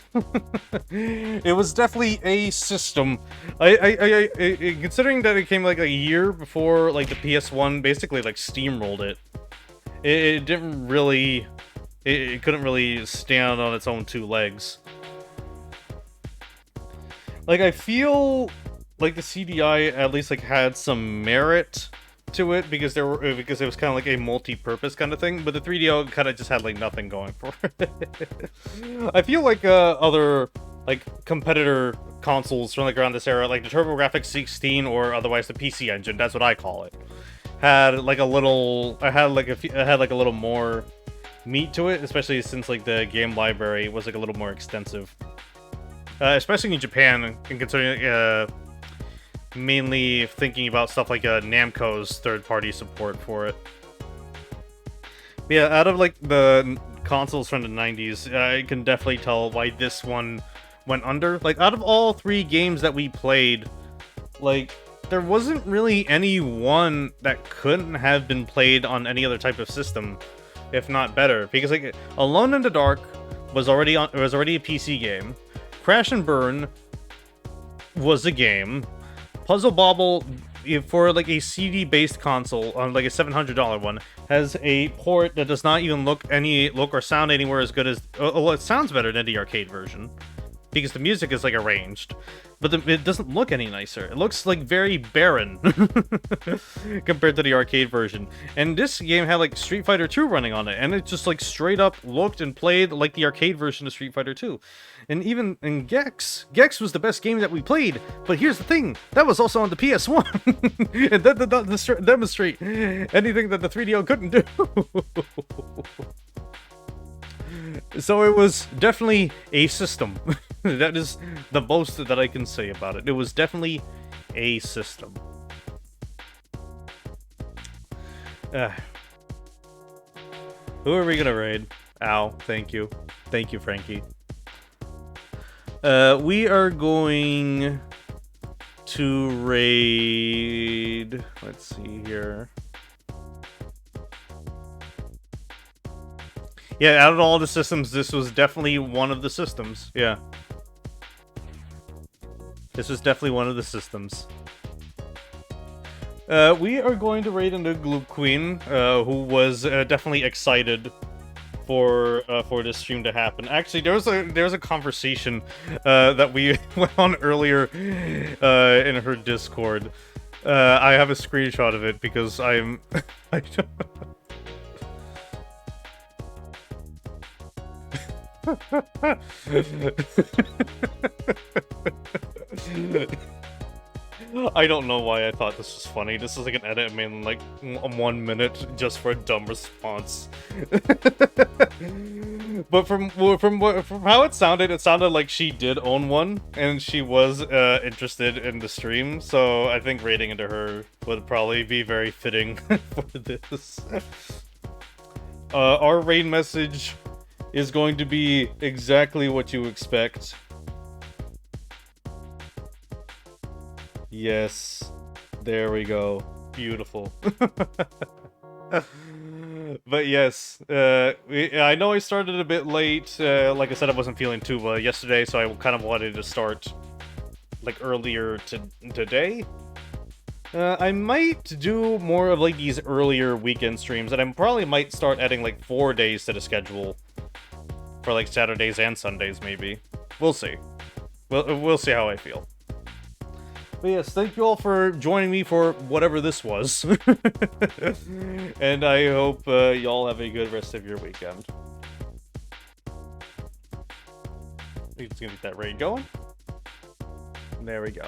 It was definitely a system. I considering that it came like a year before like the PS1 basically like steamrolled it. It didn't really, it couldn't really stand on its own two legs. Like I feel like the CDI at least like had some merit to it because it was kind of like a multi-purpose kind of thing, but the 3DO kind of just had like nothing going for it. I feel like other like competitor consoles from like around this era, like the TurboGrafx 16 or otherwise the PC Engine, that's what I call it, had like a little, had like a little more meat to it, especially since like the game library was like a little more extensive, especially in Japan, and considering mainly thinking about stuff like Namco's third-party support for it. But yeah, out of like the consoles from the 90s, I can definitely tell why this one went under. Like, out of all 3 games that we played, like, there wasn't really any one that couldn't have been played on any other type of system, if not better. Because like, Alone in the Dark was already a PC game. Crash and Burn was a game. Puzzle Bobble, for like a CD-based console, on like a $700 one, has a port that does not even look or sound anywhere as good as. Well, it sounds better than the arcade version, because the music is like arranged, but it doesn't look any nicer. It looks like very barren compared to the arcade version. And this game had like Street Fighter 2 running on it, and it just like straight up looked and played like the arcade version of Street Fighter 2. And even in Gex was the best game that we played, but here's the thing, that was also on the PS1, and that did not demonstrate anything that the 3DO couldn't do. So it was definitely a system. That is the most that I can say about it. It was definitely a system. Who are we gonna raid? Ow, thank you. Thank you, Frankie. We are going to raid... Let's see here. Yeah, out of all the systems, this was definitely one of the systems. Yeah. This was definitely one of the systems. We are going to raid into Gloop Queen, who was definitely excited for this stream to happen. Actually, there was a conversation that we went on earlier in her Discord. I have a screenshot of it because I'm... I don't... I don't know why I thought this was funny. This is like an edit made in like 1 minute just for a dumb response. But from how it sounded like she did own one and she was interested in the stream. So I think raiding into her would probably be very fitting for this. Our raid message is going to be exactly what you expect. Yes. There we go. Beautiful. But yes, I know I started a bit late. Like I said, I wasn't feeling too well yesterday, so I kind of wanted to start like earlier today. I might do more of like these earlier weekend streams, and I probably might start adding like 4 days to the schedule. For like Saturdays and Sundays, maybe. We'll see. We'll see how I feel. But yes, thank you all for joining me for whatever this was. And I hope y'all have a good rest of your weekend. I think it's gonna get that raid going. There we go.